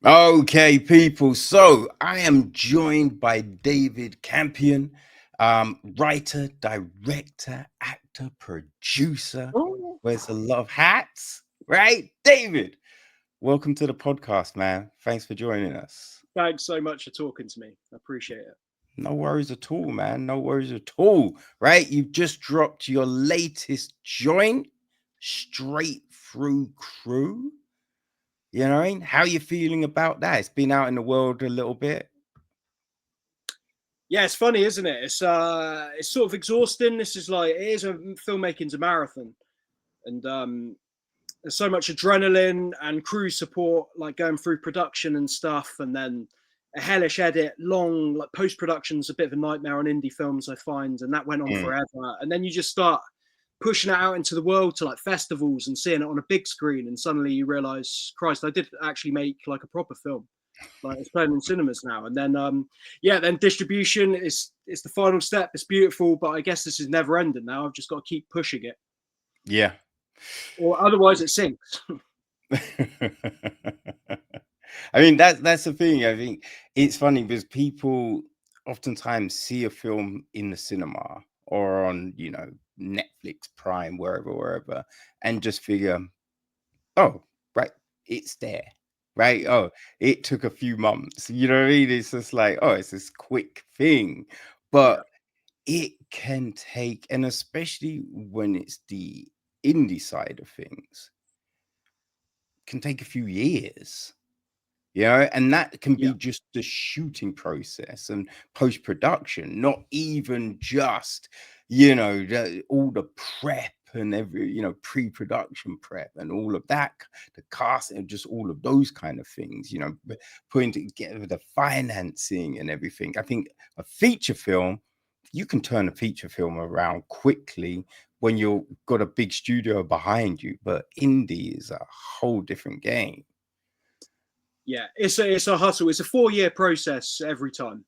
Okay, people. So I am joined by David Campion, writer, director, actor, producer. Oh, Wears a lot of hats, right? David, welcome to the podcast, man. Thanks for joining us. thanks so much for talking to me. I appreciate it. No worries at all, man. No worries at all, right? You've just dropped your latest joint, Straight Through Crew. You know what I mean? How you feeling about that? It's been out in the world a little bit. Yeah, it's funny, isn't it? It's sort of exhausting. This is like it is a filmmaking's a marathon, and there's so much adrenaline and crew support, like going through production and stuff, and then a hellish edit, long like post production's a bit of a nightmare on indie films, I find, and that went on Mm. forever. And then you just start pushing it out into the world to like festivals and seeing it on a big screen, and suddenly you realize, Christ, I did actually make like a proper film. Like it's playing in cinemas now, and then then distribution is the final step. It's beautiful, but I guess this is never ending now. I've just got to keep pushing it, Yeah. or otherwise it sinks. I mean, that's the thing. I think it's funny because people oftentimes see a film in the cinema or on, Netflix, Prime, wherever, and just figure, oh, right, it's there. Right. Oh, it took a few months. You know what I mean? It's just like, oh, it's this quick thing. Yeah, But it can take, and especially when it's the indie side of things, can take a few years, and that can yeah, be just the shooting process and post-production, not even just, all the prep and every, pre-production prep and all of that, the cast and just all of those kind of things, putting together the financing and everything. I think a feature film, you can turn a feature film around quickly when you've got a big studio behind you, but indie is a whole different game. yeah. It's a hustle. It's a 4 year process every time.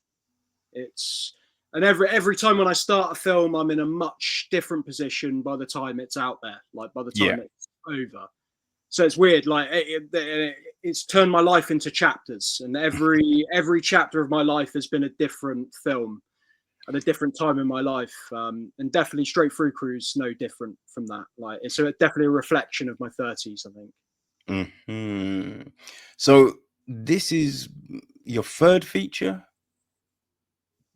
It's and every time when I start a film, I'm in a much different position by the time it's out there. Like by the Yeah. time it's over. So it's weird. Like it's turned my life into chapters, and every chapter of my life has been a different film at a different time in my life. And definitely Straight Through Cruise no different from that. Like it's definitely a reflection of my 30s, I think. So this is your third feature,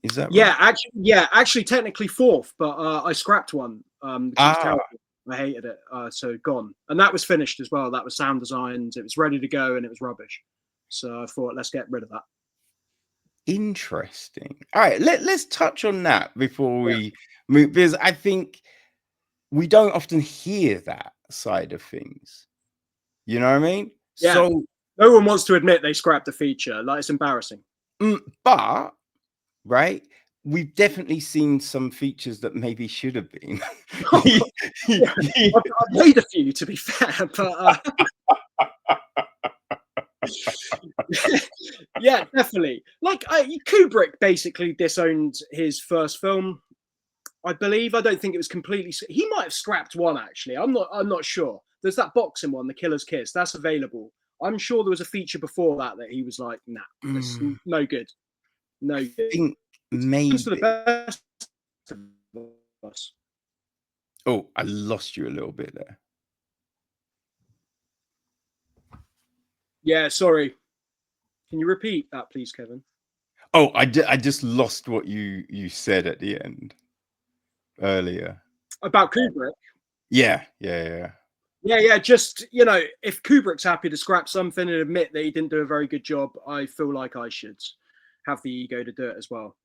is that right? Yeah, actually technically fourth, but I scrapped one because it was Ah, terrible. I hated it, so gone. And that was finished as well. That was sound designed. It was ready to go, and it was rubbish. So I thought, let's get rid of that. interesting. All right, let's touch on that before Yeah, we move, because I think we don't often hear that side of things. You know what I mean? yeah. So, No one wants to admit they scrapped a feature. Like it's embarrassing. but right, we've definitely seen some features that maybe should have been. Yeah, I've made a few to be fair, but yeah, definitely. Like Kubrick basically disowned his first film. I believe. I don't think it was completely. He might have scrapped one actually. I'm not sure. There's that boxing one, The Killer's Kiss. That's available. I'm sure there was a feature before that he was like, nah, that's Mm, no good. No I good. think Comes to the maybe. best of us. Oh, I lost you a little bit there. Yeah, sorry. Can you repeat that, please, Kevin? Oh, I just lost what you said at the end earlier. About Kubrick. Yeah. Yeah. Just if Kubrick's happy to scrap something and admit that he didn't do a very good job, I feel like I should have the ego to do it as well.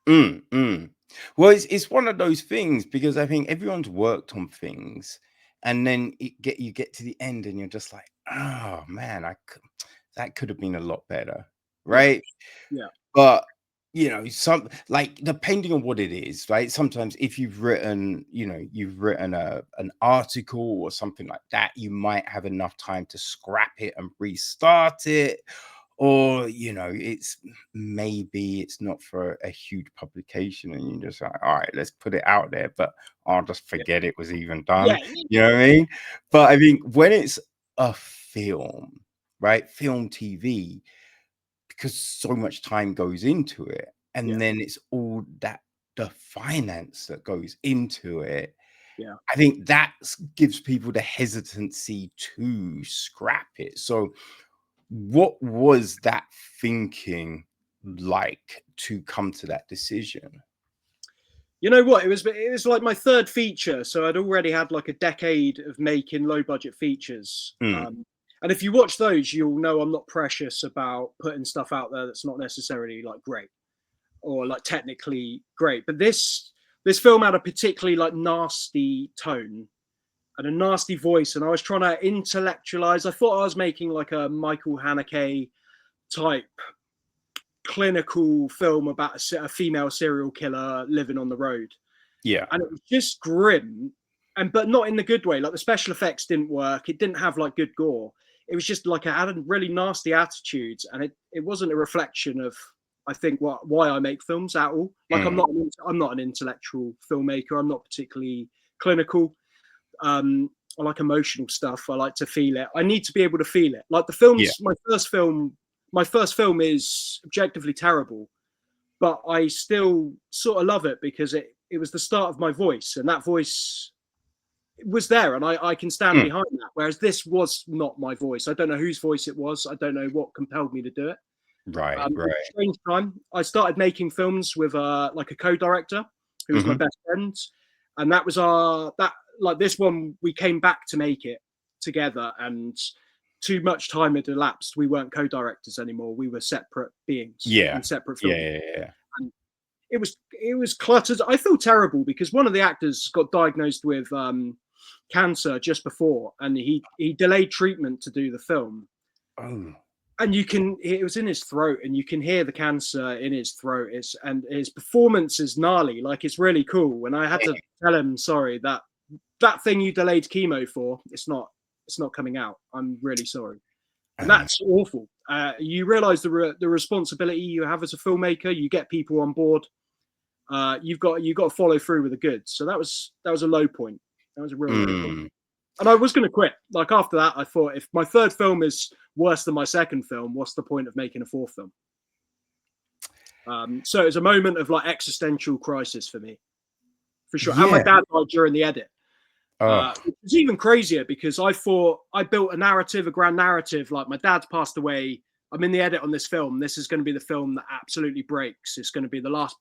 Mm. Well, it's one of those things because I think everyone's worked on things, and then you get to the end and you're just like, oh man, that could have been a lot better, Yeah, right? yeah, But some like depending on what it is, right? Sometimes if you've written an article or something like that, you might have enough time to scrap it and restart it. Or maybe it's not for a huge publication and you're just like, all right, let's put it out there, but I'll just yeah, forget it was even yeah. done. You know what I mean? But I think when it's a film, right? Film, TV, because so much time goes into it. And then it's all that, the finance that goes into it. Yeah. I think that gives people the hesitancy to scrap it. So what was that thinking like to come to that decision? You know what? It was like my third feature, so I'd already had like a decade of making low budget features. And if you watch those, you'll know I'm not precious about putting stuff out there that's not necessarily like great or like technically great. But this film had a particularly like nasty tone and a nasty voice, and I was trying to intellectualize. I thought I was making like a Michael Haneke type clinical film about a female serial killer living on the road. Yeah. And it was just grim, but not in the good way. Like the special effects didn't work. It didn't have like good gore. It was just like I had a really nasty attitude, and it wasn't a reflection of, I think, why I make films at all. Like I'm not an intellectual filmmaker. I'm not particularly clinical. I like emotional stuff. I like to feel it. I need to be able to feel it. Like the films, my first film is objectively terrible, but I still sort of love it because it was the start of my voice, and that voice was there, and I can stand behind that. Whereas this was not my voice. I don't know whose voice it was. I don't know what compelled me to do it. Right. Strange time. I started making films with like a co-director who was my best friend, and that was like this one. We came back to make it together, and too much time had elapsed. We weren't co-directors anymore. We were separate beings. And separate films. Yeah. And it was cluttered. I feel terrible because one of the actors got diagnosed with cancer just before, and he delayed treatment to do the film. Oh. And it was in his throat, and you can hear the cancer in his throat. And his performance is gnarly. Like, it's really cool. And I had to tell him, sorry, that thing you delayed chemo for, it's not coming out. I'm really sorry. And that's awful. You realize the responsibility you have as a filmmaker. You get people on board. You've got to follow through with the goods. So that was a low point. That was a real low point. And I was going to quit. Like, after that, I thought, if my third film is worse than my second film, what's the point of making a fourth film? So it was a moment of like existential crisis for me, for sure. Yeah. And my dad died during the edit. It's even crazier because I thought I built a grand narrative. Like, my dad's passed away. I'm in the edit on this film. This is going to be the film that absolutely breaks. It's going to be the last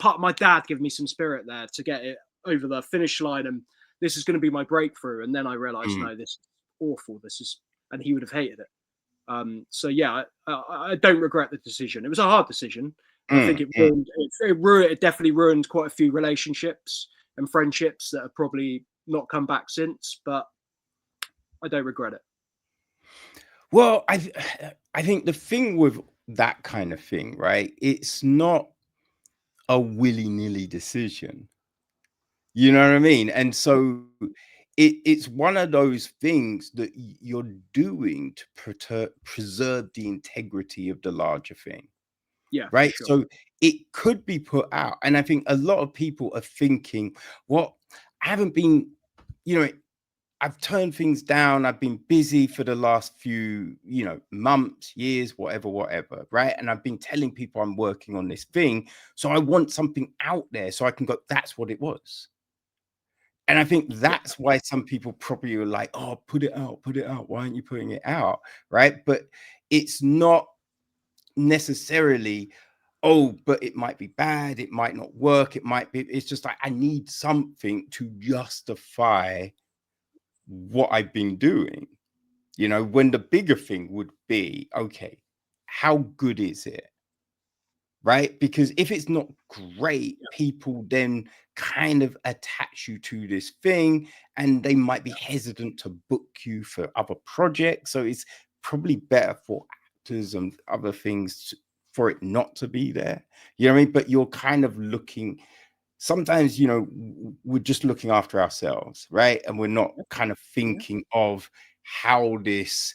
part of my dad giving me some spirit there to get it over the finish line. And this is going to be my breakthrough. And then I realized, no, this is awful. And he would have hated it. So yeah, I don't regret the decision. It was a hard decision. I think it definitely ruined quite a few relationships and friendships that have probably not come back since, but I don't regret it. Well, I think the thing with that kind of thing, right? It's not a willy-nilly decision. You know what I mean? And so it's one of those things that you're doing to preserve the integrity of the larger thing. Yeah. Right. Sure. So it could be put out. And I think a lot of people are thinking, well, I haven't been, I've turned things down. I've been busy for the last few, months, years, whatever. Right. And I've been telling people I'm working on this thing. So I want something out there so I can go, that's what it was. And I think that's why some people probably are like, oh, put it out. Why aren't you putting it out? Right. But it's not necessarily, oh, but it might be bad. It might not work. It's just like, I need something to justify what I've been doing, when the bigger thing would be, okay, how good is it? Right? Because if it's not great, people then kind of attach you to this thing, and they might be hesitant to book you for other projects. So it's probably better for actors and other things for it not to be there. You know what I mean? But you're kind of looking, sometimes, we're just looking after ourselves, right? And we're not kind of thinking of how this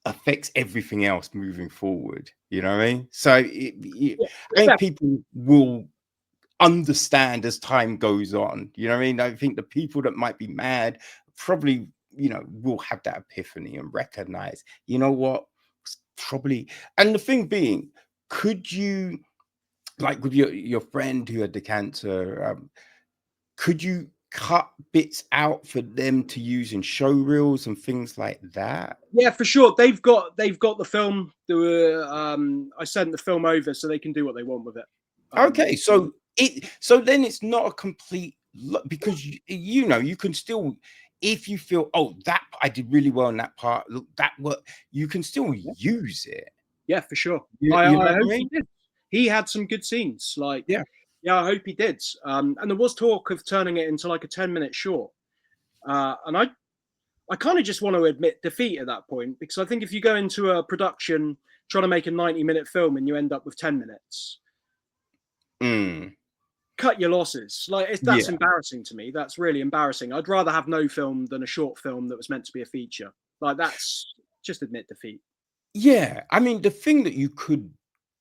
affects everything else moving forward. You know what I mean? So I think people will understand as time goes on. You know what I mean? I think the people that might be mad probably, you know, will have that epiphany and recognize, you know what, probably. And the thing being, could you, like with your friend who had the cancer, could you cut bits out for them to use in show reels and things like that? Yeah, for sure. They've got the film. I sent the film over so they can do what they want with it. Okay, so then it's not a complete because you know, you can still, if you feel, oh, that I did really well in that part, look, that what you can still use it. Yeah, for sure. You know I what I hope mean? he did. He had some good scenes. Like, Yeah. I hope he did. And there was talk of turning it into like a 10-minute short. And I kind of just want to admit defeat at that point, because I think if you go into a production trying to make a 90-minute film and you end up with 10 minutes, cut your losses. Like, that's embarrassing to me. That's really embarrassing. I'd rather have no film than a short film that was meant to be a feature. Like, that's just admit defeat. Yeah, I mean, the thing that you could,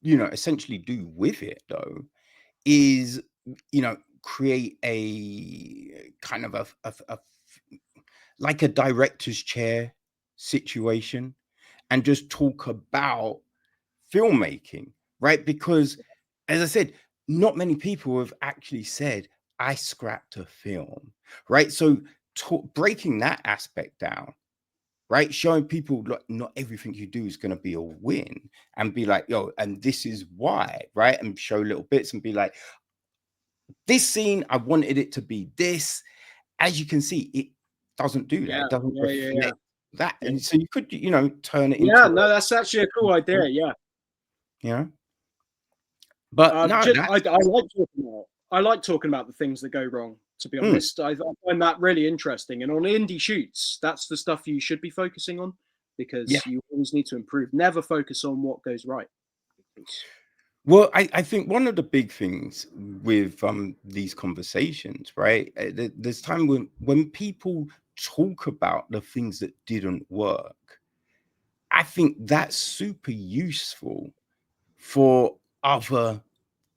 you know, essentially do with it though is, you know, create a kind of a like a director's chair situation and just talk about filmmaking, right? Because as I said, not many people have actually said, I scrapped a film, right? So breaking that aspect down, right? Showing people like not everything you do is going to be a win, and be like, yo, and this is why, right? And show little bits and be like, this scene, I wanted it to be this. As you can see, it doesn't do that. It doesn't reflect that. And so you could, you know, turn it into no, that's actually a cool idea. Yeah. you know. But no, I like talking about the things that go wrong, to be honest. I find that really interesting. And on indie shoots, that's the stuff you should be focusing on, because you always need to improve. Never focus on what goes right. Well, I think one of the big things with these conversations, right? There's time when people talk about the things that didn't work. I think that's super useful for other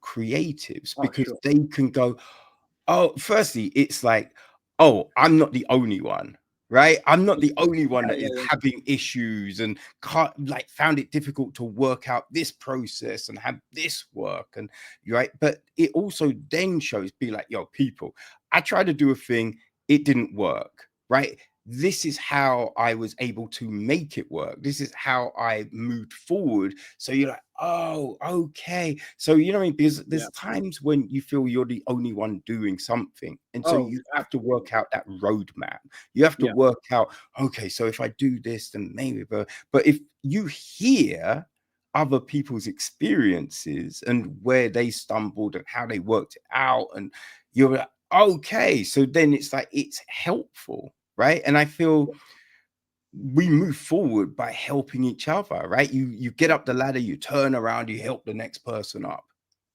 creatives because they can go, oh, firstly, it's like, oh, I'm not the only one, right? I'm not the only one that is having issues and like found it difficult to work out this process and have this work, and right. But it also then shows, be like, yo, people, I tried to do a thing, it didn't work, right? This is how I was able to make it work. This is how I moved forward. So you're like, oh, okay. So, you know what I mean? Because there's times when you feel you're the only one doing something. And so you have to work out that roadmap. You have to work out, okay, so if I do this, then maybe, but if you hear other people's experiences and where they stumbled and how they worked it out, and you're like, okay, so then it's like, it's helpful. Right. And I feel we move forward by helping each other, right? You get up the ladder, you turn around, you help the next person up.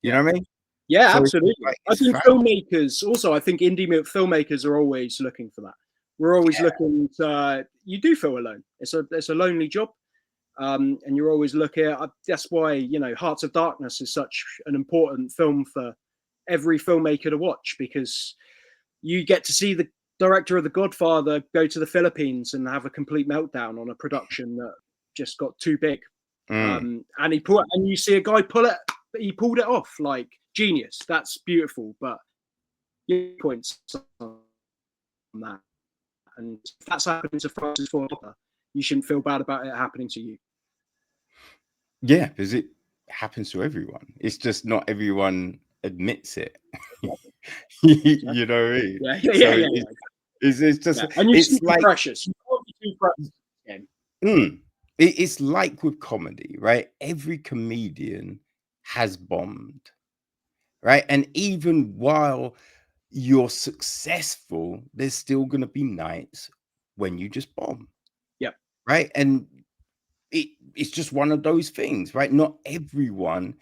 You know what I mean? Yeah, so absolutely. I think filmmakers also, I think indie filmmakers are always looking for that. We're always looking to, you do feel alone. It's a lonely job. And you're always looking at, that's why, you know, Hearts of Darkness is such an important film for every filmmaker to watch, because you get to see the director of The Godfather go to the Philippines and have a complete meltdown on a production that just got too big. And you see a guy he pulled it off, like genius. That's beautiful. But points on that. And if that's happening to Francis Ford Coppola, you shouldn't feel bad about it happening to you. Yeah, because it happens to everyone. It's just not everyone admits it. You know what I mean? It's just, and it's like precious. You can't be too precious. It's like with comedy, right? Every comedian has bombed, right? And even while you're successful, there's still going to be nights when you just bomb. Right. And it's just one of those things, right? Not everyone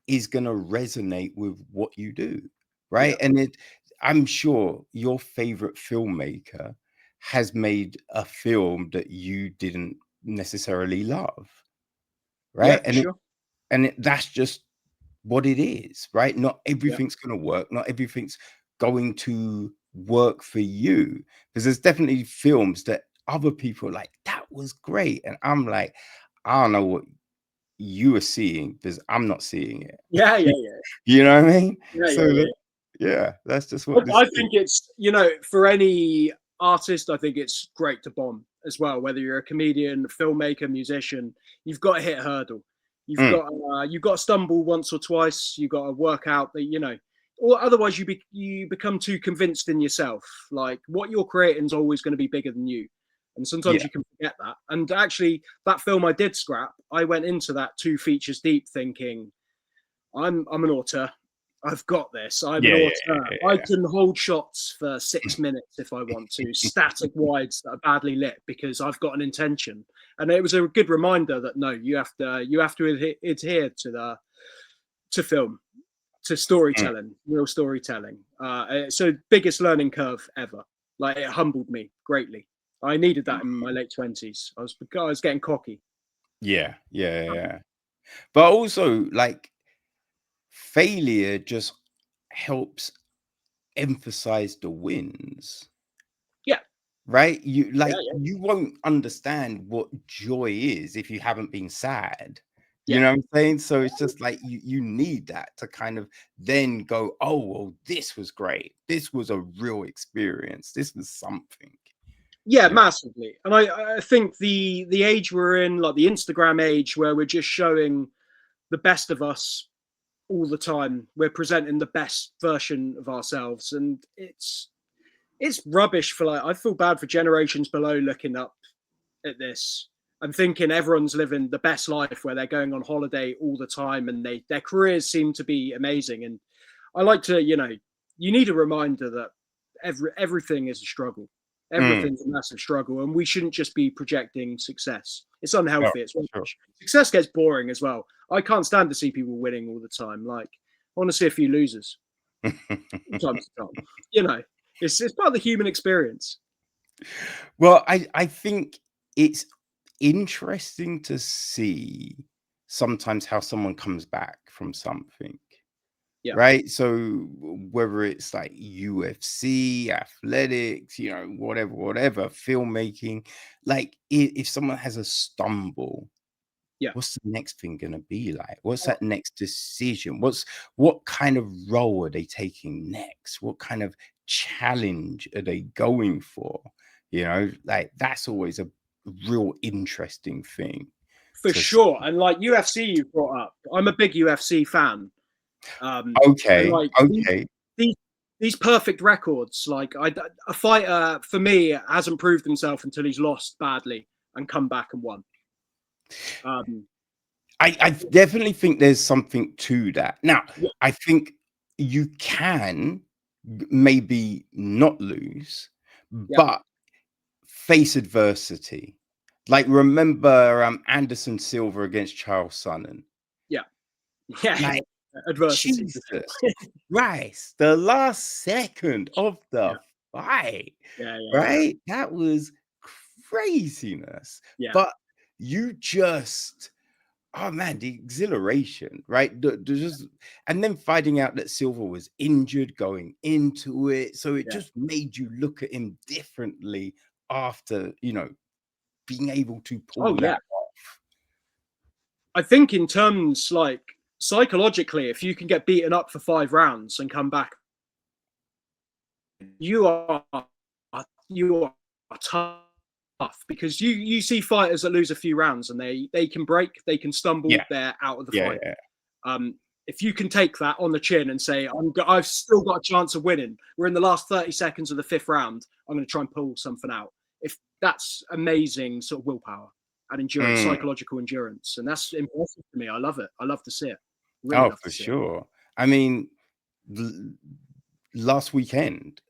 is going to resonate with what you do, right? And I'm sure your favorite filmmaker has made a film that you didn't necessarily love, right? That's just what it is, right? Not everything's going to work. Not everything's going to work for you, because there's definitely films that other people like, that was great. And I'm like, I don't know what you are seeing because I'm not seeing it. Yeah. You know what I mean? Yeah, So yeah. yeah, that's just what this I is. think it's, you know, for any artist, I think it's great to bomb as well. Whether you're a comedian, filmmaker, musician, you've got to hit a hurdle. You've got to stumble once or twice. You've got to work out that, you know, or otherwise you become too convinced in yourself. Like what you're creating is always going to be bigger than you. And sometimes Yeah. you can forget that. And actually, that film I did scrap, I went into that 2 features deep thinking, I'm an auteur. I've got this. I'm an auteur. I can hold shots for 6 minutes if I want to, static wides that are badly lit because I've got an intention. And it was a good reminder that no, you have to adhere to film, to storytelling, real storytelling. So biggest learning curve ever. Like it humbled me greatly. I needed that in my late 20s. I was getting cocky. Yeah. But also, like, failure just helps emphasize the wins. Yeah. Right? You like, Yeah. you won't understand what joy is if you haven't been sad. You Yeah. know what I'm saying? So it's just like you need that to kind of then go, oh, well, this was great. This was a real experience. This was something. Yeah, Yeah. massively. And I think the age we're in, like the Instagram age, where we're just showing the best of us all the time. We're presenting the best version of ourselves, and it's rubbish for like I feel bad for generations below looking up at this and thinking everyone's living the best life where they're going on holiday all the time and their careers seem to be amazing. And I like to, you know, you need a reminder that everything is a struggle. Everything's a massive struggle, and we shouldn't just be projecting success. It's No, unhealthy. It's sure. success gets boring as well. I can't stand to see people winning all the time. Like I want to see a few losers from time to time. You know, it's part of the human experience. Well, I think it's interesting to see sometimes how someone comes back from something. Yeah. Right? So whether it's like UFC, athletics, you know, whatever, filmmaking, like if someone has a stumble, Yeah. what's the next thing gonna be like? What's Oh, that next decision? What kind of role are they taking next? What kind of challenge are they going for? You know, like that's always a real interesting thing for to see. sure. And like UFC, you brought up. I'm a big UFC fan. And Okay, like okay. these these perfect records, like a fighter for me hasn't proved himself until he's lost badly and come back and won. Um, I definitely think there's something to that. Now, yeah, I think you can maybe not lose, yeah, but face adversity. Like remember Anderson Silva against Charles Sonnen. yeah, yeah. Like Adversity for Jesus sure. Christ, the last second of Yeah, the fight, yeah. right? That was craziness. Yeah. But you just, oh man, the exhilaration, right? Just, and then finding out that Silver was injured going into it. So it Yeah. just made you look at him differently after, you know, being able to Oh pull yeah. that off. I think in terms like psychologically, if you can get beaten up for 5 rounds and come back, you are you are tough because you see fighters that lose a few rounds and they can break, they can stumble, Yeah. they're out of the Yeah. fight. If you can take that on the chin and say, I've still got a chance of winning. We're in the last 30 seconds of the 5th round. I'm going to try and pull something out. If that's amazing sort of willpower and endurance, Mm. psychological endurance. And that's impressive to me. I love it. I love to see it. Really Oh, love for to see it. sure. I mean, last weekend,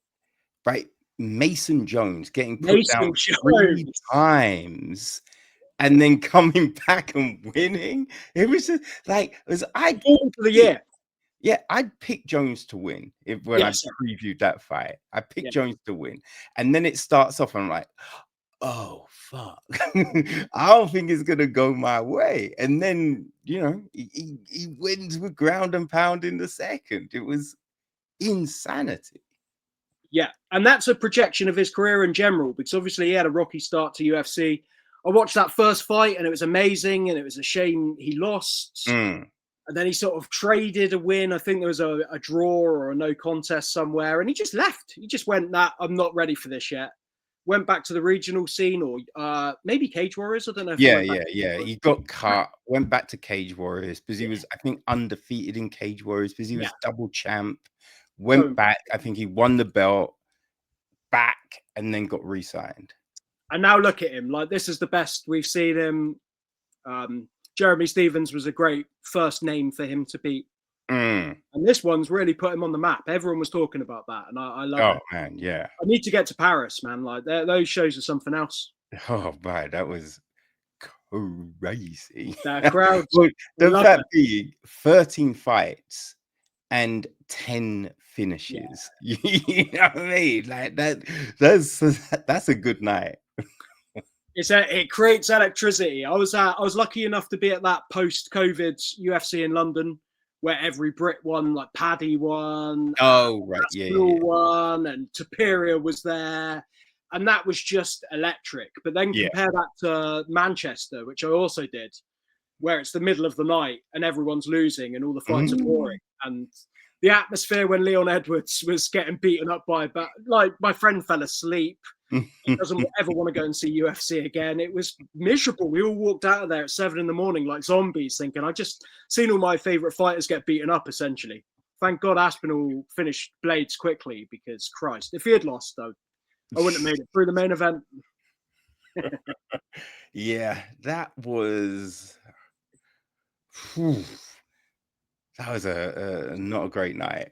right? Mason Jones getting put down Mason 3 Jones. times and then coming back and winning. It was just like, Form for the year. yeah, I'd pick Jones to win when I Yes. previewed that fight. I picked Yeah. Jones to win. And then it starts off, and I'm like, oh fuck. I don't think it's gonna go my way. And then, you know, he wins with ground and pound in the second. It was insanity. Yeah, and that's a projection of his career in general, because obviously he had a rocky start to UFC. I watched that first fight and it was amazing, and it was a shame he lost. And then he sort of traded a win. I think there was a draw or a no contest somewhere, and he just left. He just went, "Nah, I'm not ready for this yet." Went back to the regional scene, or maybe Cage Warriors. I don't know. If Yeah. He got cut, went back to Cage Warriors because he was, I think, undefeated in Cage Warriors because he was double champ. Went back. I think he won the belt back and then got re-signed. And now look at him. Like, this is the best we've seen him. Jeremy Stevens was a great first name for him to beat. And this one's really put him on the map. Everyone was talking about that, and I love it. Oh, man, yeah. I need to get to Paris, man. Like, those shows are something else. Oh, man, that was crazy. That crowd. The fact being 13 fights and 10 finishes. Yeah. You know what I mean? Like, that's a good night. It creates electricity. I was lucky enough to be at that post-COVID UFC in London, where every Brit won. Like Paddy won. Oh, right, won, and Tapiria was there, and that was just electric. But then compare that to Manchester, which I also did, where it's the middle of the night and everyone's losing and all the fights are boring, and the atmosphere when Leon Edwards was getting beaten up by, like, my friend fell asleep. He doesn't ever want to go and see UFC again. It was miserable. We all walked out of there at 7 a.m. like zombies, thinking, I just seen all my favorite fighters get beaten up, essentially. Thank God Aspinall finished Blades quickly, because Christ, if he had lost, though, I wouldn't have made it through the main event. Yeah, that was not a great night.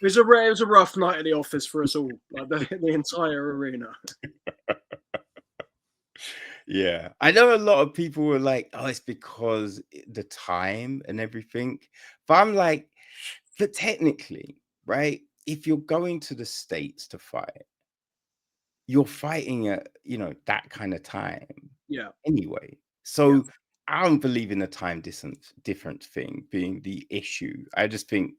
It was a rough night at the office for us all, like the entire arena. Yeah, I know a lot of people were like, "Oh, it's because the time and everything," but I'm like, but technically, right? If you're going to the States to fight, you're fighting at, that kind of time. Yeah. Anyway, so I don't believe in the time difference thing being the issue. I just think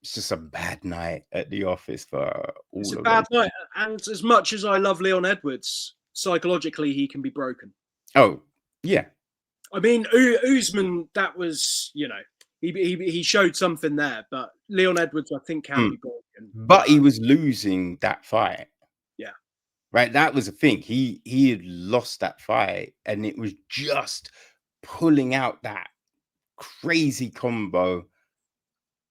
it's just a bad night at the office for all it's of a bad those. night, and as much as I love Leon Edwards, psychologically he can be broken. Oh, yeah. I mean, Usman, that was, he showed something there, but Leon Edwards, I think, can be broken. But he was losing that fight. Yeah. Right. That was the thing. He had lost that fight, and it was just pulling out that crazy combo.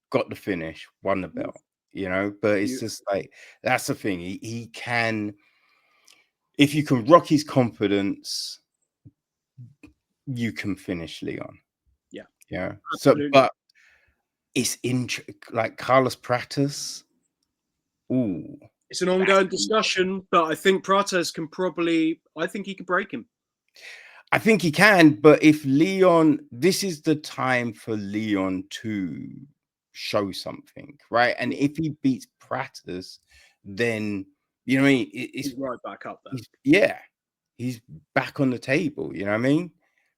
Got the finish, won the belt, but it's just like, that's the thing. He can, if you can rock his confidence, you can finish Leon. Yeah. Absolutely. So, but it's like Carlos Pratas. Ooh. It's an ongoing discussion, but I think Pratas can he can break him. I think he can, but if Leon, this is the time for Leon to show something, right? And if he beats Pratas, then you know what I mean, it's he's right back up there. He's back on the table, you know what I mean?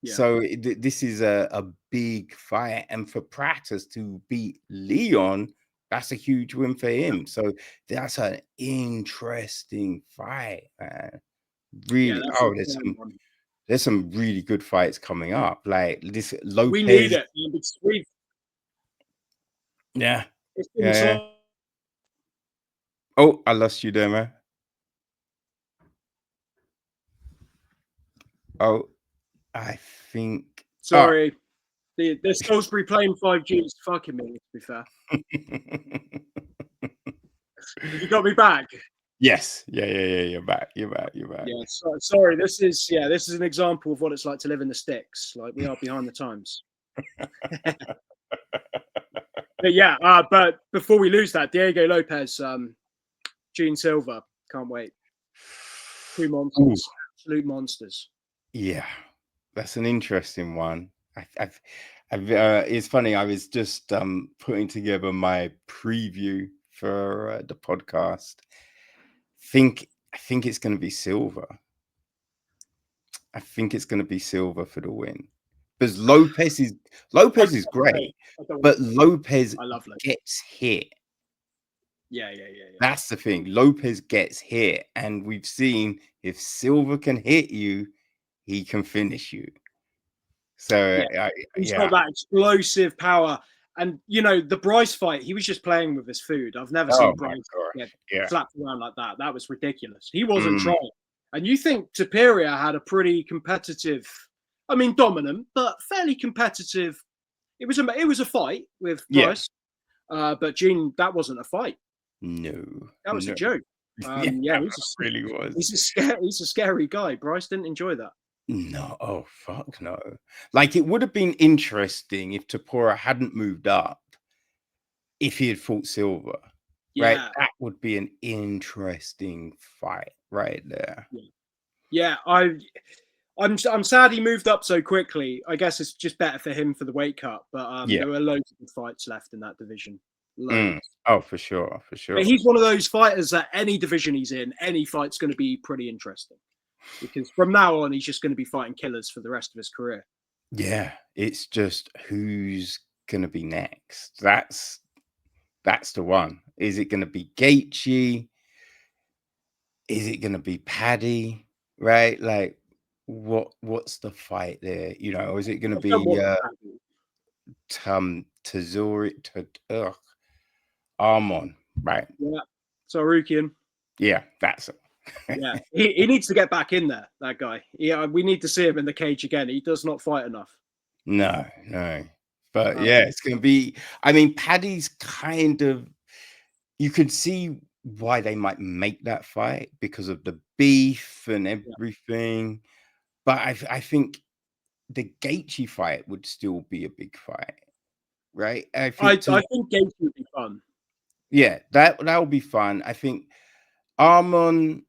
So this is a big fight, and for Pratas to beat Leon, that's a huge win for him. So that's an interesting fight, man. Really. There's some really good fights coming up. Like this Lopez. We need it. Yeah. Oh, I lost you there, man. Oh, I think. Sorry. The Salisbury playing 5G is fucking me, to be fair. You got me back? Yes. Yeah. You're back. Yeah. Sorry. This is an example of what it's like to live in the sticks. Like, we are behind the times. But before we lose that, Diego Lopez, Gene Silva, can't wait. 2 monsters, absolute monsters. Yeah, that's an interesting one. It's funny. I was just putting together my preview for the podcast. I think it's going to be Silva. I think it's going to be Silva for the win, because Lopez is great, but Lopez gets hit. Yeah. That's the thing. Lopez gets hit, and we've seen if Silva can hit you, he can finish you. So He's got that explosive power. And the Bryce fight, he was just playing with his food. I've never seen Bryce get slapped around like that. That was ridiculous. He wasn't trying. And you think Superior had a pretty competitive, I mean, dominant, but fairly competitive. It was a fight with Bryce. But Gene, that wasn't a fight. No, that was a joke. Really was. He's a scary guy. Bryce didn't enjoy that. No, oh fuck no. Like, it would have been interesting if Topuria hadn't moved up, if he had fought Silva. Right? That would be an interesting fight right there. Yeah, I'm sad he moved up so quickly. I guess it's just better for him for the weight cut, but there were loads of good fights left in that division. Oh, for sure. But he's one of those fighters that any division he's in, any fight's going to be pretty interesting, because from now on he's just going to be fighting killers for the rest of his career. Yeah, it's just who's going to be next. That's the one. Is it going to be Gaethje? Is it going to be Paddy? Right? Like, what's the fight there? Or is it going to be Tazori Armon? Right? Yeah, Sarukian. Yeah, that's it. Yeah, he needs to get back in there. That guy. Yeah, we need to see him in the cage again. He does not fight enough. No. But it's going to be. I mean, Paddy's kind of. You could see why they might make that fight because of the beef and everything. But I think the Gaethje fight would still be a big fight, right? I think Gaethje would be fun. Yeah, that will be fun. I think Armon,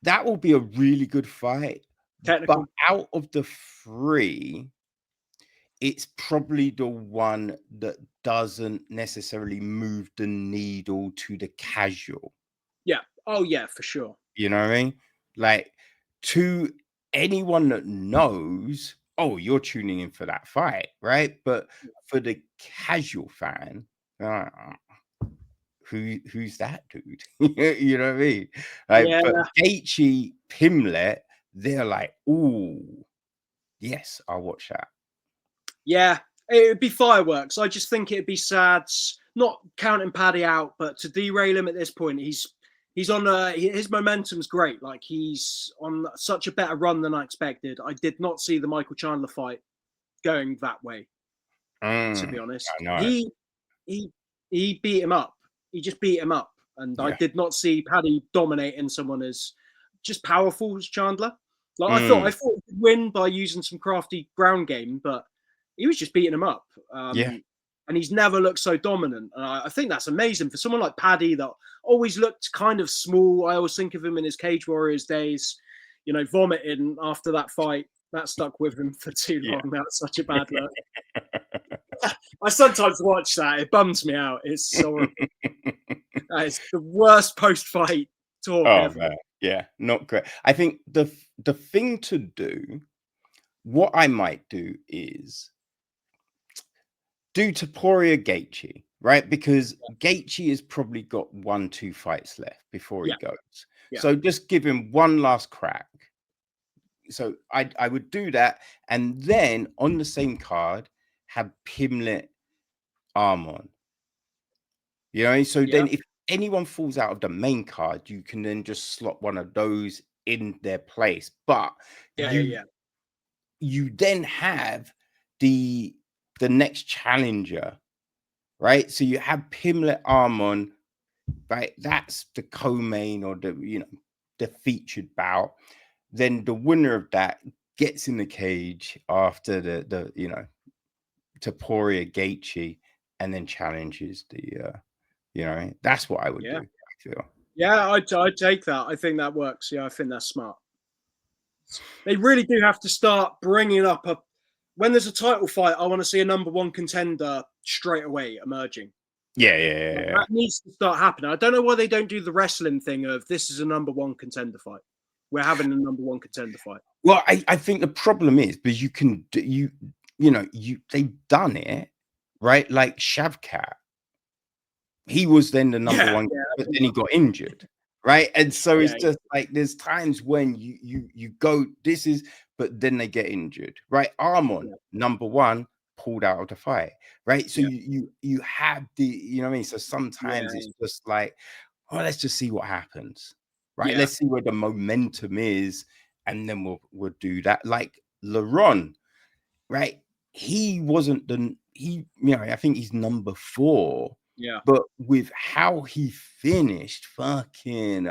that will be a really good fight. Technical. But out of the three, it's probably the one that doesn't necessarily move the needle to the casual. Yeah. Oh, yeah, for sure. You know what I mean? Like, to anyone that knows, oh, you're tuning in for that fight, right? But for the casual fan, who's that dude? You know what I mean? Like, but Gaethje, Pimlet, they're like, ooh, yes, I'll watch that. Yeah, it'd be fireworks. I just think it'd be sad, not counting Paddy out, but to derail him at this point. He's on his momentum's great. Like, he's on such a better run than I expected. I did not see the Michael Chandler fight going that way, to be honest. He beat him up. He just beat him up. And I did not see Paddy dominating someone as just powerful as Chandler. Like, I thought he could win by using some crafty ground game, but he was just beating him up. And he's never looked so dominant. And I think that's amazing for someone like Paddy that always looked kind of small. I always think of him in his Cage Warriors days, vomiting after that fight. That stuck with him for too long. That's such a bad look. I sometimes watch that. It bums me out. It's so it's the worst post-fight talk ever. Man. Yeah, not great. I think the thing to do, what I might do is do Topuria Gaethje, right? Because Gaethje has probably got 1-2 fights left before he goes. So just give him one last crack. So I would do that, and then on the same card have Pimlet Armon. So then if anyone falls out of the main card, you can then just slot one of those in their place. But you then have the next challenger, right? So you have Pimlet Armon, right? That's the co-main or the featured bout. Then the winner of that gets in the cage after the Topuria Gaethje, and then challenges the that's what I would do, I feel. Yeah, I'd take that. I think that works. Yeah, I think that's smart. They really do have to start bringing up when there's a title fight, I want to see a number one contender straight away emerging. Yeah. That needs to start happening. I don't know why they don't do the wrestling thing of this is a number one contender fight. We're having a number one contender fight. Well, I think the problem is because you can they've done it, right? Like Shavkat. he was then the number Yeah, one, yeah, but then he got injured, right? And so it's yeah, just like there's times when you go, this is, but then they get injured, right? Armon, yeah, number one, pulled out of the fight, right? So yeah, you have the, you know what I mean? So sometimes it's yeah, just like, oh, let's just see what happens, right? yeah, Let's see where the momentum is, and then we'll do that. Like LeRon, right? He wasn't you know, I think he's number 4, yeah. but with how he finished, fucking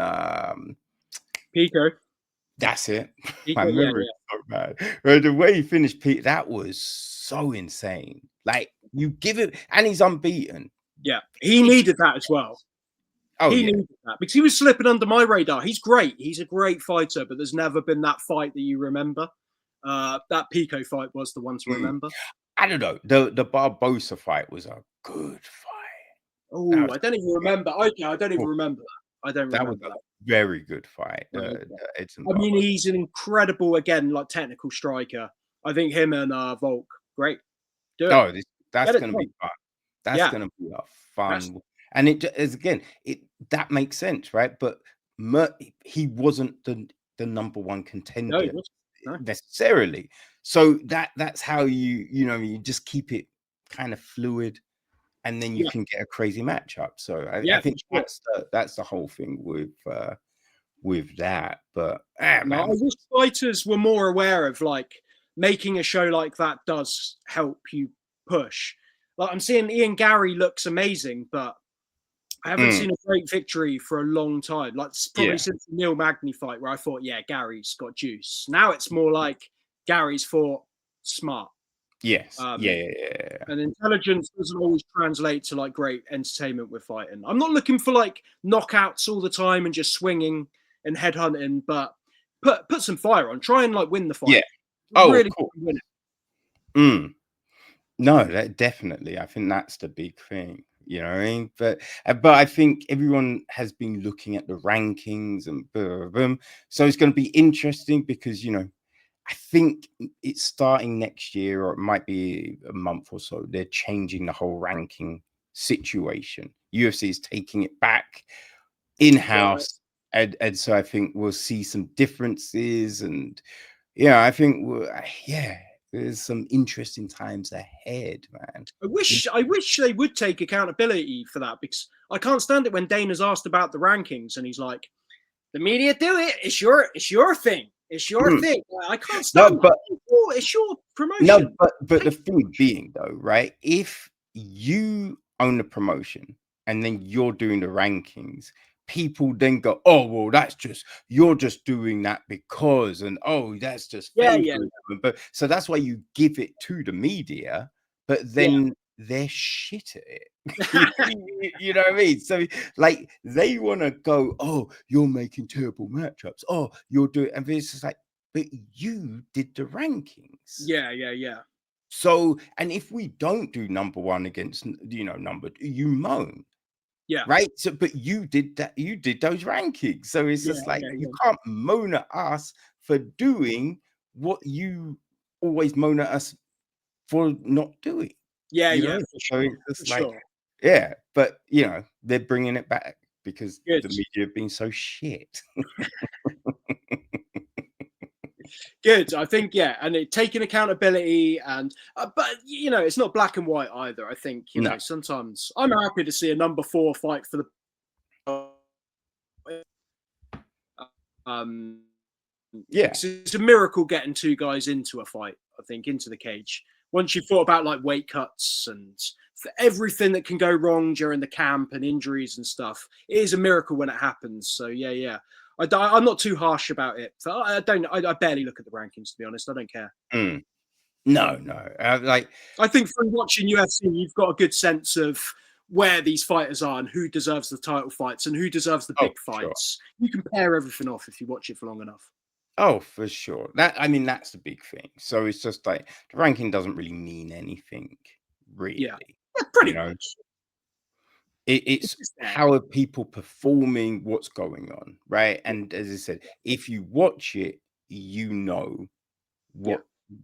Pico, that's it. My Pico, yeah, memory is yeah, so bad. The way he finished, Pete, that was so insane. Like you give it, and he's unbeaten. yeah. He Big needed that as well. Oh He yeah. needed that because he was slipping under my radar. He's great. He's a great fighter, but there's never been that fight that you remember. That Pico fight was the one to Mm. remember. I don't know. The Barbosa fight was a good fight. That Oh, was, I don't even remember. Okay, I don't even oh, remember that. I don't that was remember a that. very good fight. Okay. The Edson I mean, Barbosa. he's an incredible, again, like technical striker. I think him and Volk, great. Do it. Oh, that's Get it gonna done. be fun. That's Yeah. gonna be a That's, fun, and it is again. It that makes sense, right? But he wasn't the number one no, contender no. necessarily. So that's how you know you just keep it kind of fluid, and then you Yeah. can get a crazy matchup. So I Yeah, think for sure. that's the whole thing with that. But No, I man, wish fighters were more aware of like making a show like that does help you push. Like I'm seeing Ian Gary looks amazing, but I haven't mm, seen a great victory for a long time. Like probably yeah, since the Neil Magny fight, where I thought, yeah, Gary's got juice. Now it's more like Gary's fought smart. yes, Um, yeah. and intelligence doesn't always translate to like great entertainment with fighting. I'm not looking for like knockouts all the time and just swinging and headhunting, but put some fire on. Try and like win the Yeah. fight. Oh, of Really course. win it. Mm. No, that definitely. I think that's the big thing, you know what I mean? But I think everyone has been looking at the rankings and boom, boom. So it's going to be interesting because, you know, I think it's starting next year, or it might be a month or so. They're changing the whole ranking situation. UFC is taking it back Right. in-house. And so I think we'll see some differences, and yeah, I think yeah, there's some interesting times ahead, man. I wish they would take accountability for that because I can't stand it when Dana's asked about the rankings and he's like, the media do it. It's your thing. It's your Mm. thing. I can't No, stand that. but It's your no, promotion. but the thing being though, right? If you own the promotion and then you're doing the rankings, people then go, "Oh, well, that's just you're just doing that because," and "Oh, that's just Yeah, yeah, favoritism." But so that's why you give it to the media, but yeah. then they're shit at it. You know what I mean? So like they want to go, "Oh, you're making terrible matchups. Oh, you're doing," and it's just like, but you did the rankings. Yeah, yeah, yeah. So, and if we don't do number one against, you know, you moan, Yeah, right? So, but you did that, you did those rankings. So it's yeah, just like, yeah, you yeah. can't moan at us for doing what you always moan at us for not doing, Yeah, you know? yeah, for So sure. it's For just like, sure. yeah, but you know, they're bringing it back because Good. the media have been so shit. Good. I think, yeah, and it taking accountability and but you know, it's not black and white either. I think, you No, know, sometimes I'm happy to see a number 4 fight for the um yeah, because it's a miracle getting two guys into a fight, I think, into the cage. Once you've thought about like weight cuts and everything that can go wrong during the camp and injuries and stuff, it is a miracle when it happens. So yeah, yeah. I'm not too harsh about it. So I don't. I barely look at the rankings, to be honest. I don't care. mm, no, like, I think from watching UFC, you've got a good sense of where these fighters are and who deserves the title fights and who deserves the oh, big sure. fights. You can pair everything off if you watch it for long enough. Oh, for sure. I mean, that's the big thing. So it's just like the ranking doesn't really mean anything, Yeah, really. yeah, You pretty know, much. It's it's just there. how are people performing, what's going on, right? And as I said, if you watch it, you know Yeah,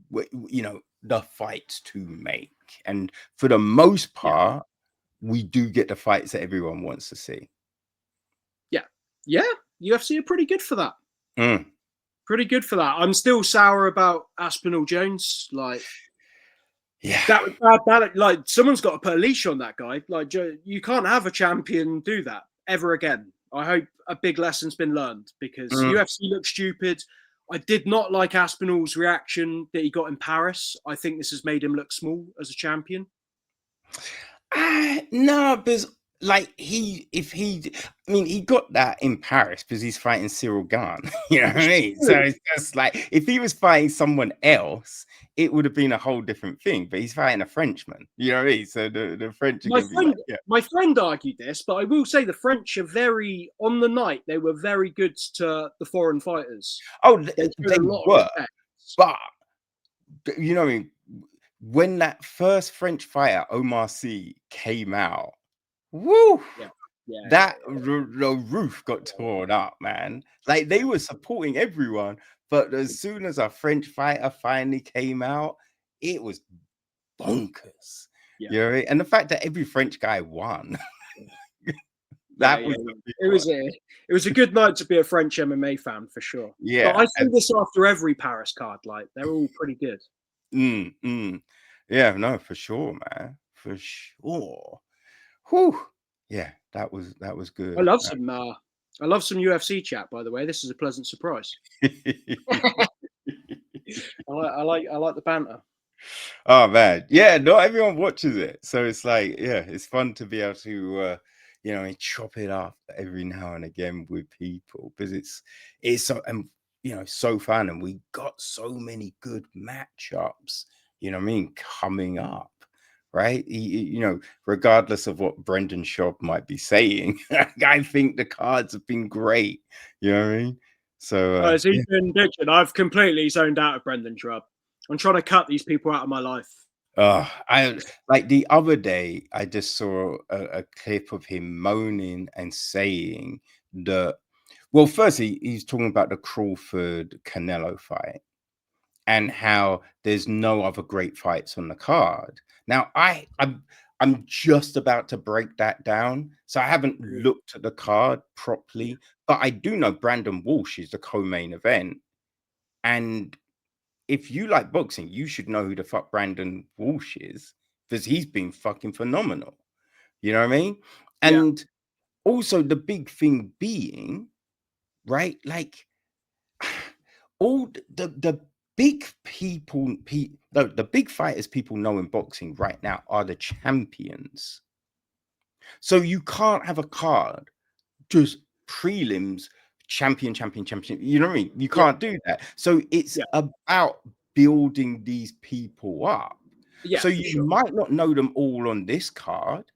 what you know the fights to make, and for the most yeah, part, we do get the fights that everyone wants to see. Yeah, UFC are pretty good for that. Mm. Pretty good for that. I'm still sour about Aspinall Jones. Like, Yeah, that was bad. Like, someone's got to put a leash on that guy. Like, you can't have a champion do that ever again. I hope a big lesson's been learned, because UFC looks stupid. I did not like Aspinall's reaction that he got in Paris. I think this has made him look small as a champion. no, because like he got that in Paris because he's fighting Cyril Gane. You know what I mean? So it's just like, if he was fighting someone else, it would have been a whole different thing. But he's fighting a Frenchman. You know what I mean? So the French are going to be like, yeah. My friend argued this, but I will say the French are very, on the night, they were very good to the foreign fighters. Oh, they were. But you know what I mean? When that first French fighter, Omar Sy, came out, woo! The roof got torn up, man. Like, they were supporting everyone, but as soon as a French fighter finally came out, it was bonkers. Yeah. You know what I mean? And the fact that every French guy won. It was a good night to be a French MMA fan, for sure. Yeah. But I say this after every Paris card, like, they're all pretty good. Yeah, no, for sure, man. For sure. Whew. Yeah, that was good. I love some UFC chat, by the way. This is a pleasant surprise. I like the banter. Oh man, yeah, not everyone watches it, so it's like, yeah, it's fun to be able to chop it up every now and again with people, because it's so, and so fun, and we got so many good matchups, you know what I mean, coming up, right? Regardless of what Brendan Schaub might be saying, I think the cards have been great, you know what I mean? So he's been bitching. I've completely zoned out of Brendan Schaub. I'm trying to cut these people out of my life. I like, the other day I just saw a clip of him moaning and saying that, well, firstly, he's talking about the Crawford Canelo fight and how there's no other great fights on the card. Now, I'm just about to break that down, so I haven't looked at the card properly, but I do know Brandon Walsh is the co-main event, and if you like boxing, you should know who the fuck Brandon Walsh is, because he's been fucking phenomenal. You know what I mean? And also the big thing being, right, like, all the big people, the big fighters people know in boxing right now are the champions. So you can't have a card just prelims, champion. You know what I mean? You can't do that. So it's about building these people up. So you might not know them all on this card,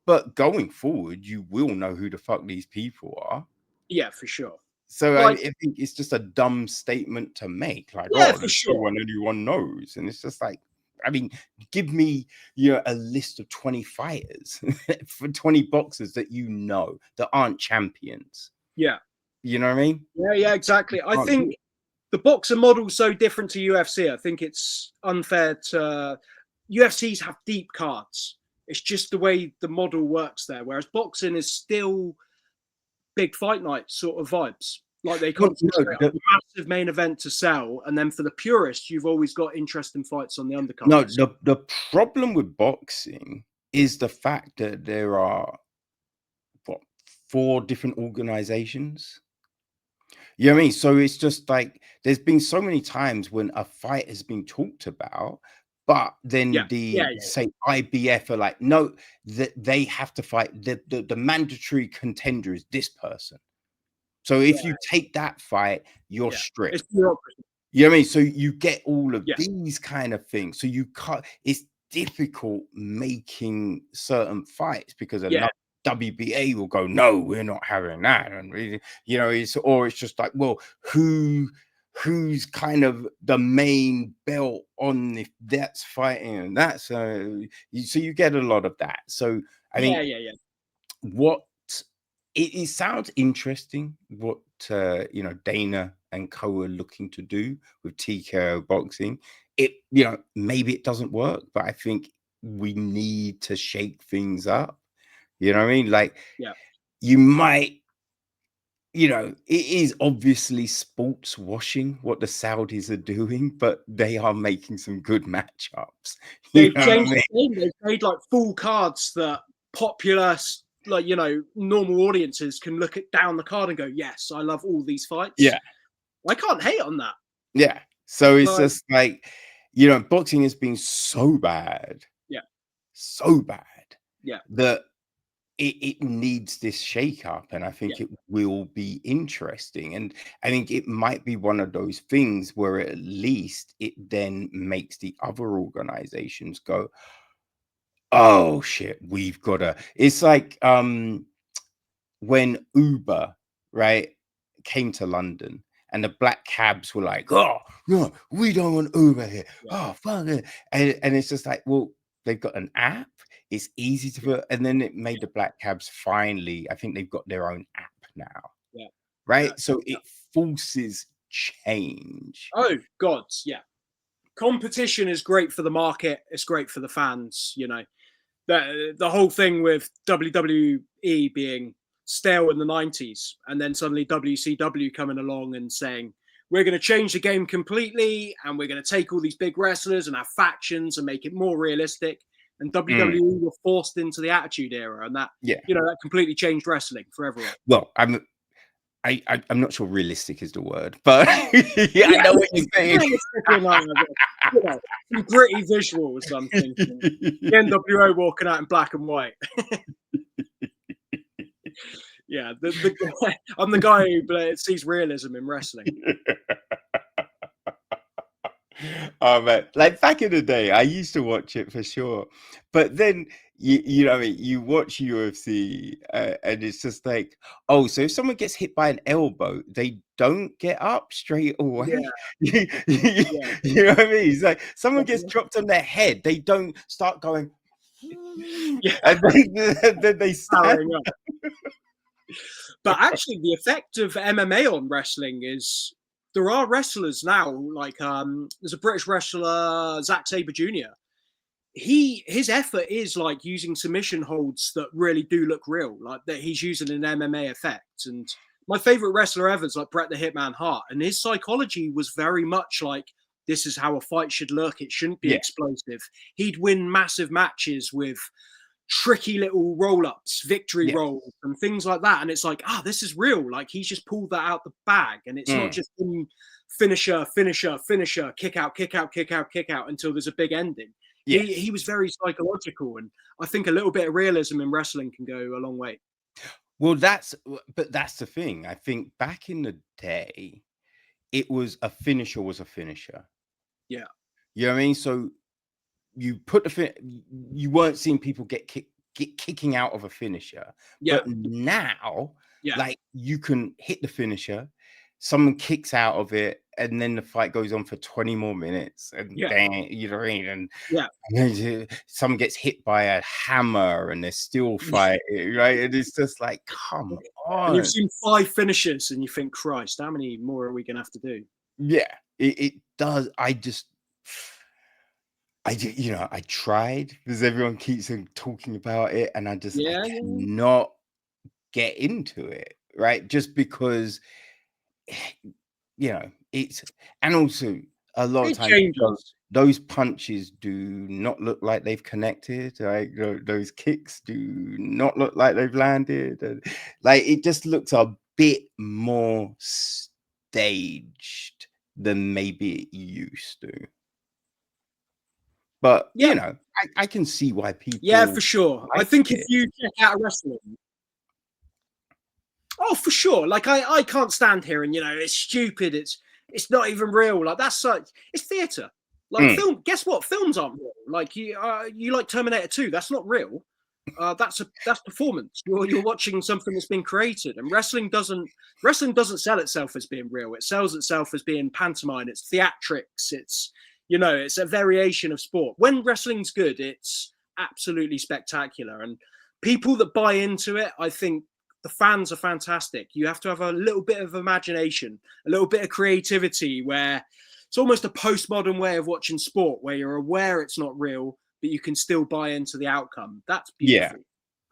but going forward, you will know who the fuck these people are. Yeah, for sure. So I think it's just a dumb statement to make. Like, there's no one anyone knows. And it's just like, I mean, give me a list of 20 fighters for 20 boxers that that aren't champions. Yeah. You know what I mean? Yeah, exactly. I think the boxer model's so different to UFC. I think it's unfair to UFCs have deep cards. It's just the way the model works there. Whereas boxing is still big fight night sort of vibes. Like, they concentrate on a massive main event to sell, and then for the purists, you've always got interesting fights on the undercard. No, the problem with boxing is the fact that there are 4 different organizations. You know what I mean? So it's just like, there's been so many times when a fight has been talked about, but then say IBF are like, no, that they have to fight, the mandatory contender is this person. So if you take that fight, you're stripped. You know what I mean? So you get all of these kind of things. So you can't, it's difficult making certain fights, because another WBA will go, no, we're not having that. And it's just like, well, who's kind of the main belt on, if that's fighting and that. So you get a lot of that. So I mean, what it sounds interesting what Dana and co are looking to do with TKO boxing. Maybe it doesn't work, but I think we need to shake things up. You know what I mean? Like, Yeah. you might, you know, it is obviously sports washing what the Saudis are doing, but they are making some good matchups. You They've know what I changed mean? the game. They've made like full cards that popular, like, you know, normal audiences can look at down the card and go, yes, I love all these fights. Yeah. I can't hate on that. Yeah. So it's Like, just like, you know, boxing has been so bad. Yeah. So bad. Yeah. That it needs this shake up, and I think Yeah. it will be interesting. And I think it might be one of those things where at least it then makes the other organizations go, oh shit, we've got to. It's like when Uber, right, came to London and the black cabs were like, oh no, we don't want Uber here. Yeah. Oh fuck it. And it's just like, well, they've got an app. It's easy to put, and then it made the black cabs finally, I think they've got their own app now. Yeah. Right. Yeah. So it forces change. Oh God, yeah. Competition is great for the market. It's great for the fans. You know, the whole thing with WWE being stale in the 90s, and then suddenly WCW coming along and saying, we're going to change the game completely, and we're going to take all these big wrestlers and have factions and make it more realistic. And WWE were forced into the Attitude Era, and that, Yeah. you know, that completely changed wrestling for everyone. Well, I'm not sure realistic is the word, but yeah, I know what you're saying. You know, some gritty visuals, I'm thinking. The NWO walking out in black and white. Yeah, the guy, I'm the guy who sees realism in wrestling. Oh man, like back in the day, I used to watch it for sure, but then you know what I mean, you watch UFC and it's just like, oh, so if someone gets hit by an elbow, they don't get up straight away. Yeah. You know what I mean? It's like someone gets dropped on their head, they don't start going, Yeah. and then they stand. But actually, the effect of MMA on wrestling is there are wrestlers now, like there's a British wrestler, Zack Sabre Jr. His effort is like using submission holds that really do look real, like that he's using an MMA effect. And my favorite wrestler ever is like Bret the Hitman Hart, and his psychology was very much like, this is how a fight should look. It shouldn't be explosive. He'd win massive matches with tricky little roll-ups, victory rolls, and things like that. And it's like, this is real. Like, he's just pulled that out the bag, and it's not just finisher, kick out until there's a big ending. He was very psychological, and I think a little bit of realism in wrestling can go a long way. Well, that's the thing. I think back in the day, it was a finisher was a finisher. Yeah. You know what I mean? So you put you weren't seeing people get kicking out of a finisher. But now, like, you can hit the finisher, someone kicks out of it, and then the fight goes on for 20 more minutes. And then, you know what I mean? And someone gets hit by a hammer and they're still fighting, right? And it's just like, come on. And you've seen 5 finishes and you think, Christ, how many more are we going to have to do? Yeah, it does. You know, I tried because everyone keeps talking about it, and I just I cannot get into it, right? Just because, you know, it's, and also a lot of times those punches do not look like they've connected, right? Those kicks do not look like they've landed, and like it just looks a bit more staged than maybe it used to. But you know, I can see why people. Yeah, for sure. I think if you check out wrestling, for sure. Like I can't stand here and, you know, it's stupid. It's not even real. Like, that's like, it's theater. Like film. Guess what? Films aren't real. Like you like Terminator 2. That's not real. That's performance. You're watching something that's been created, and wrestling doesn't sell itself as being real. It sells itself as being pantomime. It's theatrics. It's, you know, it's a variation of sport. When wrestling's good, it's absolutely spectacular. And people that buy into it, I think the fans are fantastic. You have to have a little bit of imagination, a little bit of creativity, where it's almost a postmodern way of watching sport, where you're aware it's not real, but you can still buy into the outcome. That's beautiful.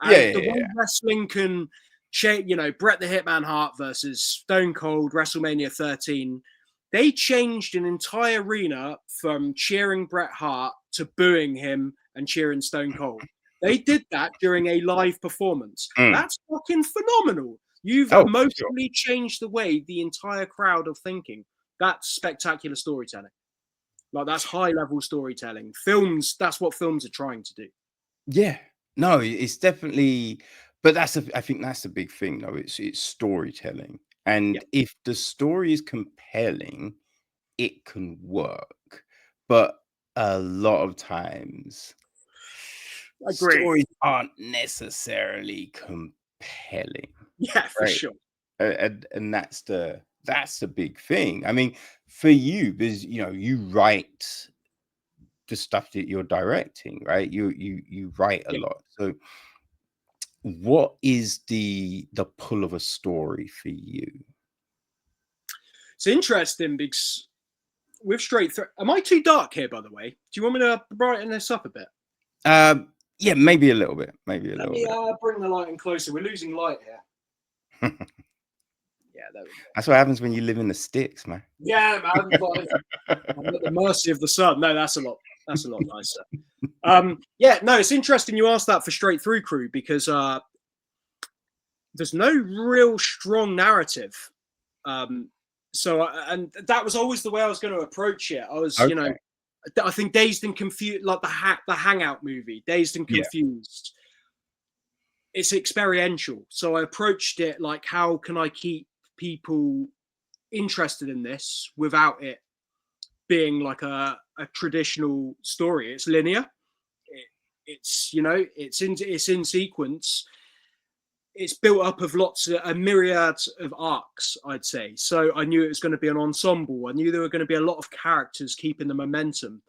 And Yeah, the yeah, way wrestling can shape, you know, Bret the Hitman Hart versus Stone Cold, WrestleMania 13, they changed an entire arena from cheering Bret Hart to booing him and cheering Stone Cold. They did that during a live performance. Mm. That's fucking phenomenal. You've Oh, for sure. emotionally changed the way the entire crowd are thinking. That's spectacular storytelling. Like, that's high level storytelling. Films, that's what films are trying to do. Yeah. No, it's definitely, but I think that's a big thing though. It's storytelling. And Yeah. if the story is compelling, it can work. But a lot of times Agree. stories aren't necessarily compelling, Yeah, for right? sure. And that's the big thing. I mean, for you, because you know, you write the stuff that you're directing, right? You write a Yeah. lot. So what is the pull of a story for you? It's interesting because with straight through, am I too dark here, by the way? Do you want me to brighten this up a bit? Yeah, maybe a little bit. Maybe a Let little me bit. bring the light in closer. We're losing light here. Yeah, there we go. That's what happens when you live in the sticks, man. Yeah, man. Like, I'm at the mercy of the sun. No, that's a lot nicer. Yeah, no, it's interesting you asked that for Straight Through Crew because there's no real strong narrative. So and that was always the way I was going to approach it. I was, you know, Okay. I think Dazed and Confused, like the Hangout movie, Dazed and Yeah. Confused. It's experiential. So I approached it like, how can I keep people interested in this without it being like a traditional story? It's linear. It's, you know, it's in sequence. It's built up of lots of a myriad of arcs, I'd say. So I knew it was going to be an ensemble. I knew there were going to be a lot of characters keeping the momentum.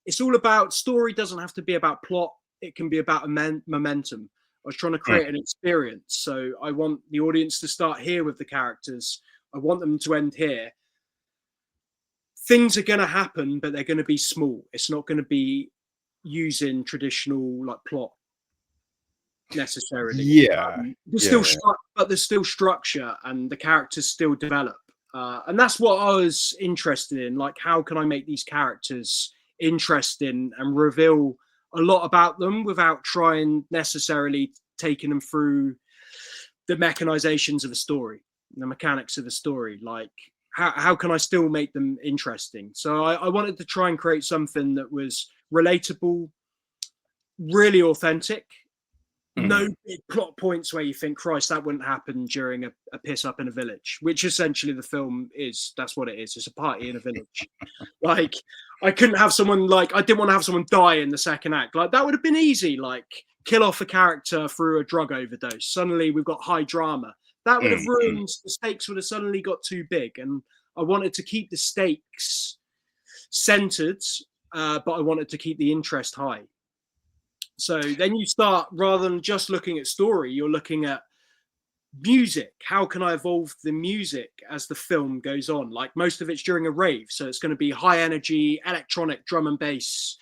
It's all about story. Doesn't have to be about plot. It can be about momentum. I was trying to create an experience. So I want the audience to start here with the characters. I want them to end here. Things are going to happen, but they're going to be small. It's not going to be using traditional like plot necessarily. Yeah. There's Yeah. still but there's still structure and the characters still develop. And that's what I was interested in. Like, how can I make these characters interesting and reveal a lot about them without trying necessarily taking them through the mechanizations of a story, the mechanics of a story. Like, how can I still make them interesting? So I wanted to try and create something that was relatable, really authentic. No big plot points where you think, Christ, that wouldn't happen during a piss up in a village, which essentially the film is. That's what it is. It's a party in a village. Like, I couldn't have someone like, I didn't want to have someone die in the second act. Like, that would have been easy. Like, kill off a character through a drug overdose. Suddenly we've got high drama. That would have ruined, the stakes would have suddenly got too big. And I wanted to keep the stakes centered, but I wanted to keep the interest high. So then you start, rather than just looking at story, you're looking at music. How can I evolve the music as the film goes on? Like, most of it's during a rave. So it's going to be high energy, electronic, drum and bass,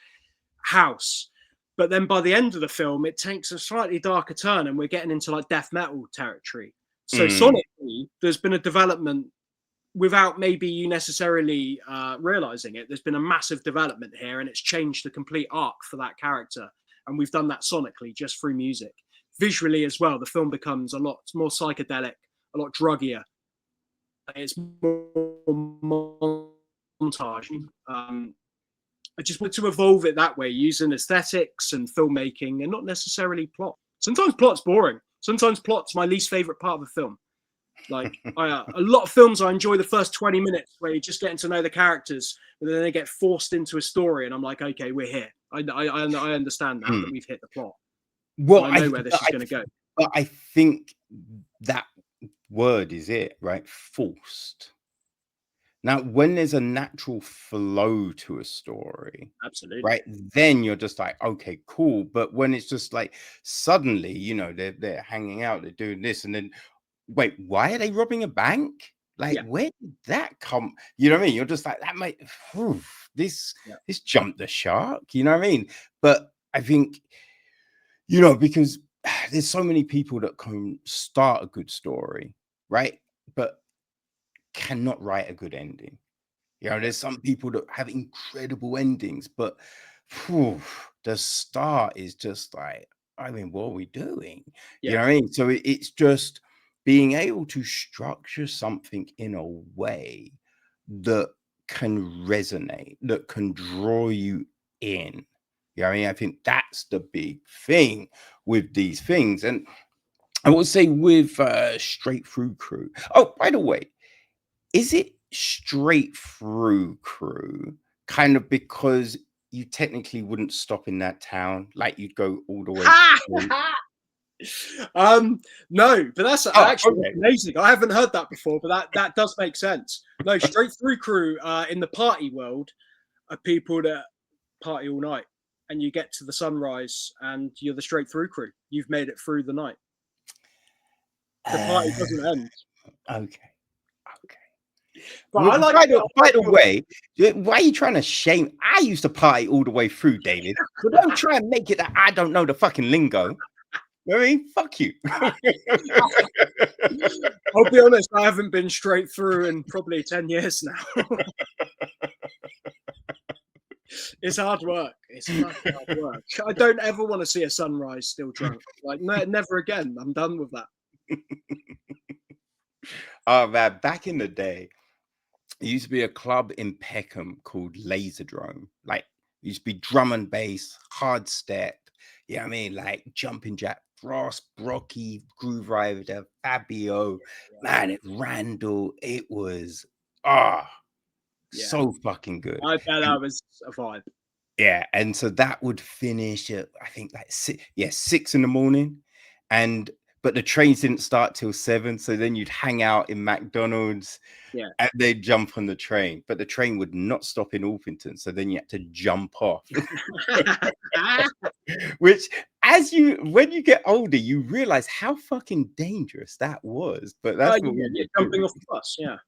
house. But then by the end of the film, it takes a slightly darker turn and we're getting into like death metal territory. So sonically, there's been a development without maybe you necessarily realizing it. There's been a massive development here and it's changed the complete arc for that character. And we've done that sonically just through music. Visually as well, the film becomes a lot more psychedelic, a lot druggier. It's more montage. I just want to evolve it that way, using aesthetics and filmmaking and not necessarily plot. Sometimes plot's boring. Sometimes plot's my least favorite part of a film. Like, a lot of films, I enjoy the first 20 minutes where you're just getting to know the characters, but then they get forced into a story, and I'm like, okay, we're here. I understand now that we've hit the plot. Well, I know where this is going to go. But I think that word is it, right? Forced. Now, when there's a natural flow to a story, Absolutely. right, then you're just like, okay, cool. But when it's just like suddenly, you know, they're hanging out, they're doing this, and then wait, why are they robbing a bank? Like, where did that come? You know what I mean? You're just like, that might this jumped the shark, you know what I mean? But I think, you know, because there's so many people that can start a good story, right? But cannot write a good ending. You know, there's some people that have incredible endings, but phew, the start is just like, I mean, what are we doing? You know what I mean? So it's just being able to structure something in a way that can resonate, that can draw you in. You know what I mean? I think that's the big thing with these things. And I would say with Straight Through Crew. Oh, by the way, is it straight through crew kind of because you technically wouldn't stop in that town, like you'd go all the way through? No, but that's Oh, actually okay. amazing. I haven't heard that before, but that does make sense. No, Straight Through Crew in the party world are people that party all night, and you get to the sunrise, and you're the Straight Through Crew. You've made it through the night. The party doesn't end. Okay. But Well, I like. by the way, why are you trying to shame? I used to party all the way through, David. But don't try and make it that I don't know the fucking lingo. I mean, fuck you. I'll be honest, I haven't been straight through in probably 10 years now. It's hard work. It's fucking hard work. I don't ever want to see a sunrise still drunk. Like, never again. I'm done with that. Oh, man, back in the day, there used to be a club in Peckham called Laserdrome. Like, it used to be drum and bass, hard step. You know what I mean? Like Jumping Jack Frost, Brocky, Groove Rider, Fabio, man, Randall. It was so fucking good. I bet that was a vibe. Yeah, and so that would finish at I think like 6 in the morning, but the trains didn't start till 7, so then you'd hang out in McDonald's, and they'd jump on the train, but the train would not stop in Orpington, so then you had to jump off. Which, when you get older, you realize how fucking dangerous that was. But that's what you're jumping off the bus, yeah,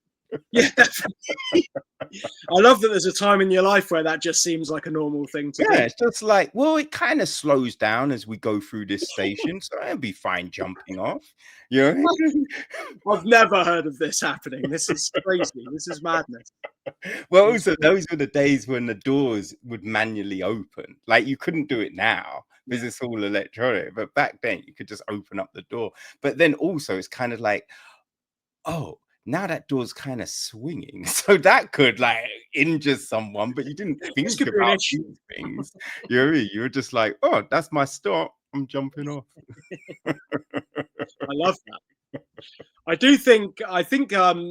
definitely. I love that there's a time in your life where that just seems like a normal thing to do. Yeah, it's just like, well, it kind of slows down as we go through this station, so I'll be fine jumping off. You know? I've never heard of this happening. This is crazy. This is madness. Well, also, those were the days when the doors would manually open. Like, you couldn't do it now because it's all electronic, but back then you could just open up the door. But then also, it's kind of like, oh, now that door's kind of swinging, so that could like injure someone, but you didn't think about these things. You know what I mean? You were just like, oh, that's my stop. I'm jumping off. I love that. I think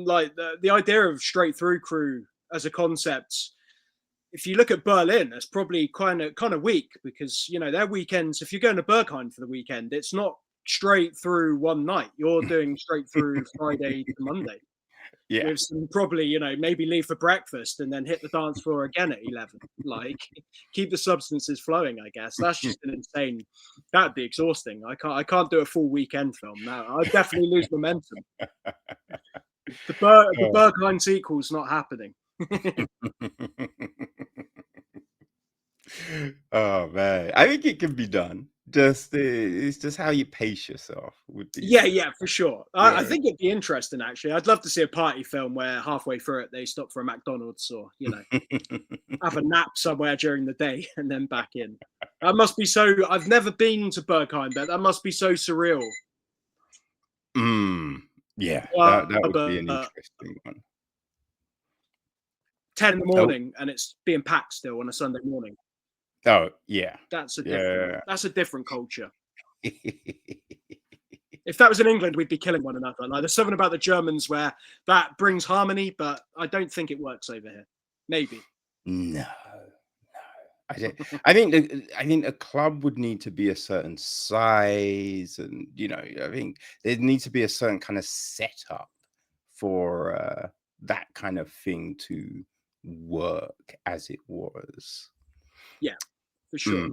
like the idea of Straight Through Crew as a concept, if you look at Berlin, it's probably kind of weak because their weekends. If you're going to Berghain for the weekend, it's not straight through one night. You're doing straight through Friday to Monday. Yeah. With some probably, maybe leave for breakfast and then hit the dance floor again at 11. Like, keep the substances flowing, I guess. That's just an insane. That'd be exhausting. I can't do a full weekend film now. I'd definitely lose momentum. The Berghain sequel's not happening. Oh man, I think it can be done. It's just how you pace yourself with these. Yeah, for sure. I think it'd be interesting actually. I'd love to see a party film where halfway through it they stop for a McDonald's or have a nap somewhere during the day and then back in. That must be so. I've never been to Berghain, but that must be so surreal. Yeah, that would be an interesting one. 10 in the morning and it's being packed still on a Sunday morning. Oh yeah, that's a different culture. If that was in England, we'd be killing one another. Like, there's something about the Germans where that brings harmony, but I don't think it works over here. Maybe. No. I think a club would need to be a certain size, and I think there needs to be a certain kind of setup for that kind of thing to work as it was. Yeah, for sure.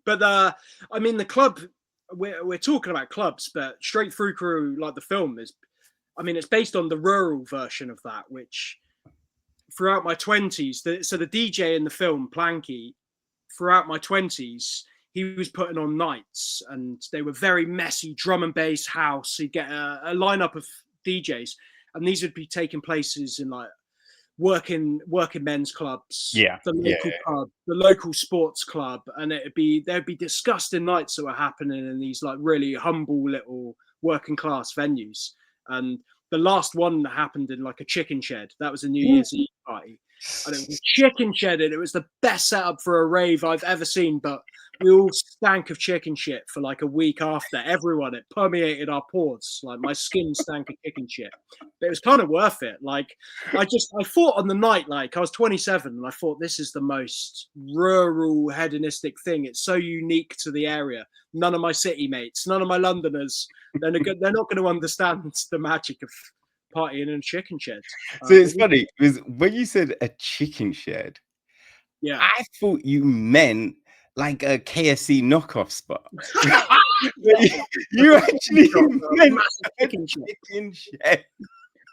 But the club, we're talking about clubs, but Straight Through Crew, like the film, it's based on the rural version of that, which throughout my 20s, so the DJ in the film, Planky, throughout my 20s, he was putting on nights, and they were very messy drum and bass house. He'd get a lineup of DJs, and these would be taking places in like working men's clubs, the local pub, the local sports club, and there'd be disgusting nights that were happening in these like really humble little working class venues. And the last one that happened in like a chicken shed, that was a New Year's Eve party, and it was a chicken shed, and it was the best setup for a rave I've ever seen. But we all stank of chicken shit for like a week after. Everyone, it permeated our pores. Like my skin stank of chicken shit. But it was kind of worth it. Like I thought on the night, like I was 27, and I thought this is the most rural hedonistic thing. It's so unique to the area. None of my city mates, none of my Londoners, they're not going to understand the magic of partying in a chicken shed. So it's funny because when you said a chicken shed, yeah, I thought you meant like a KFC knockoff spot. You actually meant a chicken shed.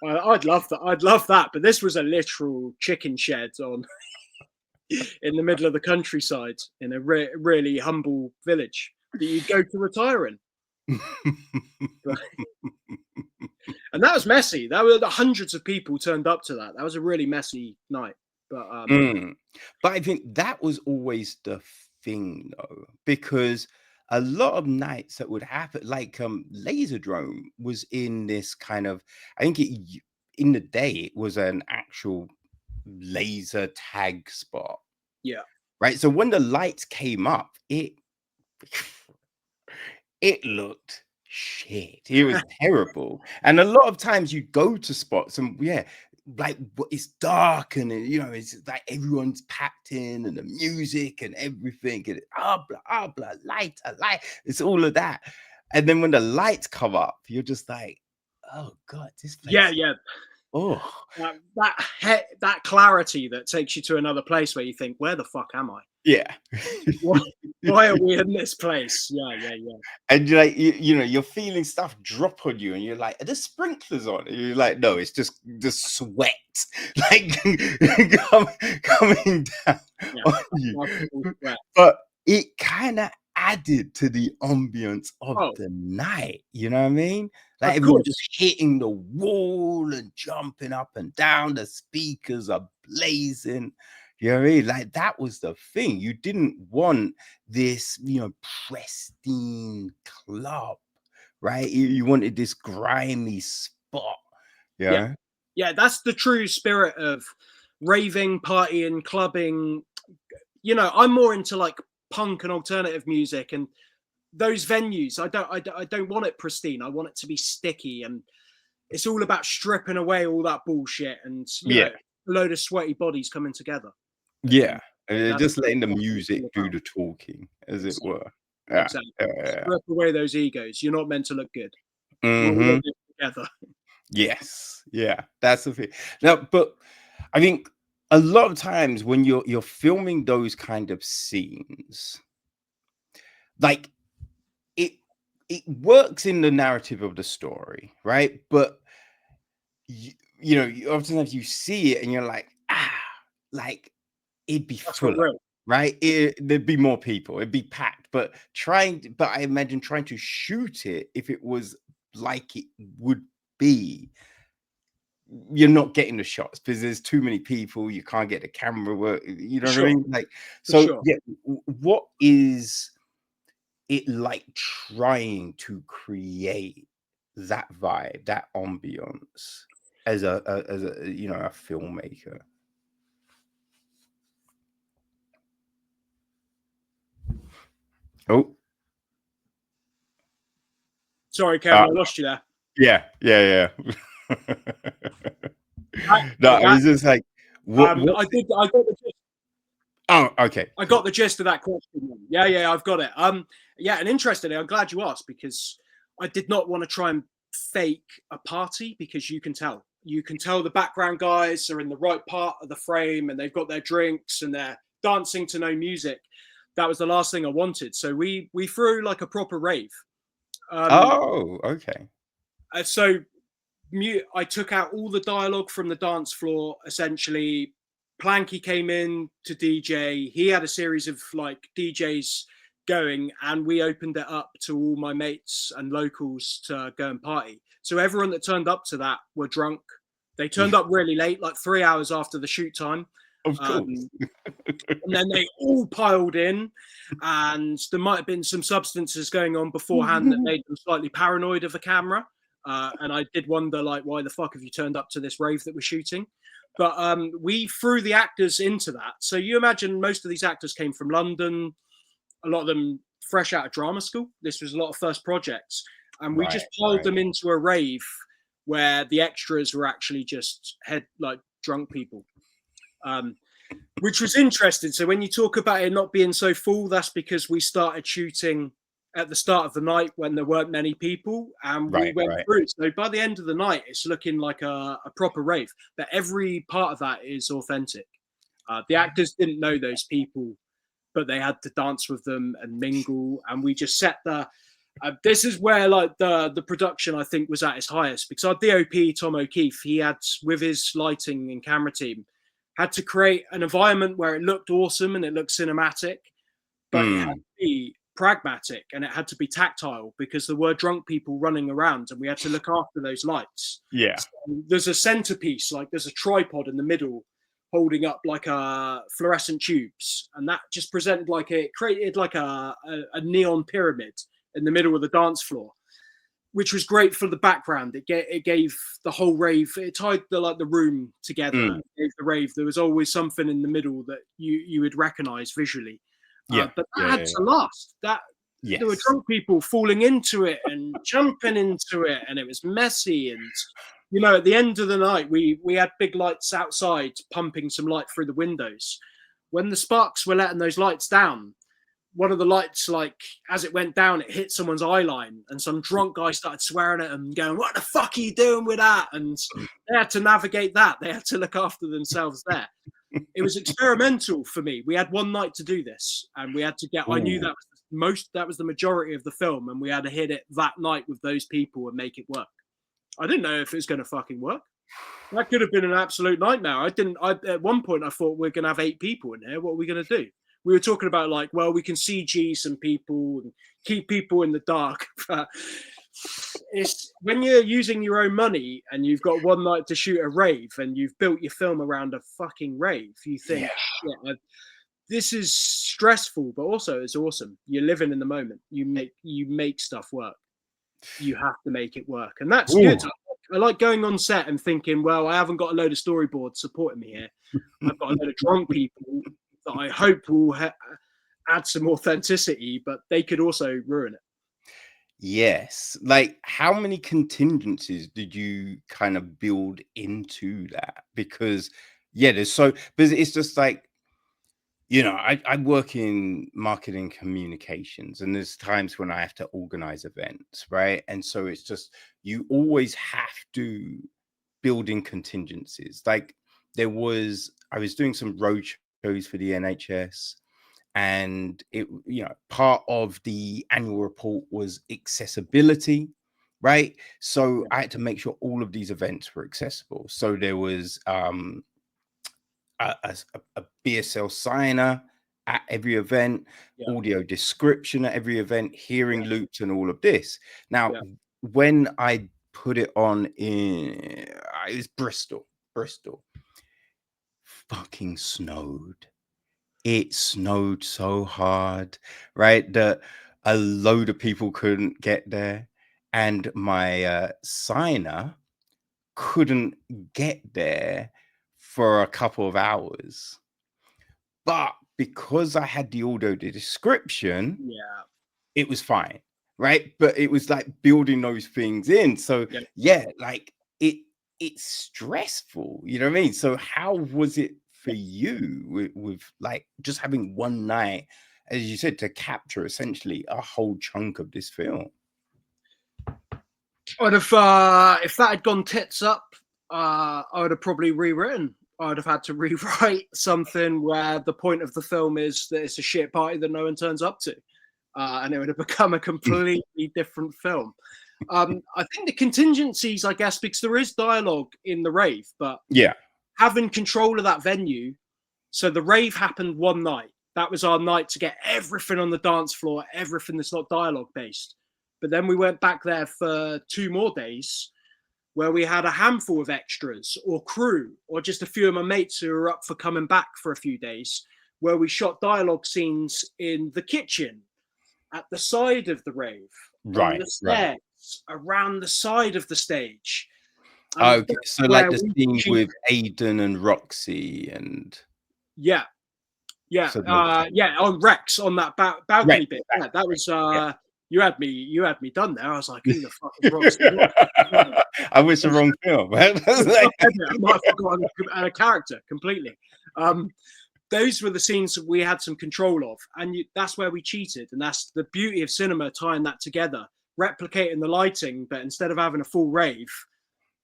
I'd love that. I'd love that. But this was a literal chicken shed in the middle of the countryside in a really humble village that you'd go to retire in. And that was messy. That were hundreds of people turned up to that. That was a really messy night. But I think that was always the thing, though, because a lot of nights that would happen, like Laserdrome was in this kind of, I think in the day it was an actual laser tag spot. Yeah. Right. So when the lights came up, it looked shit. It was terrible. And a lot of times you go to spots and like it's dark and it's like everyone's packed in and the music and everything and blah, light. It's all of that. And then when the lights come up, you're just like, oh God, this place. Yeah. Oh, that clarity that takes you to another place where you think, where the fuck am I? Yeah. Why are we in this place? Yeah. And you're like, you're feeling stuff drop on you, and you're like, are there sprinklers on? And you're like, no, it's just the sweat, like coming down on you. But it kind of added to the ambience of the night. You know what I mean? Like everyone just hitting the wall and jumping up and down. The speakers are blazing. You know what I mean? Like that was the thing. You didn't want this, pristine club, right? You wanted this grimy spot. Yeah. That's the true spirit of raving, partying, clubbing. I'm more into like punk and alternative music, and those venues. I don't want it pristine. I want it to be sticky, and it's all about stripping away all that bullshit and a load of sweaty bodies coming together. Yeah, just letting the music do the talking, as it were. Yeah. Exactly. Strip away those egos. You're not meant to look good. Mm-hmm. Together. Yes, yeah, that's the thing. Now, but I think a lot of times when you're filming those kind of scenes, like it works in the narrative of the story, right? But oftentimes you see it and you're like, like it'd be full, right? There'd be more people, it'd be packed. But I imagine trying to shoot it, if it was like it would be, you're not getting the shots because there's too many people. You can't get the camera work. You know what I mean? Like, so yeah. What is it like trying to create that vibe, that ambience as a filmmaker? Oh, sorry, Kevin, I lost you there. Yeah. No, I was just like, what? I got the gist. Oh, okay. I got the gist of that question. Yeah, I've got it. And interestingly, I'm glad you asked, because I did not want to try and fake a party, because you can tell the background guys are in the right part of the frame and they've got their drinks and they're dancing to no music. That was the last thing I wanted. So we threw like a proper rave. Okay. So I took out all the dialogue from the dance floor. Essentially, Planky came in to DJ. He had a series of like DJs going, and we opened it up to all my mates and locals to go and party. So everyone that turned up to that were drunk. They turned up really late, like 3 hours after the shoot time. Of course. And then they all piled in, and there might have been some substances going on beforehand that made them slightly paranoid of the camera. And I did wonder, like, why the fuck have you turned up to this rave that we're shooting? But we threw the actors into that. So you imagine most of these actors came from London, a lot of them fresh out of drama school. This was a lot of first projects. And we just piled them into a rave where the extras were actually just drunk people. Which was interesting. So when you talk about it not being so full, that's because we started shooting at the start of the night when there weren't many people, and we went through. So by the end of the night, it's looking like a proper rave. But every part of that is authentic. The actors didn't know those people, but they had to dance with them and mingle. And we just set the. This is where like the production I think was at its highest, because our DOP Tom O'Keefe, he had, with his lighting and camera team, had to create an environment where it looked awesome and it looked cinematic, but it had to be pragmatic and it had to be tactile, because there were drunk people running around and we had to look after those lights. Yeah. So there's a centerpiece, like there's a tripod in the middle holding up like fluorescent tubes, and that just presented like it created like a neon pyramid in the middle of the dance floor, which was great for the background. It gave the whole rave, it tied the room together. It gave the rave, there was always something in the middle that you would recognize visually. But that had to last. There were drunk people falling into it and jumping into it, and it was messy. And you know, at the end of the night, we had big lights outside pumping some light through the windows. When the sparks were letting those lights down, one of the lights, like as it went down, it hit someone's eye line, and some drunk guy started swearing at them, going, "What the fuck are you doing with that?" And they had to navigate that. They had to look after themselves there. It was experimental for me. We had one night to do this, and we had to get. I knew that was the majority of the film, and we had to hit it that night with those people and make it work. I didn't know if it was going to fucking work. That could have been an absolute nightmare. At one point I thought we're going to have 8 people in here. What are we going to do? We were talking about like, well, we can CG some people and keep people in the dark. It's when you're using your own money and you've got one night to shoot a rave and you've built your film around a fucking rave, you think, this is stressful, but also it's awesome. You're living in the moment. You make stuff work. You have to make it work, and that's good. I like going on set and thinking, well, I haven't got a load of storyboards supporting me here. I've got a load of drunk people that I hope will add some authenticity, but they could also ruin it. Yes. Like, how many contingencies did you kind of build into that? Because but it's just like, you know, I work in marketing communications, and there's times when I have to organize events, right? And so it's just, you always have to build in contingencies. Like I was doing some road shows for the NHS, and it, you know, part of the annual report was accessibility, right? So I had to make sure all of these events were accessible. So there was a BSL signer at every event, audio description at every event, hearing loops, and all of this. Now, when I put it on it was Bristol, fucking snowed. It snowed so hard, right, that a load of people couldn't get there, and my signer couldn't get there for a couple of hours. But because I had the audio description, it was fine, right? But it was like building those things in. So like it's stressful, you know what I mean? So how was it for you with like just having one night, as you said, to capture essentially a whole chunk of this film? I'd have, if that had gone tits up, I would have probably rewritten. I'd have had to rewrite something where the point of the film is that it's a shit party that no one turns up to. And it would have become a completely different film. I think the contingencies, I guess, because there is dialogue in the rave, but having control of that venue. So the rave happened one night. That was our night to get everything on the dance floor, everything that's not dialogue based. But then we went back there for 2 more days where we had a handful of extras or crew or just a few of my mates who were up for coming back for a few days, where we shot dialogue scenes in the kitchen, at the side of the rave, on the stairs, around the side of the stage. Okay, so like the scene with Aidan and Roxy and yeah, so on Rex on that balcony bit. Yeah, that was you had me done there. I was like, who the fuck is Roxy? I was the wrong film. I might have forgotten a character completely. Those were the scenes that we had some control of, and that's where we cheated, and that's the beauty of cinema, tying that together, replicating the lighting, but instead of having a full rave,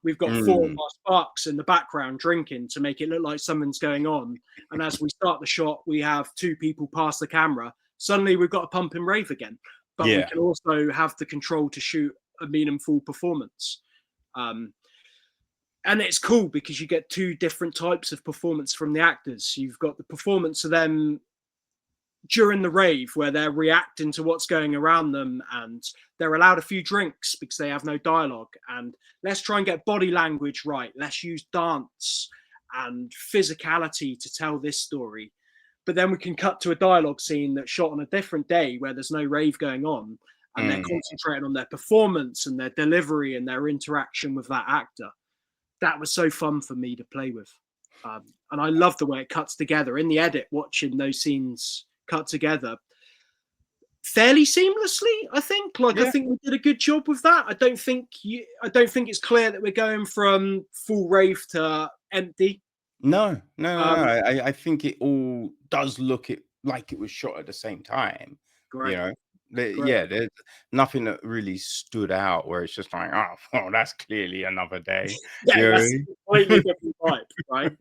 we've got 4 of our sparks in the background drinking to make it look like something's going on. And as we start the shot, we have 2 people pass the camera. Suddenly we've got a pumping rave again, but we can also have the control to shoot a meaningful performance. And it's cool because you get 2 different types of performance from the actors. You've got the performance of them during the rave where they're reacting to what's going around them, and they're allowed a few drinks because they have no dialogue. And let's try and get body language right. Let's use dance and physicality to tell this story. But then we can cut to a dialogue scene that's shot on a different day where there's no rave going on, and they're concentrating on their performance and their delivery and their interaction with that actor. That was so fun for me to play with. And I love the way it cuts together in the edit, watching those scenes cut together fairly seamlessly. I think I think we did a good job with that. I don't think it's clear that we're going from full rave to empty. No. I think it all does look like it was shot at the same time. Great. You know, there's nothing that really stood out where it's just like, oh, that's clearly another day. That's a completely different vibe, right?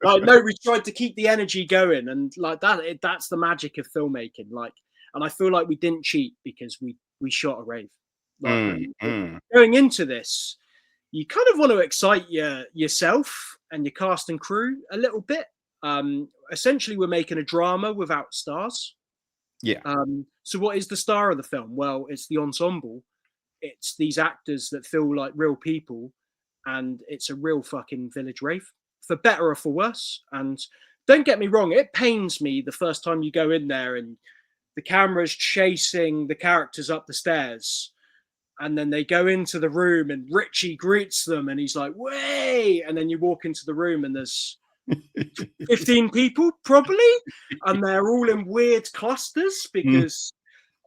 Like, no, we tried to keep the energy going, and like that's the magic of filmmaking. Like, and I feel like we didn't cheat because we shot a rave. Like, going into this, you kind of want to excite yourself and your cast and crew a little bit. Essentially, we're making a drama without stars. Yeah. So what is the star of the film? Well, it's the ensemble. It's these actors that feel like real people, and it's a real fucking village rave, for better or for worse. And don't get me wrong, it pains me the first time you go in there and the camera's chasing the characters up the stairs, and then they go into the room and Richie greets them and he's like, "Way!" And then you walk into the room and there's 15 people probably, and they're all in weird clusters because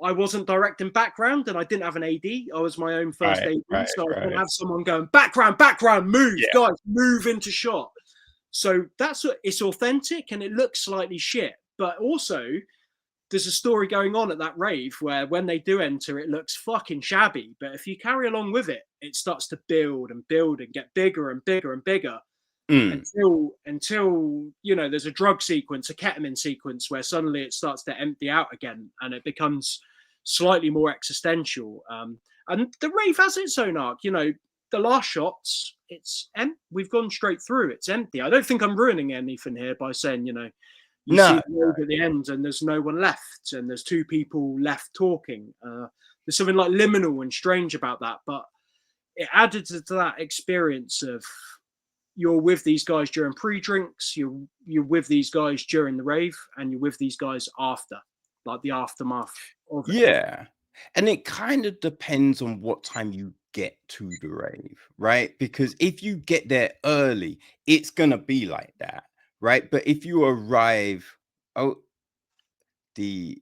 I wasn't directing background and I didn't have an AD. I was my own first AD, so I didn't have someone going background, move, guys, move into shot. So it's authentic and it looks slightly shit, but also there's a story going on at that rave where when they do enter, it looks fucking shabby, but if you carry along with it, it starts to build and get bigger and bigger and bigger. Until there's a drug sequence, a ketamine sequence, where suddenly it starts to empty out again and it becomes slightly more existential. And the rave has its own arc. The last shots, we've gone straight through. It's empty. I don't think I'm ruining anything here by saying, you see the rave at the end and there's no one left and there's 2 people left talking. There's something like liminal and strange about that, but it added to that experience of you're with these guys during pre-drinks, you're with these guys during the rave, and you're with these guys after, like the aftermath of it. Yeah. And it kind of depends on what time you get to the rave, right? Because if you get there early, it's going to be like that, right? But if you arrive, the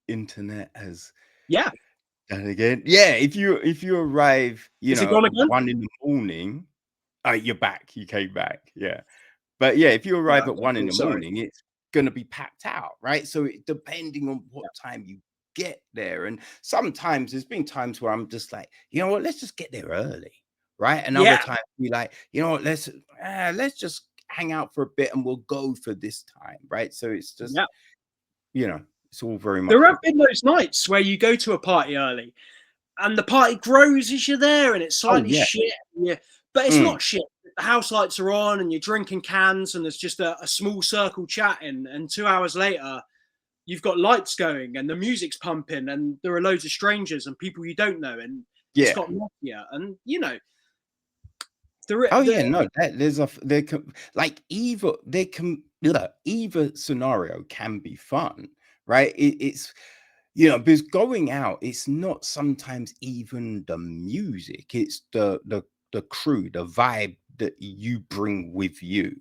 internet has done again. Yeah, if you arrive, at 1 in the morning, you're back. You came back. Yeah. But yeah, if you arrive at 1 in the morning, it's going to be packed out, right? So depending on what time you get there. And sometimes there's been times where I'm just like, you know what, let's just get there early, right? And other times be like, you know what, let's just hang out for a bit and we'll go for this time, right? So it's just, it's all very much. There have been those nights where you go to a party early and the party grows as you're there and it's slightly shit. Yeah. But it's not shit. The house lights are on and you're drinking cans and there's just a small circle chatting. And 2 hours later, you've got lights going and the music's pumping and there are loads of strangers and people you don't know, and it's Yeah. got mafia, and you know, Oh yeah, no, there can like either scenario can be fun, right? It's because going out, it's not sometimes even the music, it's the crew, the vibe that you bring with you.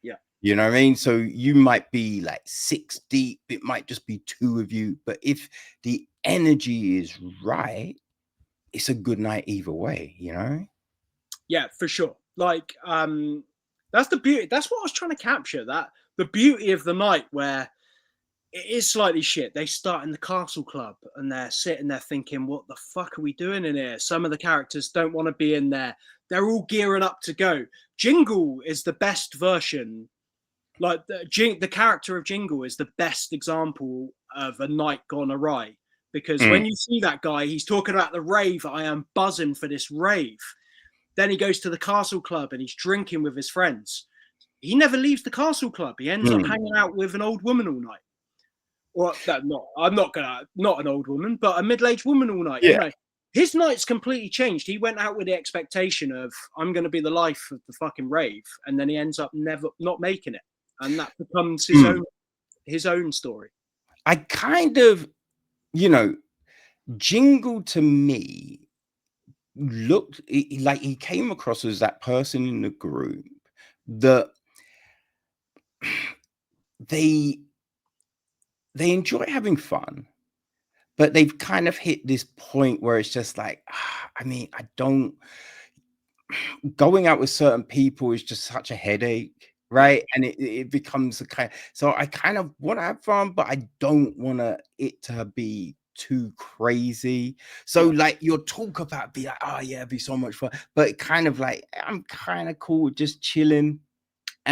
yeah, You know what I mean? So you might be like 6 deep, it might just be 2 of you, but if the energy is right, it's a good night either way, you know? yeah, for sure. Like, that's the beauty. That's what I was trying to capture. That the beauty of the night where it is slightly shit. They start in the castle club and they're sitting there thinking, what the fuck are we doing in here? Some of the characters don't want to be in there. They're all gearing up to go. Jingle is the best version. Like the character of Jingle is the best example of a night gone awry. Because Mm, when you see that guy, he's talking about the rave. I am buzzing for this rave. Then he goes to the castle club and he's drinking with his friends. He never leaves the castle club. He ends up mm, hanging out with an old woman all night. Or I'm not not an old woman, but a middle-aged woman all night. You yeah. know, his night's completely changed. He went out with the expectation of I'm going to be the life of the fucking rave, and then he ends up never not making it, and that becomes Mm. his own story. I kind of, you know, Jingle to me looked like he came across as that person in the group that they enjoy having fun, but they've kind of hit this point where it's just like, I mean, I don't going out with certain people is just such a headache, Yeah, right? And it becomes a kind, so I kind of want to have fun, but I don't want it to be too crazy. So yeah, like your talk about be like, oh yeah, it'd be so much fun, but kind of like I'm kind of cool with just chilling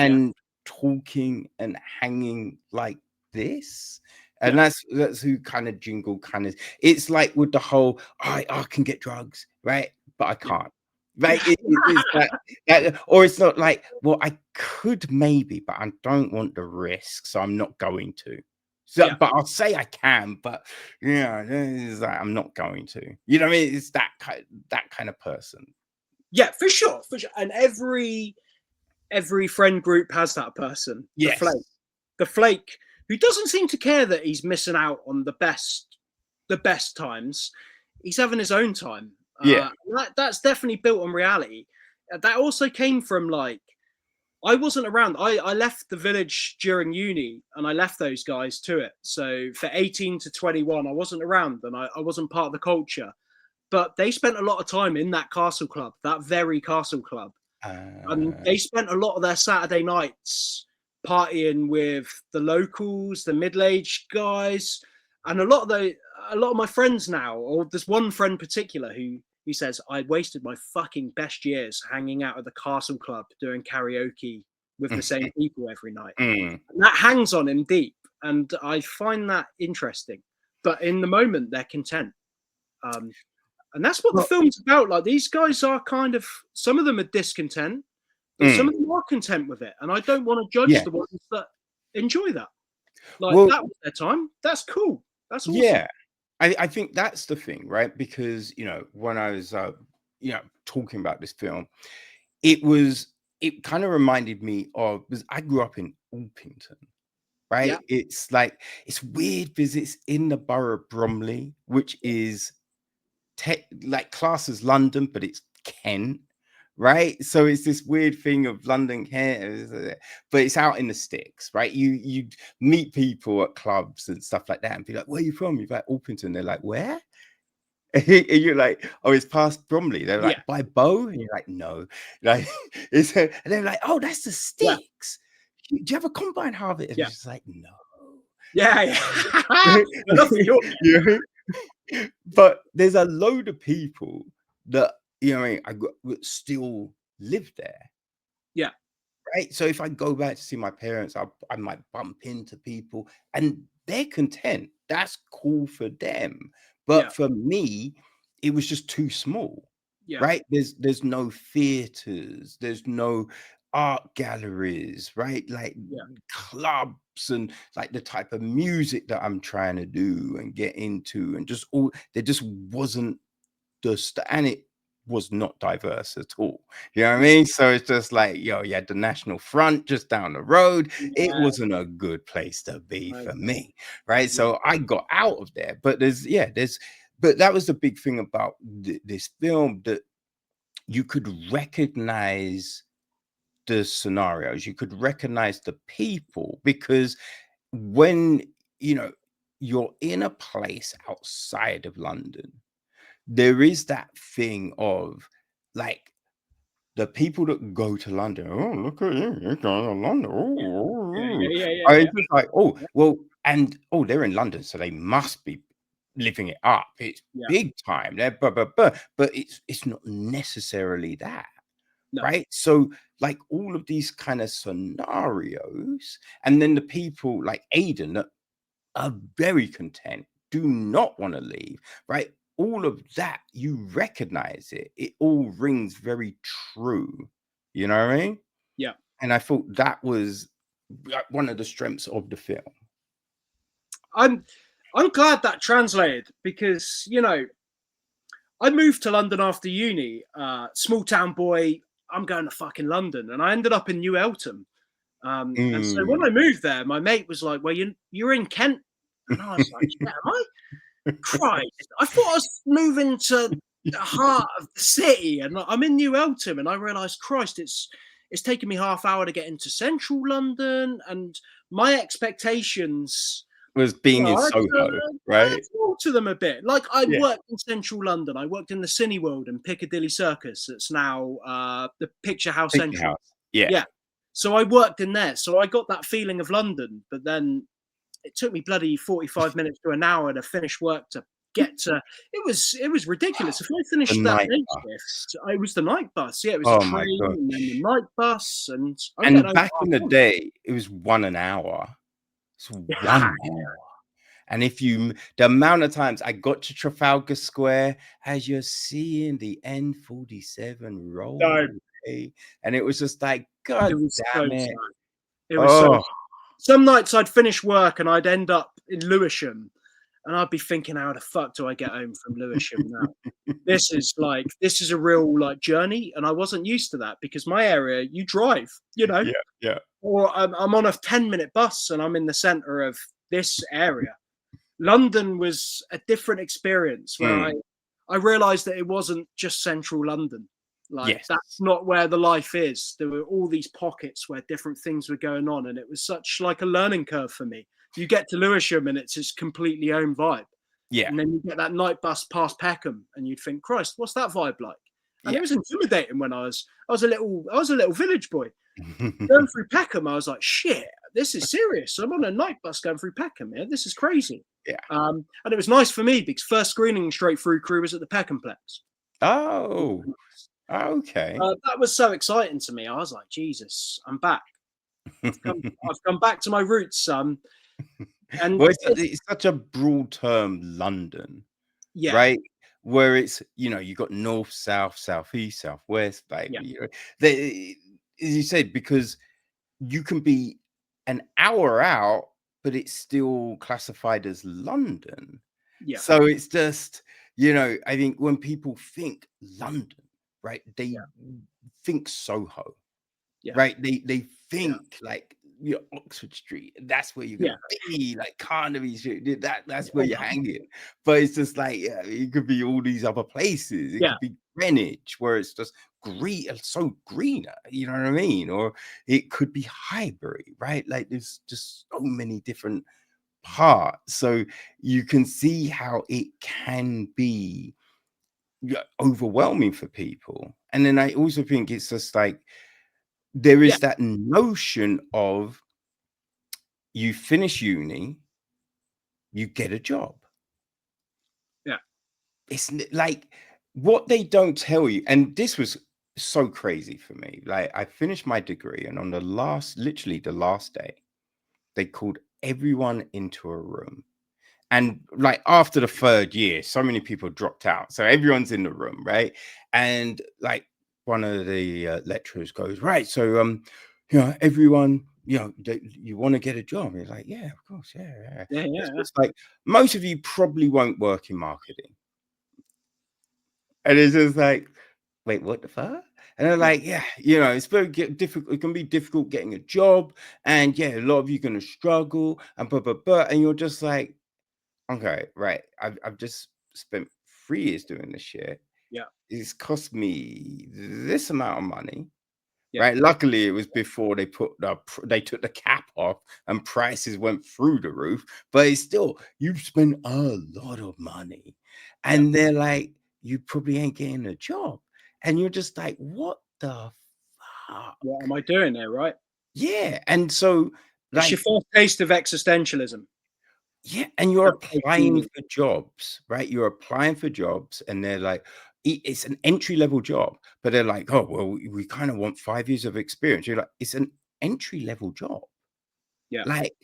yeah, and talking and hanging like this. And yeah, that's who kind of Jingle kind of, it's like with the whole I can get drugs, right? But I yeah, can't. Right. It is that, or it's not like, well, I could maybe, but I don't want the risk, so I'm not going to. So, yeah, but I'll say I can, but yeah, it's like, I'm not going to. You know what I mean? It's that kind of person. yeah, for sure, for sure. And every friend group has that person, Yes. the flake who doesn't seem to care that he's missing out on the best times. He's having his own time. Yeah. That's definitely built on reality. That also came from like I wasn't around. I left the village during uni and I left those guys to it. So for 18 to 21, I wasn't around and I wasn't part of the culture. But they spent a lot of time in that castle club, that very castle club. And Uh, they spent a lot of their Saturday nights partying with the locals, the middle-aged guys, and a lot of my friends now, or there's one friend particular who says I wasted my fucking best years hanging out at the castle club doing karaoke with the same people every night. mm. And that hangs on him deep, and I find that interesting. But in the moment, they're content. Um, and that's what the Well, film's about. Like these guys are kind of some of them are discontent, but some mm, of them are content with it. And I don't want to judge yeah. the ones that enjoy that. Like Well, that was their time. That's cool. That's awesome. yeah. I think that's the thing, right? Because when I was talking about this film, it kind of reminded me of, because I grew up in Orpington, Yeah, right? It's like it's weird because it's in the borough of Bromley, which is like class as London, but it's Kent, right? So it's this weird thing of London, Kent, but it's out in the sticks, right? You meet people at clubs and stuff like that, and be like, "Where are you from?" You're like, "Orpington." They're like, "Where?" And you're like, "Oh, it's past Bromley." They're yeah, like, "By Bow?" And you're like, "No." Like, and they're like, "Oh, that's the yeah, sticks. Do you have a combine harvest?" And yeah, it's just like, "No." yeah, yeah. Nothing. You're You But there's a load of people that what I mean, that still live there, yeah, right? So if I go back to see my parents, I might bump into people, and they're content. That's cool for them. yeah, But for me, it was just too small, yeah, right? There's no theaters. There's no art galleries, right? Like Yeah. clubs and like the type of music that I'm trying to do and get into, and just all there just wasn't and it was not diverse at all. You know what I mean? So it's just like, yo, you had the National Front just down the road. It Yeah. wasn't a good place to be for Okay. me, right? Yeah. So I got out of there. But but that was the big thing about this film, that you could recognize the scenarios, you could recognize the people, because when you're in a place outside of London, there is that thing of like the people that go to London. Oh, look at you, you're going to London. Yeah. Oh, Yeah. it's just like, oh, well, and oh, they're in London, so they must be living it up. It's Yeah. big time. They're but it's not necessarily that. No. Right. So, like all of these kind of scenarios, and then the people like Aiden that are very content, do not want to leave, right? All of that, you recognize it. It all rings very true. You know what I mean? Yeah. And I thought that was one of the strengths of the film. I'm glad that translated, because I moved to London after uni, small town boy. I'm going to fucking London, and I ended up in New Eltham. And so when I moved there, my mate was like, "Well, you're in Kent," and I was like, "Yeah, am I? Christ! I thought I was moving to the heart of the city, and I'm in New Eltham." And I realised, Christ, it's taken me half hour to get into central London, and my expectations. Was being in Well, Soho, I right? talk to them a bit. Like, I Yeah. worked in central London. I worked in the Cineworld in Piccadilly Circus. It's now the Picture House Picture Central. House. Yeah. Yeah. So I worked in there. So I got that feeling of London. But then it took me bloody 45 minutes to an hour to finish work to get to. It was ridiculous. If I The finished that night day bus. shift, it was the night bus. Yeah, it was a Oh my train god. and then the night bus, and I'm getting And home back at in the day, it was 1 an hour. It's 1 half. hour. And the amount of times I got to Trafalgar Square as you're seeing the N47 roll No, away, and it was just like, it God was so damn it. sad. It was so. Oh, Some nights I'd finish work and I'd end up in Lewisham, and I'd be thinking, how the fuck do I get home from Lewisham now? This is a real like journey, and I wasn't used to that, because my area, you drive, yeah, yeah. or I'm on a 10-minute bus and I'm in the center of this area. London was a different experience, where Mm, I realized that it wasn't just central London. Like, yes. that's not where the life is. There were all these pockets where different things were going on, and it was such like a learning curve for me. You get to Lewisham and it's its completely own vibe. Yeah, And then you get that night bus past Peckham and you'd think, Christ, what's that vibe like? And yeah. it was intimidating when I was a little village boy. Going through Peckham, I was like, shit, this is serious. I'm on a night bus going through Peckham here. This is crazy. Yeah. And it was nice for me because first screening straight through crew was at the Peckhamplex. Oh, okay. That was so exciting to me. I was like, Jesus, I'm back. I've come back to my roots. And Well, it's such a broad term, London, yeah, right? Where it's, you got north, south, southeast, southwest, like, yeah, as you said, because you can be an hour out, but it's still classified as London. yeah, So it's just, I think when people think London, right, they think Soho, yeah, right? They yeah, think like Oxford Street. That's where you're yeah. gonna be, like Carnaby Street. That's where Oh, you're hanging. But it's just like, it could be all these other places. It yeah, could be Greenwich, where it's just green, so greener. You know what I mean? Or it could be Highbury, right? Like there's just so many different parts. So you can see how it can be overwhelming for people. And then I also think it's just like there yeah, is that notion of you finish uni, you get a job. yeah, It's like what they don't tell you. And this was so crazy for me. Like I finished my degree, and on literally the last day, they called everyone into a room. And like after the third year, so many people dropped out. So everyone's in the room, right? And like one of the lecturers goes, right, so you know, everyone, you know, you want to get a job? He's like, yeah, of course, yeah. It's just like, most of you probably won't work in marketing. And it's just like, wait, what the fuck? And they're like, yeah, you know, it's very difficult. It can be difficult getting a job, and yeah, a lot of you are going to struggle, and and you're just like, okay, right. I've just spent 3 years doing this shit. Yeah. It's cost me this amount of money. Yeah. Right. Luckily, it was before they took the cap off and prices went through the roof. But it's still, you've spent a lot of money, and they're like, you probably ain't getting a job, and you're just like, what the fuck? What am I doing there, right? Yeah. And so, It's your first taste of existentialism. yeah, and you're applying for jobs, right? You're applying for jobs, and they're like, it's an entry-level job, but they're like, oh, well, we kind of want 5 years of experience. You're like, it's an entry-level job. Yeah. Like,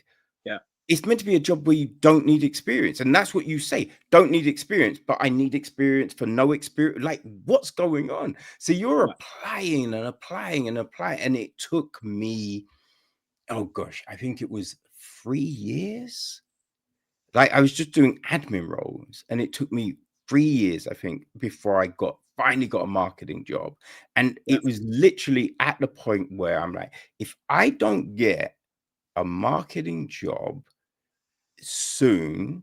yeah, it's meant to be a job where you don't need experience. And that's what you say. Don't need experience, but I need experience for no experience. Like, what's going on? So you're applying and applying and applying. And it took me, oh gosh, I think it was 3 years. Like, I was just doing admin roles, and it took me 3 years, I think, before I finally got a marketing job. And it was literally at the point where I'm like, if I don't get a marketing job soon,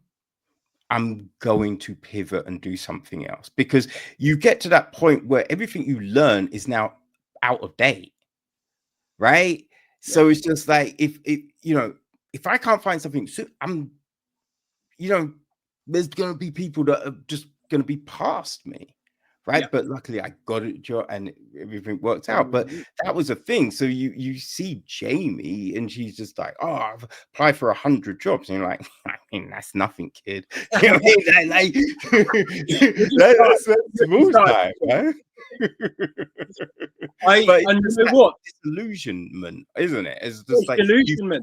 I'm going to pivot and do something else, because you get to that point where everything you learn is now out of date, right? So it's just like, if you know, if I can't find something soon, you know, there's going to be people that are just going to be past me, right? But luckily I got a job and everything worked out. But that was a thing. So you see Jamie, and she's just like, oh, I've applied for 100 jobs, and you're like, I mean, that's nothing, kid. You know what I mean? That's small time, right? But and you know what? Disillusionment, isn't it? It's just like, disillusionment.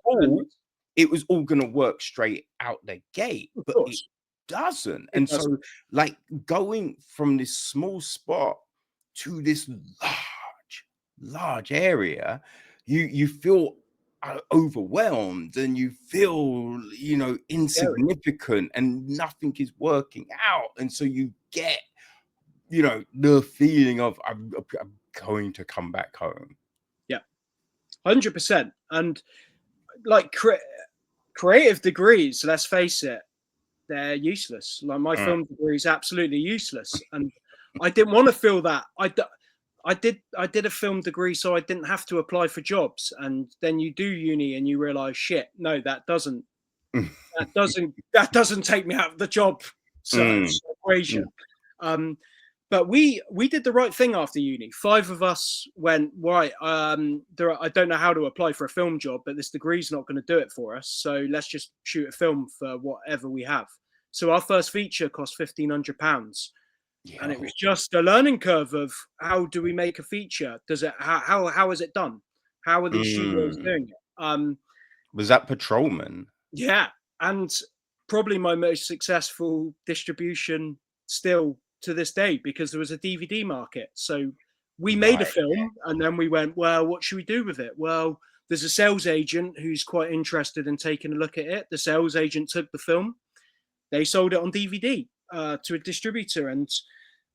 It was all going to work straight out the gate, but it doesn't. And so, like, going from this small spot to this large area, you feel overwhelmed, and you feel, you know, insignificant, and nothing is working out. And so you get, you know, the feeling of, I'm going to come back home. 100%. And like creative degrees, let's face it, they're useless. Like, my film degree is absolutely useless, and I didn't want to feel that. I did a film degree so I didn't have to apply for jobs. And then you do uni and you realize, shit, no, that doesn't take me out of the job equation. But we did the right thing after uni. 5 of us went, right, I don't know how to apply for a film job, but this degree's not going to do it for us. So let's just shoot a film for whatever we have. So our first feature cost £1,500. And it was just a learning curve of, how do we make a feature? How is it done? How are these studios doing it? Was that Patrolman? Yeah. And probably my most successful distribution still to this day, because there was a DVD market. So we made a film, and then we went, well, what should we do with it? Well, there's a sales agent who's quite interested in taking a look at it. The sales agent took the film, they sold it on DVD to a distributor, and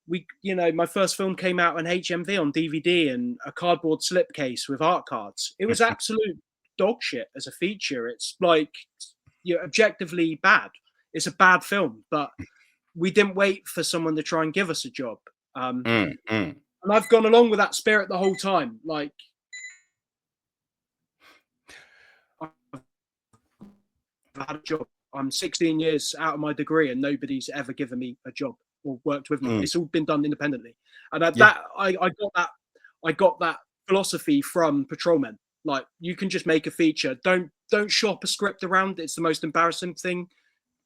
we, you know, my first film came out on HMV on DVD and a cardboard slipcase with art cards. It was absolute dog shit as a feature. It's like, you're objectively bad. It's a bad film, but we didn't wait for someone to try and give us a job. And I've gone along with that spirit the whole time. Like, I've had a job. I'm 16 years out of my degree, and nobody's ever given me a job or worked with me. It's all been done independently. And I got that philosophy from Patrolmen. Like, you can just make a feature. Don't shop a script around. It's the most embarrassing thing,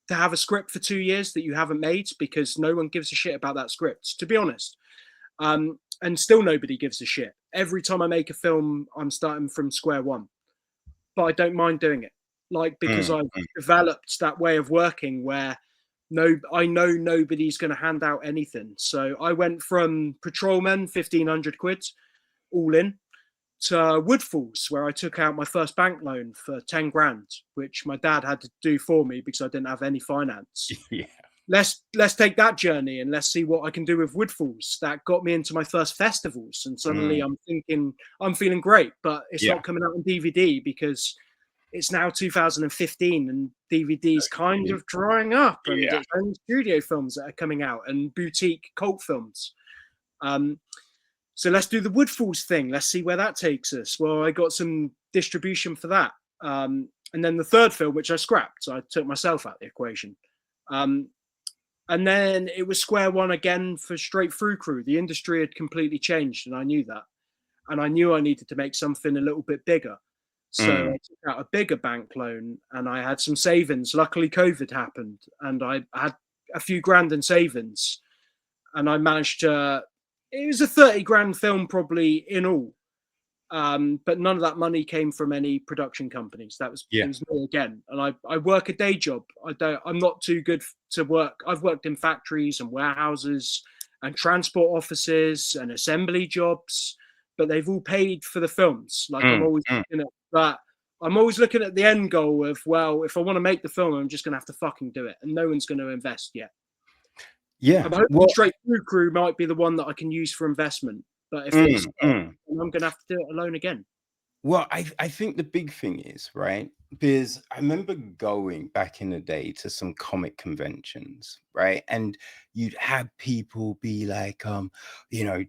to have a script for 2 years that you haven't made, because no one gives a shit about that script, to be honest. And still nobody gives a shit. Every time I make a film, I'm starting from square one, but I don't mind doing it. Like, because I've developed that way of working where I know nobody's going to hand out anything. So I went from patrolmen, 1,500 quid, all in, to Woodfalls, where I took out my first bank loan for 10 grand, which my dad had to do for me because I didn't have any finance. Yeah. Let's take that journey and let's see what I can do with Woodfalls. That got me into my first festivals, and suddenly I'm thinking I'm feeling great, but it's not coming out on DVD because it's now 2015 and DVD's kind of drying up, and it's only studio films that are coming out and boutique cult films. So let's do the Woodfalls thing. Let's see where that takes us. Well, I got some distribution for that. And then the third film, which I scrapped, so I took myself out of the equation. And then it was square one again for Straight Through Crew. The industry had completely changed, and I knew that. And I knew I needed to make something a little bit bigger. So I took out a bigger bank loan, and I had some savings. Luckily, COVID happened, and I had a few grand in savings. And I managed to... It was a 30 grand film probably in all. But none of that money came from any production companies. It was me again. And I work a day job. I'm not too good to work. I've worked in factories and warehouses and transport offices and assembly jobs, but they've all paid for the films. Like I'm always looking at that. I'm always looking at the end goal of, well, if I want to make the film, I'm just going to have to fucking do it. And no one's going to invest yet. Yeah. I'm hoping Straight Through Crew might be the one that I can use for investment. But if it's I'm going to have to do it alone again. Well, I think the big thing is, right, because I remember going back in the day to some comic conventions, right, and you'd have people be like, you know,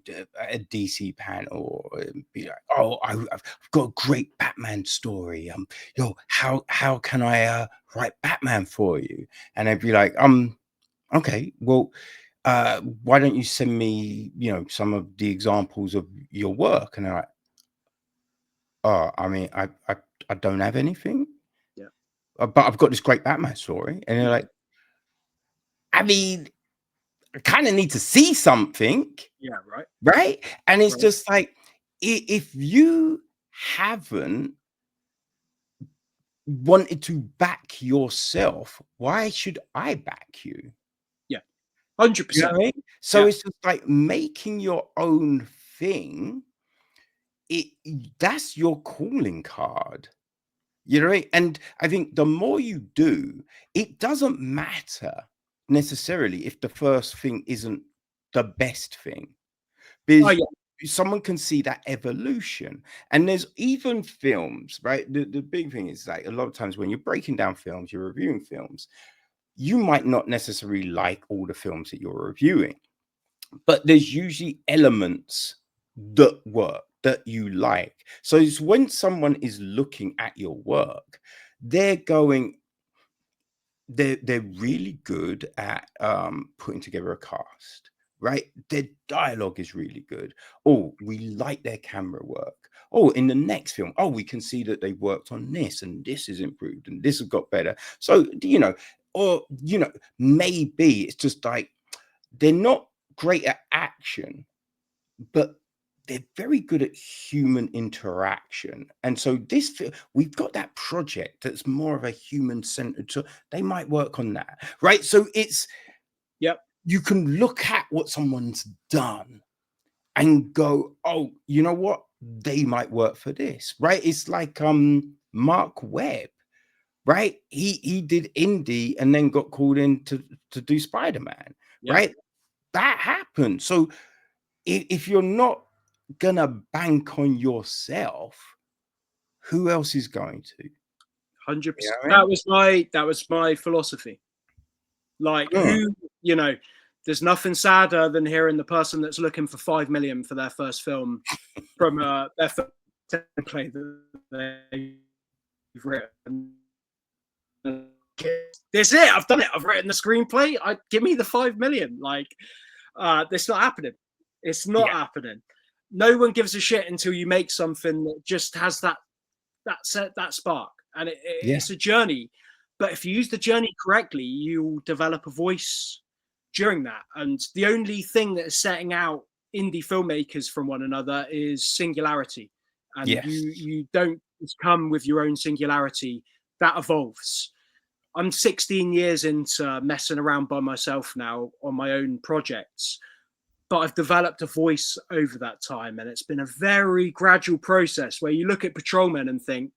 a DC panel, be like, oh, I've got a great Batman story. Yo, how can I write Batman for you? And I'd be like, okay, well, why don't you send me, you know, some of the examples of your work? And they're like, oh, I mean, I don't have anything. Yeah. But I've got this great Batman story. And they're like, I mean, I kind of need to see something. Yeah, right. Right. And it's just like, if you haven't wanted to back yourself, why should I back you? Yeah. 100%. You know what I mean? So it's just like making your own thing. That's your calling card. You know, and I think the more you do, it doesn't matter necessarily if the first thing isn't the best thing, because someone can see that evolution. And there's even films, right? The big thing is, like, a lot of times when you're breaking down films, you're reviewing films, you might not necessarily like all the films that you're reviewing, but there's usually elements that work, that you like. So it's when someone is looking at your work, they're going, they're really good at putting together a cast, right? Their dialogue is really good. Oh, we like their camera work. Oh, in the next film, oh, we can see that they worked on this and this is improved and this has got better. So, you know, or, you know, maybe it's just like they're not great at action, but they're very good at human interaction. And so we've got that project that's more of a human centered, so they might work on that, right? So it's, you can look at what someone's done and go, oh, you know what, they might work for this, right? It's like Mark Webb, right? He did indie and then got called in to do Spider-Man, right? That happened. So if you're not gonna bank on yourself, who else is going to? 100%. That was my philosophy. Like, who, you know, there's nothing sadder than hearing the person that's looking for 5 million for their first film from their first template that they've written. This is it. I've done it. I've written the screenplay. Give me the 5 million. Like, that's not happening. It's not happening. No one gives a shit until you make something that just has that spark, and it's a journey. But if you use the journey correctly, you'll develop a voice during that. And the only thing that is setting out indie filmmakers from one another is singularity. And you don't come with your own singularity. That evolves. I'm 16 years into messing around by myself now on my own projects, but I've developed a voice over that time, and it's been a very gradual process where you look at patrolmen and think,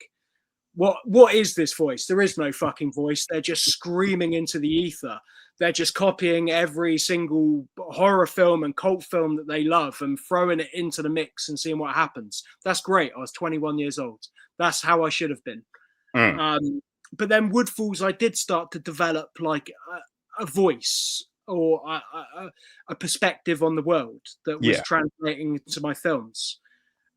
what is this voice? There is no fucking voice. They're just screaming into the ether. They're just copying every single horror film and cult film that they love and throwing it into the mix and seeing what happens. That's great. I was 21 years old. That's how I should have been. But then Woodfalls, I did start to develop like a voice or a perspective on the world that was translating into my films.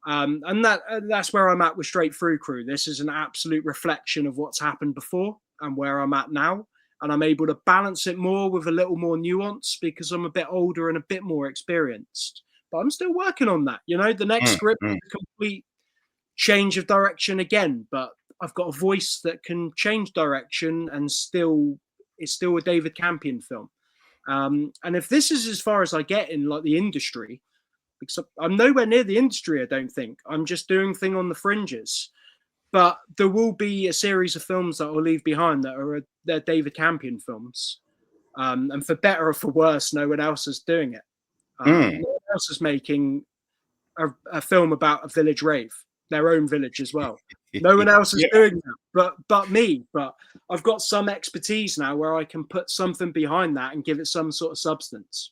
And that's where I'm at with Straight Through Crew. This is an absolute reflection of what's happened before and where I'm at now. And I'm able to balance it more with a little more nuance because I'm a bit older and a bit more experienced. But I'm still working on that. You know, the next script is a complete change of direction again, but I've got a voice that can change direction and it's still a David Campion film. And if this is as far as I get in like the industry, because I'm nowhere near the industry, I don't think. I'm just doing thing on the fringes. But there will be a series of films that I'll leave behind that are they're David Campion films. And for better or for worse, no one else is doing it. No one else is making a film about a village rave, their own village as well. No one else is doing that, but me. But I've got some expertise now where I can put something behind that and give it some sort of substance.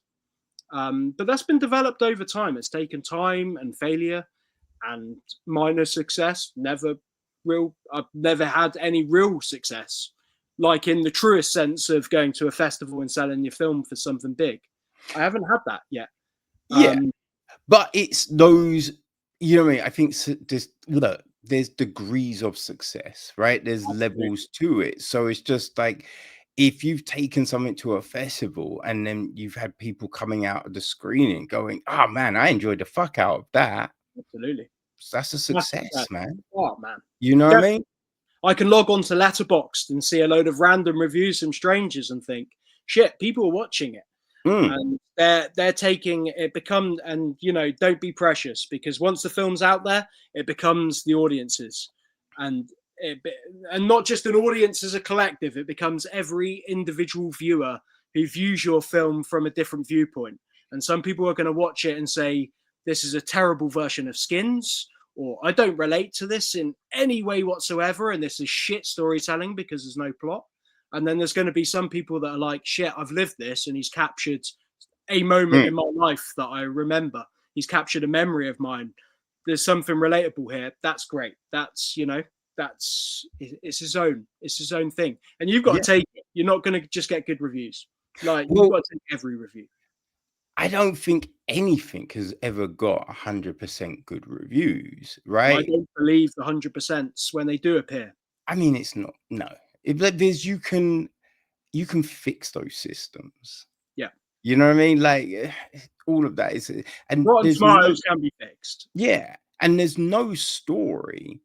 But that's been developed over time. It's taken time and failure and minor success. I've never had any real success, like in the truest sense of going to a festival and selling your film for something big. I haven't had that yet. But it's those, you know what I mean? I think there's degrees of success, right? There's levels to it. So it's just like, if you've taken something to a festival and then you've had people coming out of the screening going, oh man, I enjoyed the fuck out of that. Absolutely. That's a success, man. Oh man. You know what I mean? I can log on to Letterboxd and see a load of random reviews from strangers and think, shit, people are watching it. And they're taking it and you know, don't be precious, because once the film's out there, it becomes the audience's. And not just an audience as a collective, it becomes every individual viewer who views your film from a different viewpoint. And some people are going to watch it and say, this is a terrible version of Skins, or I don't relate to this in any way whatsoever, and this is shit storytelling because there's no plot. And then there's going to be some people that are like, shit, I've lived this, and he's captured a moment in my life that I remember. He's captured a memory of mine. There's something relatable here. That's great. That's, you know, it's his own thing. And you've got to take it. You're not going to just get good reviews. Like, you've got to take every review. I don't think anything has ever got 100% good reviews, right? I don't believe the 100% when they do appear. I mean, it's not, no. There's you can fix those systems. Yeah. You know what I mean? Like, all of that is, and Rotten Tomatoes can be fixed. Yeah. And there's no story,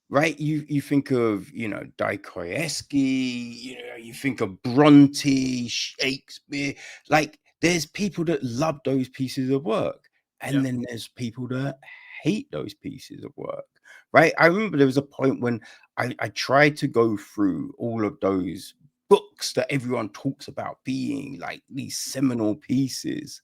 right? You think of, you know, Dostoevsky, you know, you think of Bronte, Shakespeare. Like, there's people that love those pieces of work, and then there's people that hate those pieces of work, right? I remember there was a point when I tried to go through all of those books that everyone talks about being like these seminal pieces.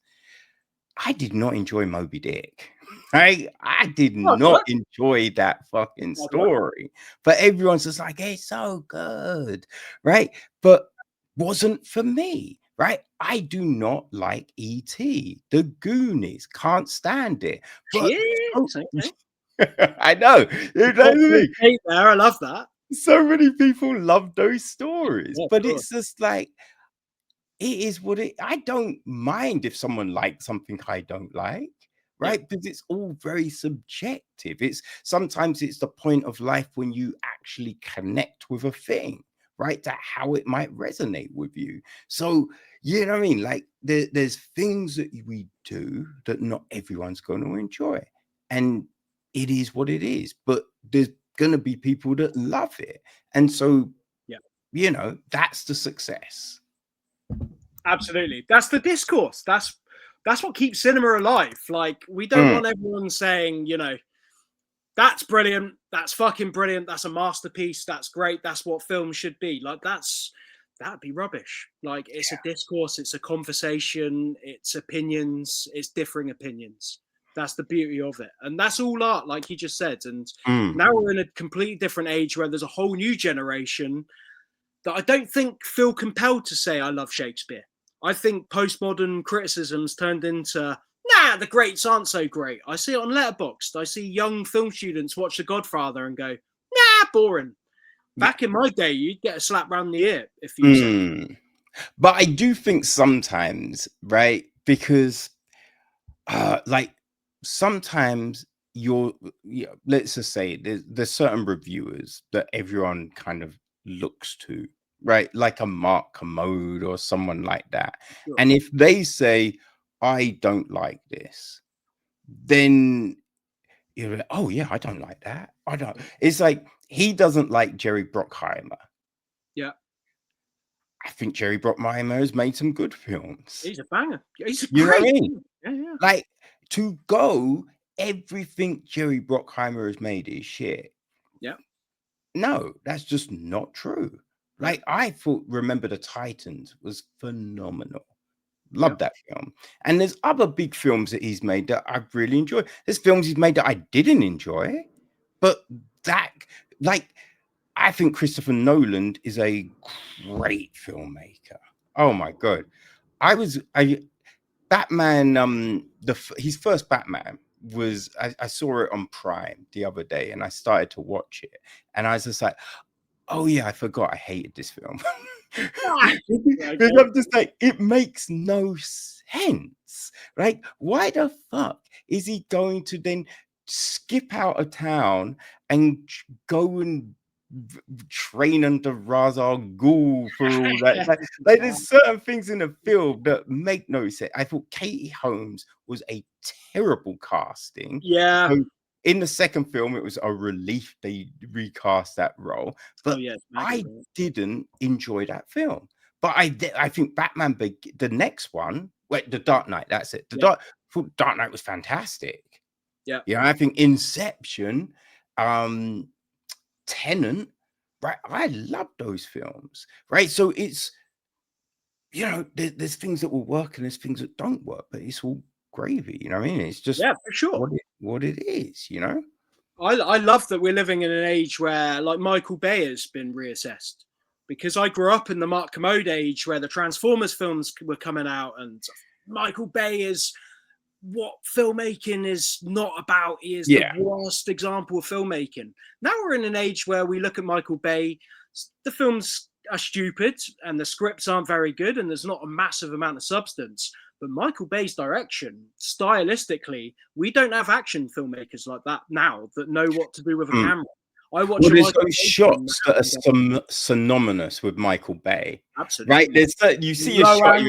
I did not enjoy Moby Dick. I did not enjoy that fucking story. But everyone's just like, hey, it's so good, right? But wasn't for me, right? I do not like E.T. The Goonies, can't stand it. But I know. I love that. So many people love those stories, but it's just like, it is what it. I don't mind if someone likes something I don't like, right? Because it's all very subjective. Sometimes it's the point of life when you actually connect with a thing, right? To how it might resonate with you. So, you know what I mean? Like, there's things that we do that not everyone's going to enjoy, and it is what it is. But there's going to be people that love it, and so you know, that's the success. Absolutely. That's the discourse. That's what keeps cinema alive. Like, we don't want everyone saying, you know, That's brilliant. That's fucking brilliant. That's a masterpiece. That's great. That's what film should be. Like that'd be rubbish. Like it's a discourse, it's a conversation, it's opinions, it's differing opinions. That's the beauty of it. And that's all art, like you just said. And now we're in a completely different age where there's a whole new generation that I don't think feel compelled to say I love Shakespeare. I think postmodern criticisms turned into, nah, the greats aren't so great. I see it on Letterboxd. I see young film students watch The Godfather and go, nah, boring. Back in my day, you'd get a slap round the ear if you said. But I do think sometimes, right? Because like sometimes let's just say there's certain reviewers that everyone kind of looks to, right? Like a Mark Commode or someone like that. Sure. And if they say, I don't like this, then you're like, oh yeah, I don't like that. I don't. It's like he doesn't like Jerry Bruckheimer. Yeah. I think Jerry Bruckheimer has made some good films. He's a banger. He's a You know great. what I mean? Yeah. Like to go, everything Jerry Bruckheimer has made is shit. Yeah. No, that's just not true. Like I thought Remember the Titans was phenomenal. Love that film. And there's other big films that he's made that I've really enjoyed. There's films he's made that I didn't enjoy, but that, like, I think Christopher Nolan is a great filmmaker. Oh my God. Batman, his first Batman was, I saw it on Prime the other day and I started to watch it and I was just like, oh yeah, I forgot I hated this film. Because I'm just like, it makes no sense. Like, why the fuck is he going to then skip out of town and go and train under Ra's al Ghul for all that? Like, there's certain things in the film that make no sense. I thought Katie Holmes was a terrible casting. Yeah. So in the second film, it was a relief they recast that role, but I didn't enjoy that film. But I think Batman, the next one, The Dark Knight, that's it. Dark Knight was fantastic. Yeah. Yeah, I think Inception, Tenet, right? I love those films, right? So it's, you know, there's things that will work and there's things that don't work, but it's all gravy, you know what I mean? It's just for sure what it is, you know. I love that we're living in an age where like Michael Bay has been reassessed, because I grew up in the Mark Commode age where the Transformers films were coming out and Michael Bay is what filmmaking is not about. He is the worst example of filmmaking. Now we're in an age where we look at Michael Bay, the films are stupid and the scripts aren't very good and there's not a massive amount of substance. But Michael Bay's direction, stylistically, we don't have action filmmakers like that now that know what to do with a camera. I watch there's those shots that are synonymous with Michael Bay. Absolutely. Right? You see a shot,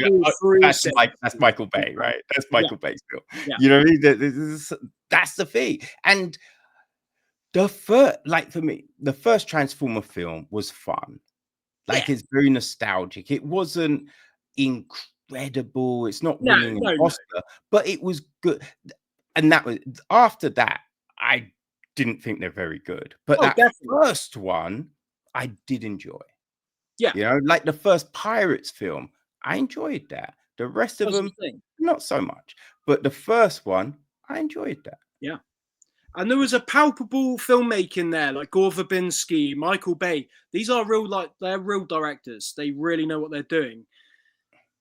that's Michael Bay, right? That's Michael Bay's film. Yeah. You know what I mean? That's the thing. And for me, the first Transformer film was fun. Like it's very nostalgic. It wasn't incredible. It's not winning an Oscar, but it was good. And that was after that, I didn't think they're very good. But first one, I did enjoy. Yeah. You know, like the first Pirates film, I enjoyed that. The rest of them, not so much. But the first one, I enjoyed that. Yeah. And there was a palpable filmmaking there, like Gore Verbinski, Michael Bay. These are they're real directors. They really know what they're doing.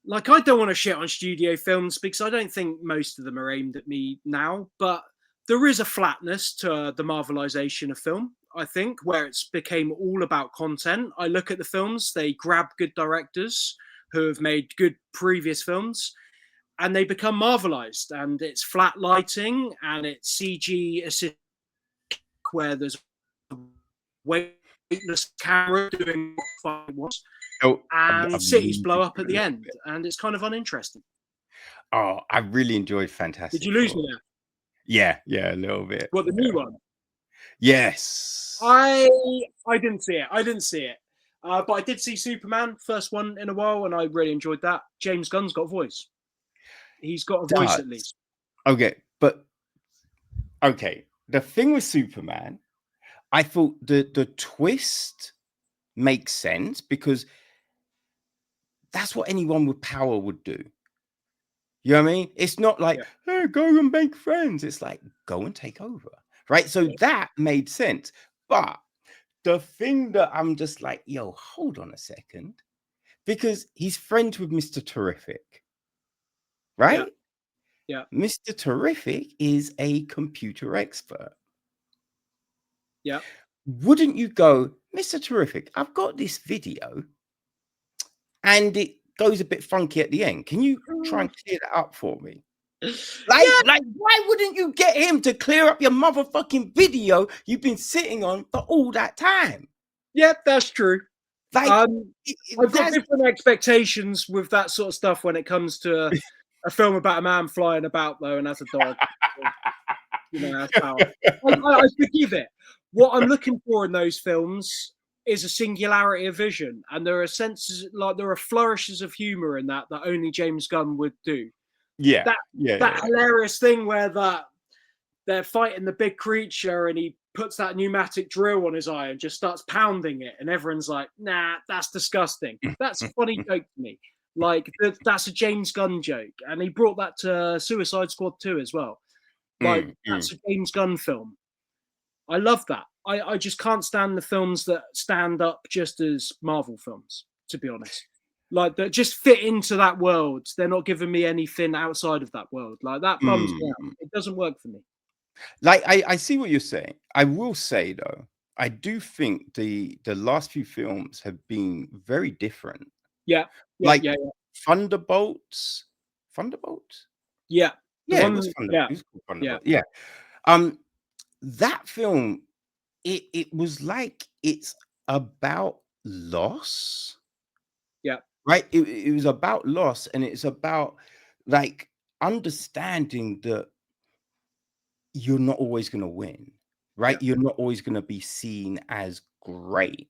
Like, I don't want to shit on studio films because I don't think most of them are aimed at me now, but there is a flatness to the Marvelization of film, I think, where it's became all about content. I look at the films, they grab good directors who have made good previous films, and they become Marvelized, and it's flat lighting and it's CG assist where there's a weightless camera doing what it was, and cities blow up at the end, and it's kind of uninteresting. Oh, I really enjoyed Fantastic. Did you lose me there? Yeah, a little bit. What, the new one? Yes. I didn't see it. But I did see Superman, first one in a while, and I really enjoyed that. James Gunn's got a voice. He's got a voice at least. Okay, but okay. the thing with Superman, I thought the twist makes sense because that's what anyone with power would do. You know what I mean? It's not like, Yeah. hey, go and make friends. It's like, go and take over. Right. So that made sense. But the thing that I'm just like, yo, hold on a second. Because he's friends with Mr. Terrific. Right? Yeah. Mr. Terrific is a computer expert. Yeah. Wouldn't you go, Mr. Terrific, I've got this video and it goes a bit funky at the end. Can you try and clear that up for me? Like, why wouldn't you get him to clear up your motherfucking video you've been sitting on for all that time? Yeah, that's true. Like, I've got different expectations with that sort of stuff when it comes to a film about a man flying about though, and as a dog. You know, that's how I forgive it. What I'm looking for in those films is a singularity of vision, and there are senses, like there are flourishes of humor in that only James Gunn would do. Yeah, that hilarious thing where they're fighting the big creature and he puts that pneumatic drill on his eye and just starts pounding it, and everyone's like, nah, that's disgusting. That's a funny joke to me. Like that's a James Gunn joke, and he brought that to Suicide Squad 2 as well. Like that's a James Gunn film. I love that. I just can't stand the films that stand up just as Marvel films, to be honest. Like that just fit into that world. They're not giving me anything outside of that world. Like that bums me out. It doesn't work for me. Like I see what you're saying. I will say though, I do think the last few films have been very different. Yeah. Like Thunderbolts. Yeah. Yeah, it was Thunderbolts. It was called Thunderbolts. Yeah. That film, it was like it's about loss. Yeah. Right? It was about loss, and it's about like understanding that you're not always going to win, right? You're not always going to be seen as great,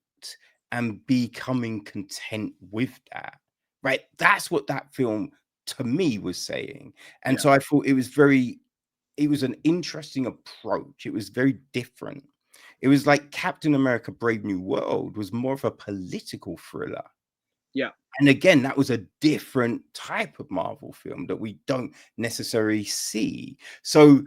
and becoming content with that, right? That's what that film to me was saying. And so I thought it was an interesting approach. It was very different. It was like Captain America Brave New World was more of a political thriller. Yeah. And again, that was a different type of Marvel film that we don't necessarily see. So,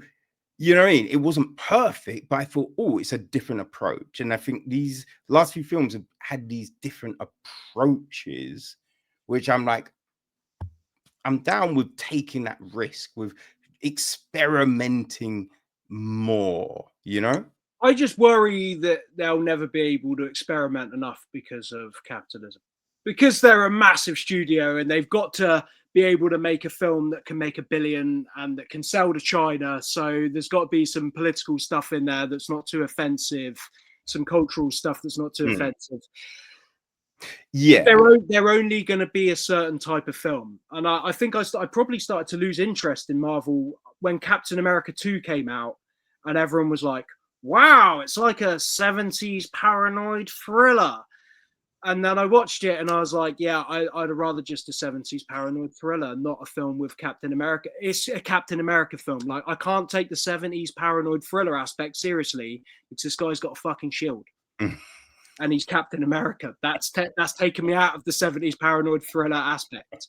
you know what I mean? It wasn't perfect, but I thought, oh, it's a different approach. And I think these last few films have had these different approaches, which I'm like, I'm down with taking that risk, with experimenting more, you know? I just worry that they'll never be able to experiment enough because of capitalism. Because they're a massive studio and they've got to be able to make a film that can make $1 billion and that can sell to China. So there's got to be some political stuff in there that's not too offensive, some cultural stuff that's not too offensive. Yeah, they're only going to be a certain type of film, and I think I probably started to lose interest in Marvel when Captain America 2 came out, and everyone was like, "Wow, it's like a 70s paranoid thriller." And then I watched it and I was like, yeah, I'd rather just a 70s paranoid thriller, not a film with Captain America. It's a Captain America film. Like, I can't take the 70s paranoid thriller aspect seriously because this guy's got a fucking shield. And he's Captain America. That's taken me out of the 70s paranoid thriller aspect.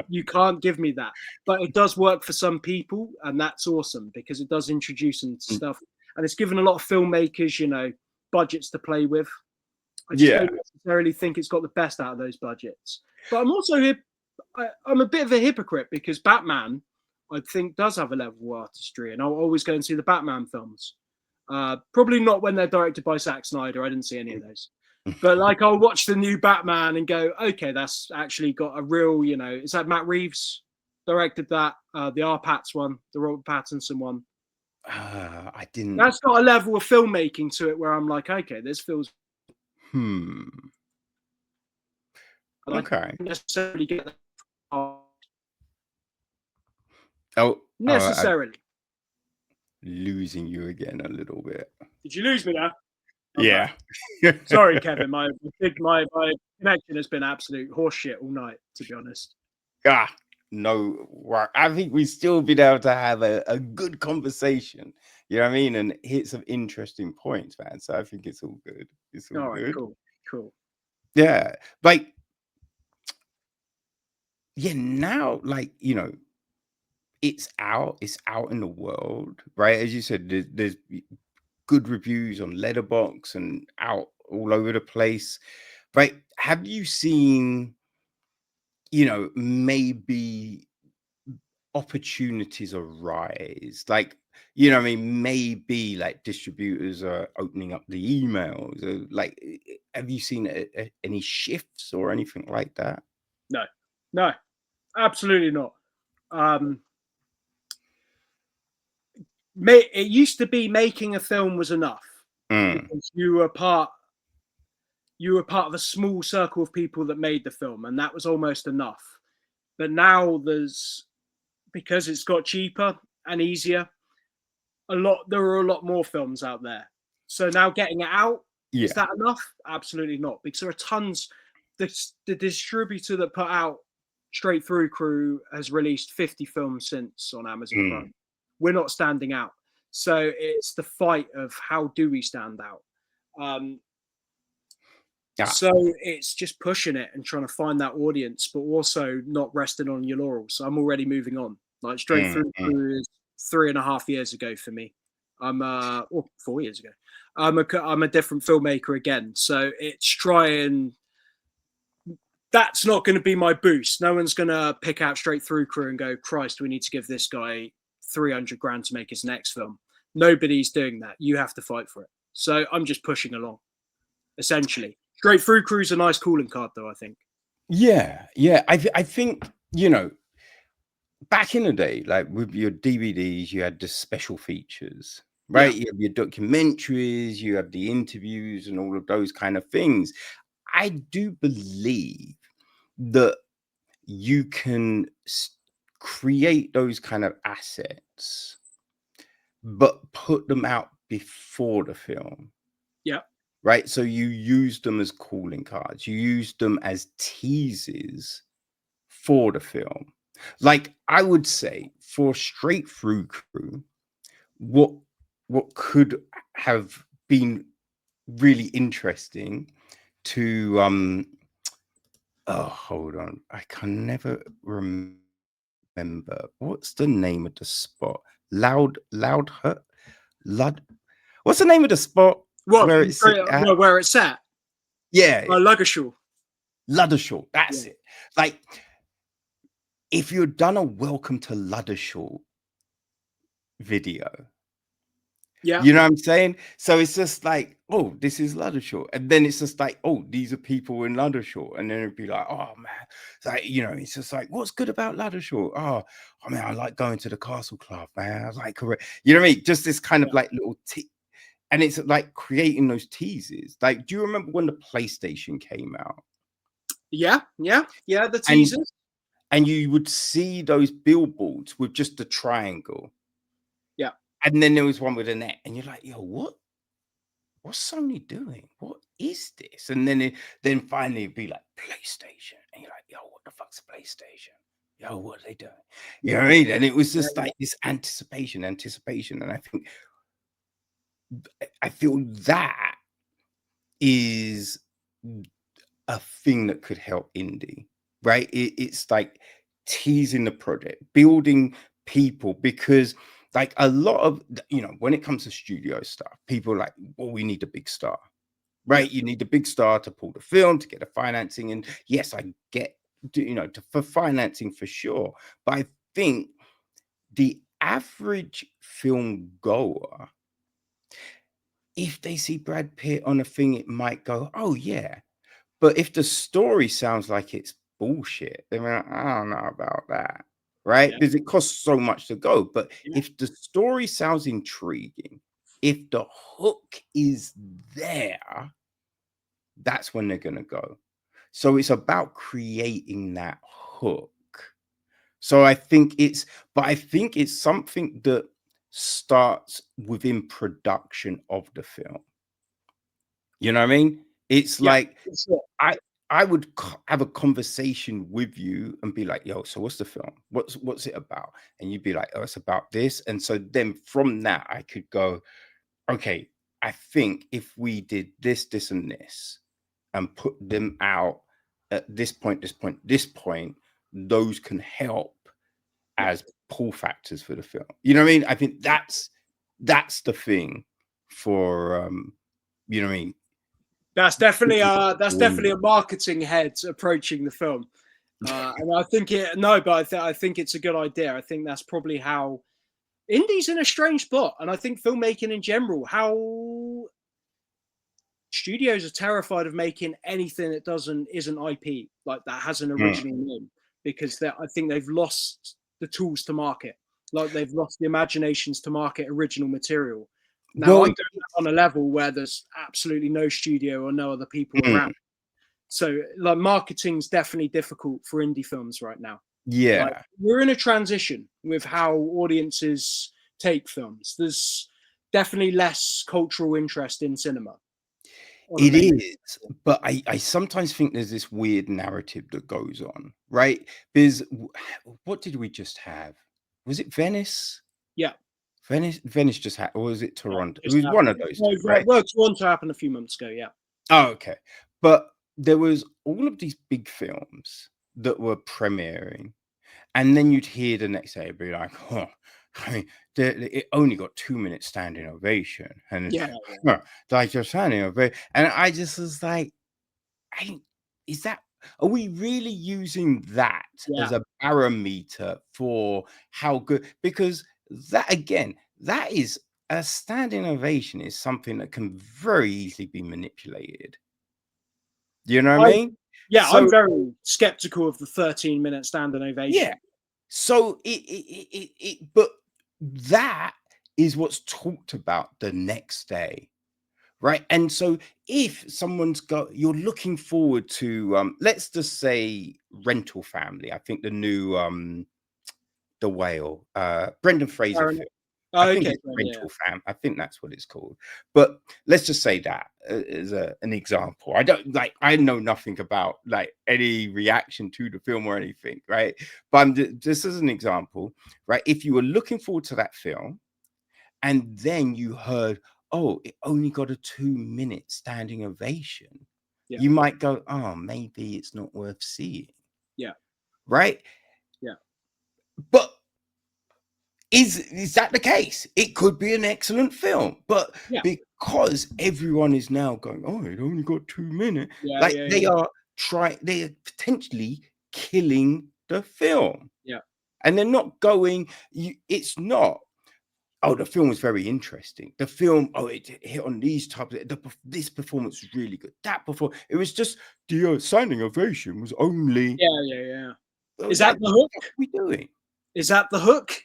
You can't give me that. But it does work for some people, and that's awesome because it does introduce them to stuff. And it's given a lot of filmmakers, you know, budgets to play with. I just don't necessarily think it's got the best out of those budgets. But I'm also I'm a bit of a hypocrite because Batman, I think, does have a level of artistry, and I'll always go and see the Batman films. Probably not when they're directed by Zack Snyder. I didn't see any of those. But like, I'll watch the new Batman and go, okay, that's actually got a real, you know, is that Matt Reeves directed that? The R-Pats one, the Robert Pattinson one. I didn't. That's got a level of filmmaking to it where I'm like, okay, this feels. Okay. I don't necessarily get that. Necessarily. Losing you again a little bit. Did you lose me now? Okay. Yeah. Sorry, Kevin. My connection has been absolute horseshit all night, to be honest. No, I think we've still been able to have a good conversation You know what I mean? And hit some interesting points, man. So I think it's all good. It's all All right, good. cool. Yeah. Like, yeah, now, like, you know, it's out in the world, right? As you said, there's good reviews on Letterboxd and out all over the place, right? Have you seen, you know, maybe opportunities arise, like, you know what I mean, maybe like distributors are opening up the emails, or like, have you seen any shifts or anything like that? No, absolutely not. It used to be making a film was enough because you were part of a small circle of people that made the film, and that was almost enough. But now because it's got cheaper and easier, there are a lot more films out there. So now getting it out, is that enough? Absolutely not, because there are tons. The distributor that put out Straight Through Crew has released 50 films since on Amazon Prime. We're not standing out. So it's the fight of how do we stand out? So it's just pushing it and trying to find that audience, but also not resting on your laurels. So I'm already moving on. Like Straight Through Crew is 3.5 years ago for me. Or 4 years ago. I'm a different filmmaker again. So it's trying. That's not going to be my boost. No one's going to pick out Straight Through Crew and go, Christ, we need to give this guy 300 grand to make his next film. Nobody's doing that. You have to fight for it. So I'm just pushing along, essentially. Straight Through Crew's a nice calling card, though, I think. Yeah. I think, you know, back in the day, like with your DVDs, you had the special features, right? You have your documentaries, you have the interviews and all of those kind of things. I do believe that you can create those kind of assets, but put them out before the film. Yeah. Right. So you use them as calling cards, you use them as teases for the film. Like, I would say for Straight Through Crew, what could have been really interesting to oh, hold on, I can never remember what's the name of the spot. Loud Hut Lud What's the name of the spot where it's at? Where it's at? Yeah, Luddershaw. That's it. Like, if you'd done a Welcome to Luddershaw video, you know what I'm saying? So it's just like, oh, this is Luddershaw, and then it's just like, oh, these are people in Luddershaw, and then it'd be like, oh man, it's like, you know, it's just like, what's good about Luddershaw? Oh, I mean, I like going to the Castle Club, man. I was like, correct, you know what I mean? Just this kind of like little and it's like creating those teases. Like, do you remember when the PlayStation came out? Yeah, the teasers. And you would see those billboards with just the triangle. Yeah. And then there was one with a net, and you're like, yo, what's Sony doing? What is this? And then finally it'd be like PlayStation. And you're like, yo, what the fuck's a PlayStation? Yo, what are they doing? You know what I mean? And it was just like this anticipation. And I feel that is a thing that could help indie, right? It's like teasing the project, building people, because like a lot of, you know, when it comes to studio stuff, people are like, well, we need a big star, right? You need a big star to pull the film, to get the financing. And yes, I get, you know, for financing for sure. But I think the average film goer, if they see Brad Pitt on a thing, it might go, oh yeah. But if the story sounds like it's bullshit, then I don't know about that, right? Because it costs so much to go. But if the story sounds intriguing, if the hook is there, that's when they're going to go. So it's about creating that hook. So I think it's something that starts within production of the film. You know what I mean? It's like, I would have a conversation with you and be like, yo, so what's the film? What's it about? And you'd be like, oh, it's about this. And so then from that, I could go, okay, I think if we did this, this, and this, and put them out at this point, this point, this point, those can help as pull factors for the film. You know what I mean? I think that's the thing for you know what I mean? That's definitely a marketing head approaching the film. And I think I think it's a good idea. I think that's probably how indie's in a strange spot. And I think filmmaking in general, how studios are terrified of making anything that isn't IP, like that has an original name, because I think they've lost the tools to market. Like they've lost the imaginations to market original material. Now I'm doing that on a level where there's absolutely no studio or no other people around. So like marketing's definitely difficult for indie films right now. Yeah. Like, we're in a transition with how audiences take films. There's definitely less cultural interest in cinema. It is, but I sometimes think there's this weird narrative that goes on, right? Because what did we just have? Was it Venice? Yeah. Venice just had, or was it Toronto? Yeah, it was one of those two, right? Well, Toronto happened a few months ago, yeah. Oh, okay. But there was all of these big films that were premiering, and then you'd hear the next day be like, oh, I mean, it only got 2 minutes standing ovation, and like you're standing ovation, and I just was like, are we really using that as a barometer for how good? Because that again, that is a standing ovation is something that can very easily be manipulated. You know what I mean? Yeah, so, I'm very skeptical of the 13-minute standing ovation. Yeah. So but that is what's talked about the next day, right? And so if you're looking forward to let's just say Rental Family, I think the new The Whale, Brendan Fraser film. I think it's Rental Fam. I think that's what it's called. But let's just say that as an example. I know nothing about like any reaction to the film or anything, right? But just as an example, right? If you were looking forward to that film, and then you heard, oh, it only got a 2-minute standing ovation, you might go, oh, maybe it's not worth seeing. Yeah. Right? Yeah. But is that the case? It could be an excellent film, but because everyone is now going, oh, it only got 2 minutes, they are potentially killing the film. Yeah. And they're not going, it's not, oh, the film was very interesting. The film, oh, it hit on these types of, this performance was really good. It was just the standing ovation was only. Yeah. Is that the hook? What are we doing? Is that the hook?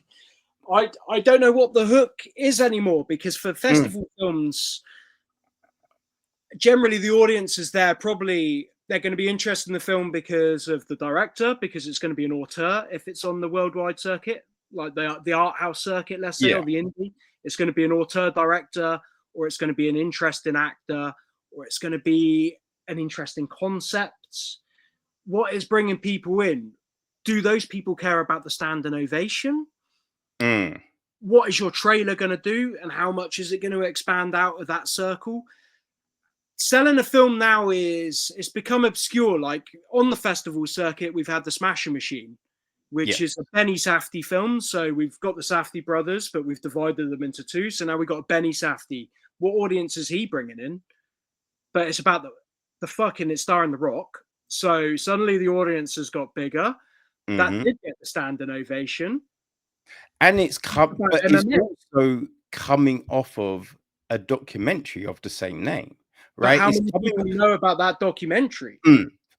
I don't know what the hook is anymore, because for festival films, generally the audience is there. Probably they're going to be interested in the film because of the director, because it's going to be an auteur if it's on the worldwide circuit, like the art house circuit, let's say, or the indie. It's going to be an auteur director, or it's going to be an interesting actor, or it's going to be an interesting concept. What is bringing people in? Do those people care about the standing ovation? What is your trailer going to do, and how much is it going to expand out of that circle? Selling a film now it's become obscure. Like on the festival circuit, we've had the Smasher Machine, which is a Benny Safdie film. So we've got the Safdie brothers, but we've divided them into two. So now we've got Benny Safdie. What audience is he bringing in? But it's about the fucking, it's starring The Rock. So suddenly the audience has got bigger. That did get the standing ovation. And it's also coming off of a documentary of the same name, right? But how many people know about that documentary?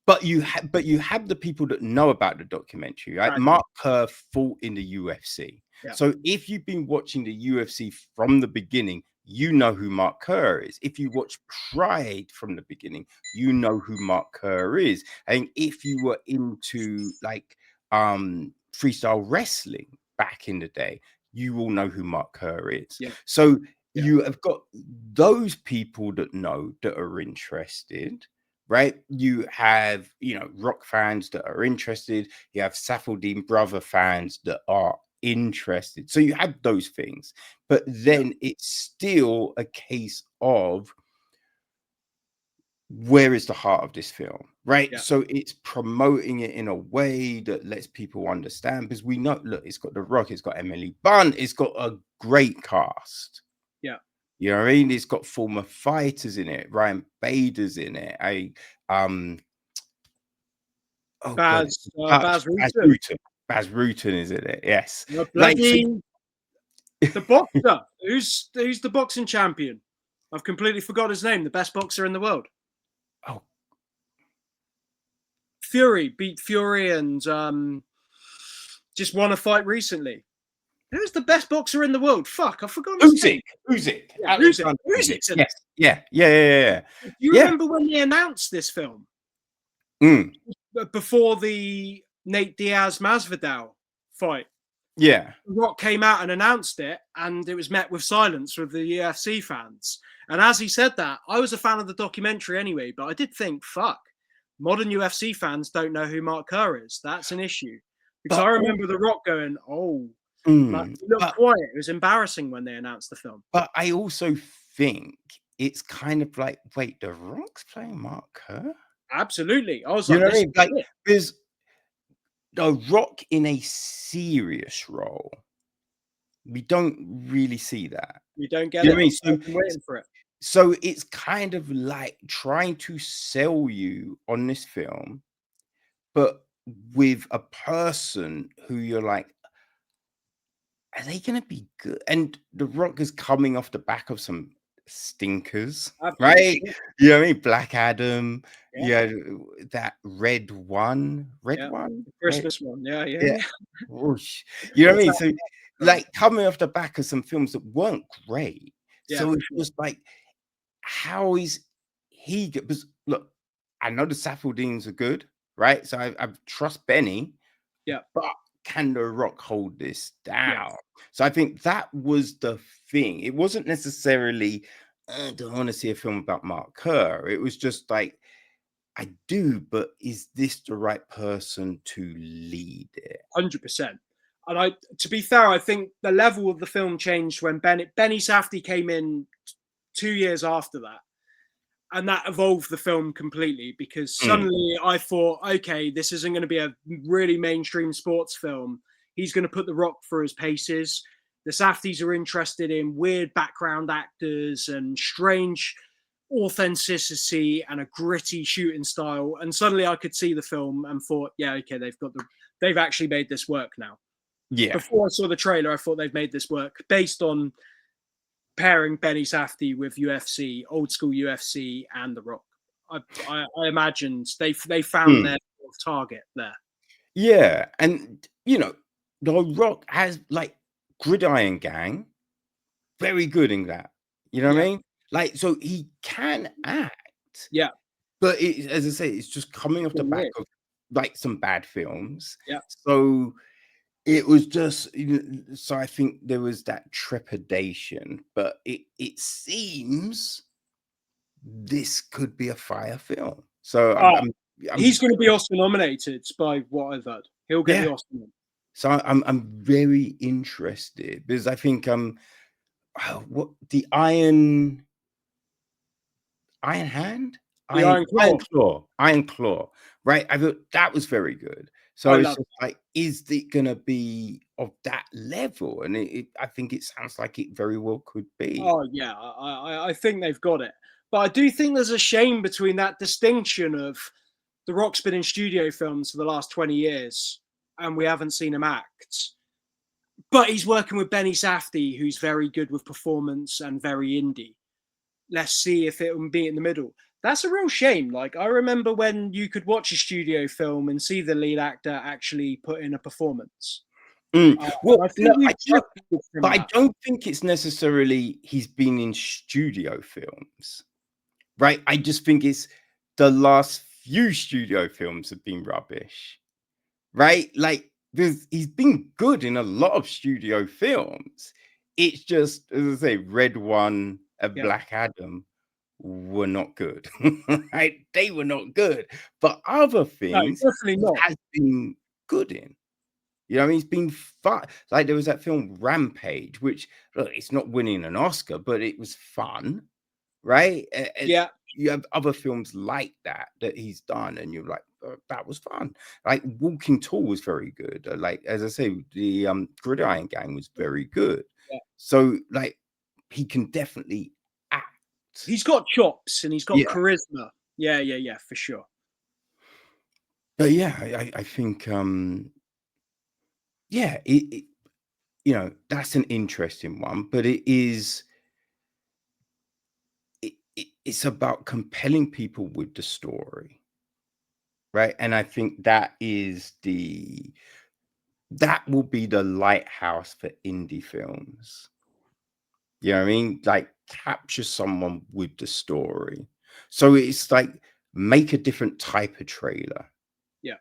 But you have the people that know about the documentary, right? Mark Kerr fought in the UFC. So if you've been watching the UFC from the beginning, you know who Mark Kerr is. If you watch Pride from the beginning, you know who Mark Kerr is. And if you were into like freestyle wrestling back in the day, you will know who Mark Kerr is. So you have got those people that know, that are interested, right? You have, you know, rock fans that are interested. You have Saffoldine brother fans that are interested. So you have those things, but then it's still a case of where is the heart of this film, right? Yeah. So it's promoting it in a way that lets people understand, because we know, look, it's got The Rock, it's got Emily Blunt, it's got a great cast. Yeah. You know what I mean? It's got former fighters in it. Ryan Bader's in it. Oh god, Baz Baz Rutten. Rutten. Baz Rutten is in it. Yes, The like so, bloody the boxer. Who's the boxing champion? I've completely forgot his name. The best boxer in the world. oh, Fury beat Fury and just won a fight recently. Who's the best boxer in the world? Fuck, I've forgotten his name. Usyk. Yeah, Usyk's in it. Yes, yeah. Do you remember when they announced this film? Before the Nate Diaz Masvidal fight. Yeah. The Rock came out and announced it, and it was met with silence with the UFC fans. And as he said that, I was a fan of the documentary anyway, but I did think, fuck, modern UFC fans don't know who Mark Kerr is. That's an issue. Because I remember The Rock going, oh, like, look quiet. It was embarrassing when they announced the film. But I also think it's kind of like, wait, The Rock's playing Mark Kerr? Absolutely. I was You like, know what I mean? Like, there's The Rock in a serious role. We don't really see that. You don't get You it. know what I mean? So, I'm waiting for it. So it's kind of like trying to sell you on this film, but with a person who you're like, are they going to be good? And The Rock is coming off the back of some stinkers, right? You know what I mean? Black Adam, yeah, that Red One, the Christmas one, yeah. Whoosh. You know what I mean? So, like, coming off the back of some films that weren't great, so it was like, how is he good? Because look, I know the Saffoldines are good, right? So I trust Benny, but can The Rock hold this down? So I think that was the thing. It wasn't necessarily, I don't want to see a film about Mark Kerr. It was just like, I do, but is this the right person to lead it? 100%. And to be fair, I think the level of the film changed when Benny Safdie came in 2 years after that. And that evolved the film completely, because suddenly I thought, okay, this isn't going to be a really mainstream sports film. He's going to put The Rock through his paces. The Safdies are interested in weird background actors and strange authenticity and a gritty shooting style. And suddenly I could see the film and thought, yeah, okay, they've actually made this work now. Yeah. Before I saw the trailer, I thought they've made this work based on pairing Benny Safdie with UFC, old school UFC, and The Rock. I imagined they found their target there. Yeah, and you know, The Rock has like Gridiron Gang, very good in that. You know what I mean? Like, so he can act. Yeah, but as I say, it's just coming off the back of like some bad films. Yeah. So it was just, so I think there was that trepidation, but it seems this could be a fire film. So he's going to be Oscar nominated by what I've heard. He'll get the Oscar. So I'm very interested, because I think what the Iron Hand, Iron Claw, right? I thought that was very good. So it's just like, is it gonna be of that level? And I think it sounds like it very well could be. Oh yeah, I think they've got it. But I do think there's a shame between that distinction of The Rock's been in studio films for the last 20 years and we haven't seen him act. But he's working with Benny Safdie, who's very good with performance and very indie. Let's see if it will be in the middle. That's a real shame. Like, I remember when you could watch a studio film and see the lead actor actually put in a performance. Well, I don't think it's necessarily he's been in studio films, right? I just think it's the last few studio films have been rubbish, right? Like, he's been good in a lot of studio films. It's just, as I say, Red One and Black Adam were not good. Right? They were not good. But other No, things definitely he not. has been good in. You know what I mean? It's been fun. Like there was that film Rampage, which look, it's not winning an Oscar, but it was fun, right? Yeah, You have other films like that he's done, and you're like, that was fun. Like Walking Tall was very good. Like as I say, the Gridiron Gang was very good. yeah. So like he can definitely act. He's got chops and he's got Yeah. charisma. Yeah, yeah, yeah, for sure. But yeah, I think yeah, you know, that's an interesting one, but it's about compelling people with the story, right? And I think that will be the lighthouse for indie films. You know what I mean? Like capture someone with the story. So it's like make a different type of trailer. Yeah,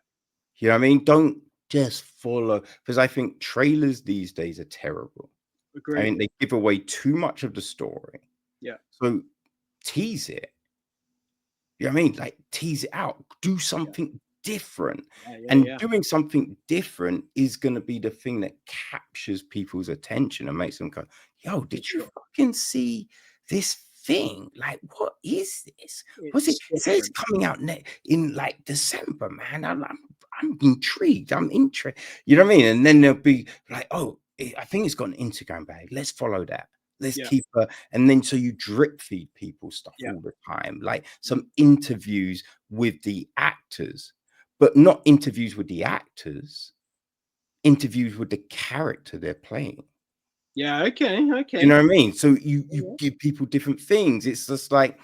You know what I mean? Don't just follow, because I think trailers these days are terrible. I agreed. mean, they give away too much of the story. Yeah, So tease it. You know what I mean? Like tease it out, do yeah, something different. yeah, yeah, And yeah. doing something different is going to be the thing that captures people's attention and makes them go, yo, For did you sure. fucking see this thing? Like, what is this? What's it? It's It says it's different. coming out in like December, man. I'm intrigued. I'm interested. You know what I mean? And then they'll be like, oh, I think it's got an Instagram bag. Let's follow that. Let's Yeah, keep and then so you drip feed people stuff yeah, all the time, like some interviews with the actors, but not interviews with the actors, interviews with the character they're playing. yeah. Okay, You know okay. what I mean? So you Yeah, give people different things. It's just like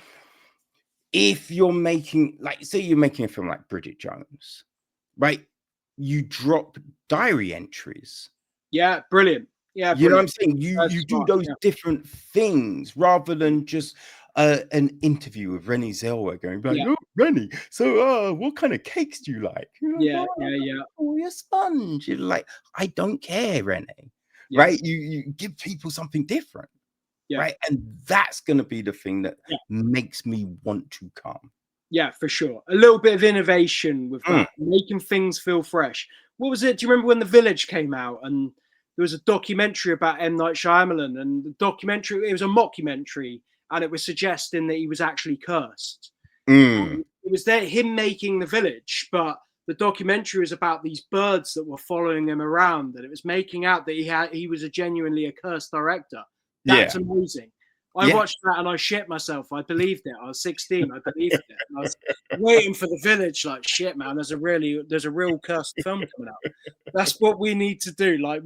if you're making, like, say you're making a film like Bridget Jones, right? You drop diary entries. yeah, brilliant. Yeah, You know what I'm brilliant. saying? You That's do smart. those Yeah, different things rather than just an interview with Rennie Zellweger going like, yeah, "Oh, Rennie, so what kind of cakes do you like?" You're like, yeah, "Oh, yeah, yeah, oh, you're a sponge." You're like, "I don't care, Rennie." yeah, Right? You give people something different, yeah, right? And that's going to be the thing that yeah. makes me want to come. Yeah, for sure. A little bit of innovation with Mm, that, making things feel fresh. What was it? Do you remember when The Village came out and there was a documentary about M. Night Shyamalan? And the documentary, it was a mockumentary, and it was suggesting that he was actually cursed. mm, It was there, him making The Village, but the documentary was about these birds that were following him around, and it was making out that he was a genuinely a cursed director. That's yeah, amazing. I yeah, watched that and I shit myself. I believed it. I was 16. I believed it. And I was waiting for The Village. Like shit, man. There's a real cursed film coming out. That's what we need to do. Like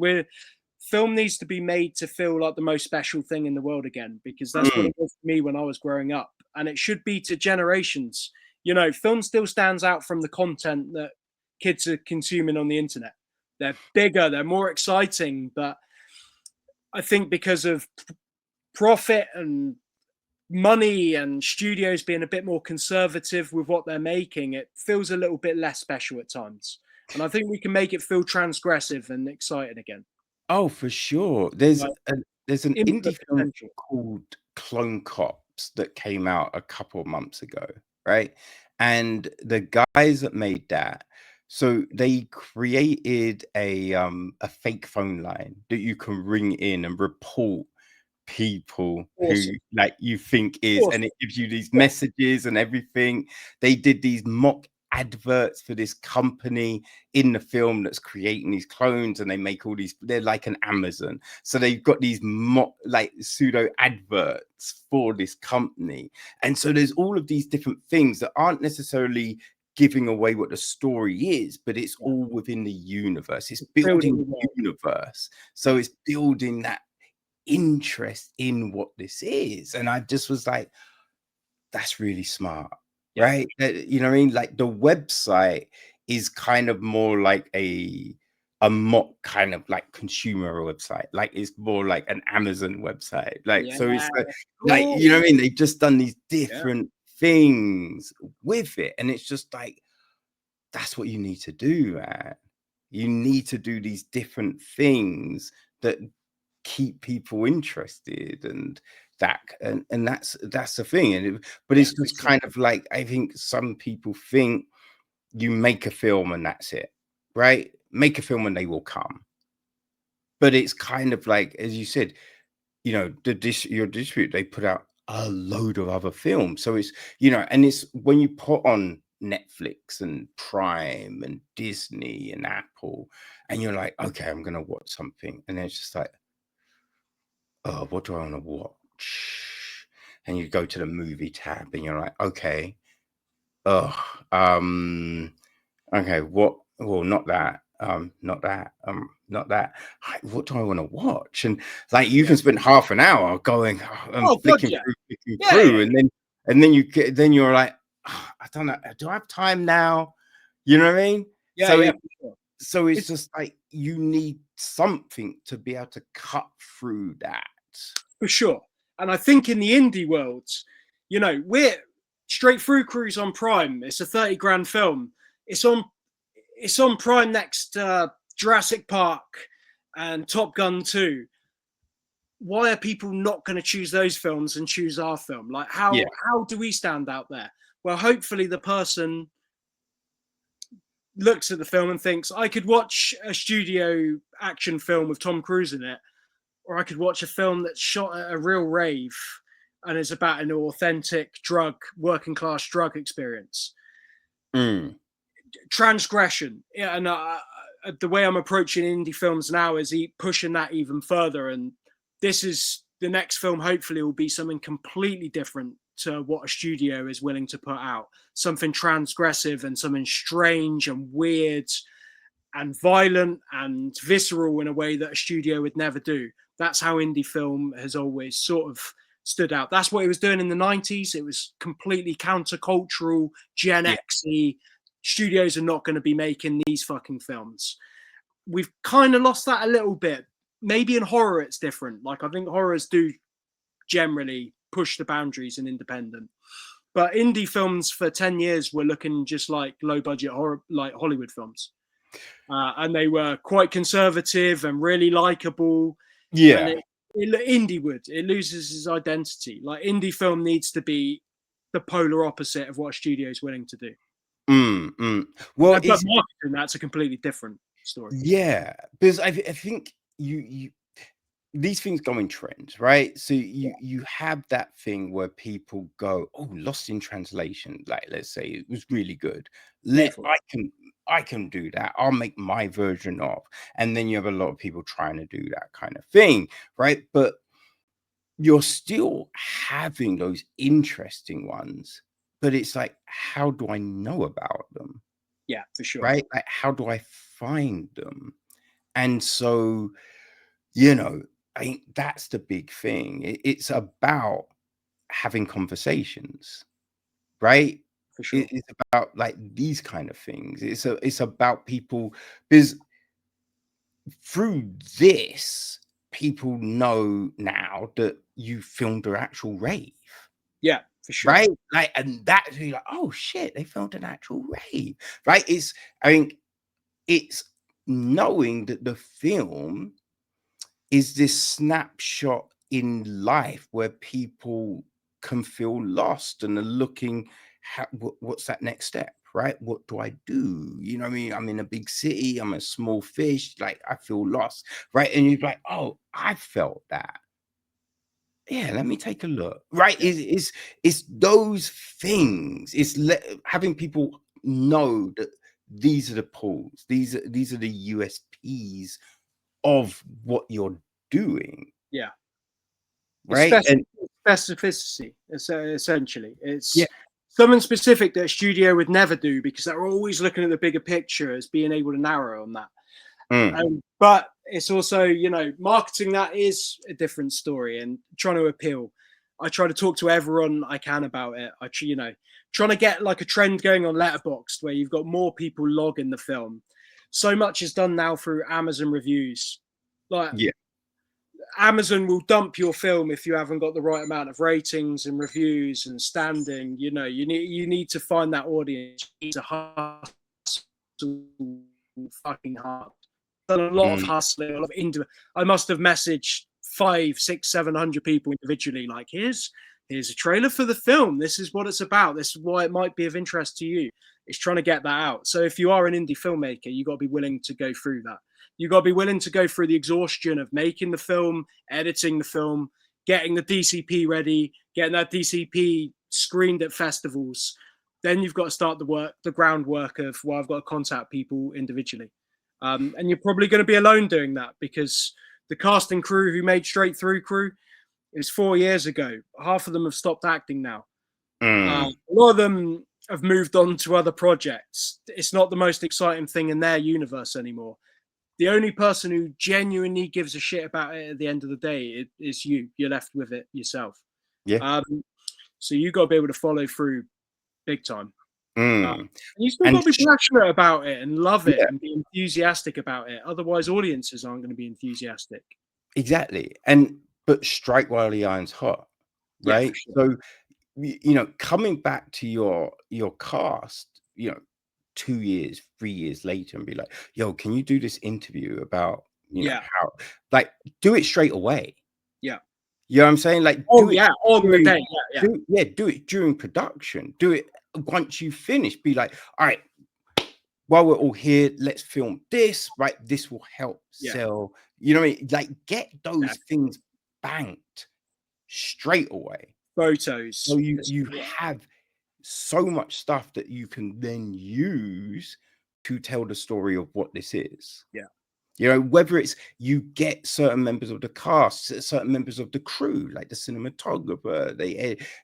film needs to be made to feel like the most special thing in the world again, because that's what mm, it was for me when I was growing up, and it should be to generations. You know, film still stands out from the content that kids are consuming on the internet. They're bigger, they're more exciting, but I think because of profit and money and studios being a bit more conservative with what they're making, it feels a little bit less special at times. And I think we can make it feel transgressive and exciting again. oh, for sure. Like There's an input indie film potential. called Clone Cops that came out a couple of months ago, right? And the guys that made that, so they created a fake phone line that you can ring in and report people who Awesome. like you think is, and Awesome. it gives you these Yeah. messages and everything. They did these mock adverts for this company in the film that's creating these clones, and they make all these, they're like an Amazon, so they've got these mock like pseudo adverts for this company. And so there's all of these different things that aren't necessarily giving away what the story is, but it's Yeah. all within the universe. It's Building building the world. universe, so Yeah. it's building that interest in what this is. And I just was like, that's really smart, Yeah. right? You know what I mean? Like the website is kind of more like a mock kind of like consumer website. Like it's more like an Amazon website. Like Yeah. so it's like Cool. you know what I mean? They've just done these Yeah. different things with it. And it's just like that's what you need to do, man. You need to do these different things that keep people interested, and that's the thing. But it's just kind of like, I think some people think you make a film and that's it, right? Make a film and they will come. But it's kind of like, as you said, you know, your distribute, they put out a load of other films. So it's, you know, and it's when you put on Netflix and Prime and Disney and Apple, and you're like, okay, I'm gonna watch something, and then it's just like, oh, what do I want to watch? And you go to the movie tab, and you're like, okay, oh, okay, what? Well, not that. Not that. Not that. What do I want to watch? And like, you can spend half an hour going flicking through, and then you get, then you're like, I don't know, do I have time now? You know what I mean? So it's just like, you need something to be able to cut through that. For sure. And I think in the indie world, you know, we're straight through Cruise on Prime. It's a 30 grand film. It's on Prime next to Jurassic Park and Top Gun 2. Why are people not going to choose those films and choose our film? Like, how do we stand out there? Well, hopefully the person looks at the film and thinks, I could watch a studio action film with Tom Cruise in it, or I could watch a film that's shot at a real rave and is about an authentic working class drug experience. Transgression. Yeah, and the way I'm approaching indie films now is pushing that even further. And this is the next film, hopefully, will be something completely different to what a studio is willing to put out. Something transgressive and something strange and weird and violent and visceral in a way that a studio would never do. That's how indie film has always sort of stood out. That's what it was doing in the 90s. It was completely countercultural, Gen X-y. Studios are not going to be making these fucking films. We've kind of lost that a little bit. Maybe in horror it's different. Like, I think horrors do generally push the boundaries in independent. But indie films for 10 years were looking just like low budget horror, like Hollywood films. And they were quite conservative and really likable. Yeah. And it loses its identity. Like, indie film needs to be the polar opposite of what a studio is willing to do. Well, but marketing, that's a completely different story. Yeah, because I think you these things go in trends, right? So you have that thing where people go, oh, Lost in Translation, like, let's say it was really good. I can do that. I'll make my version of. And then you have a lot of people trying to do that kind of thing, right? But you're still having those interesting ones, but it's like, how do I know about them? Yeah, for sure. Right? Like, how do I find them? And so, you know, I think that's the big thing. It's about having conversations, right? For sure. It's about like these kind of things. It's about people, because through this, people know now that you filmed an actual rave. Yeah, for sure. Right? Like, and that's like, oh shit, they filmed an actual rave. Right? I think it's knowing that the film is this snapshot in life where people can feel lost and are looking, what's that next step, right? What do I do? You know what I mean? I'm in a big city, I'm a small fish, like, I feel lost, right? And you're like, oh, I felt that. Yeah, let me take a look, right? It's those things. It's having people know that these are the pulls, these are the USPs of what you're doing. Yeah. Right. And specificity, essentially. It's something specific that a studio would never do, because they're always looking at the bigger picture as being able to narrow on that. But it's also, you know, marketing, that is a different story, and trying to appeal. I try to talk to everyone I can about it. Trying to get like a trend going on Letterboxd where you've got more people logging the film. So much is done now through Amazon reviews. Like, Amazon will dump your film if you haven't got the right amount of ratings and reviews and standing. You know, you need to find that audience. You need to hustle fucking hard. Done a lot of hustling, a lot of I must have messaged 500, 600, 700 people individually. Like, here's a trailer for the film. This is what it's about. This is why it might be of interest to you. It's trying to get that out. So if you are an indie filmmaker, you got to be willing to go through that. You got to be willing to go through the exhaustion of making the film, editing the film, getting the DCP ready, getting that DCP screened at festivals. Then you've got to start the groundwork of, well, I've got to contact people individually. And you're probably going to be alone doing that, because the cast and crew who made Straight Through Crew, it was 4 years ago. Half of them have stopped acting now. A lot of them have moved on to other projects. It's not the most exciting thing in their universe anymore. The only person who genuinely gives a shit about it at the end of the day is you. You're left with it yourself. Yeah. So you got to be able to follow through big time. You still And got to be passionate about it and love it and be enthusiastic about it. Otherwise, audiences aren't going to be enthusiastic. Exactly. But strike while the iron's hot, right? Yeah, for sure. So, coming back to your cast, 2 years, 3 years later, and be like, yo, can you do this interview about, how, like, do it straight away. Yeah. You know what I'm saying? Like, on the day. Yeah. Do it during production. Do it once you finish. Be like, all right, while we're all here, let's film this, right? This will help sell. You know what I mean? Like, get those things banked straight away. Photos. So you have so much stuff that you can then use to tell the story of what this is. Yeah. Whether it's you get certain members of the cast, certain members of the crew, like the cinematographer,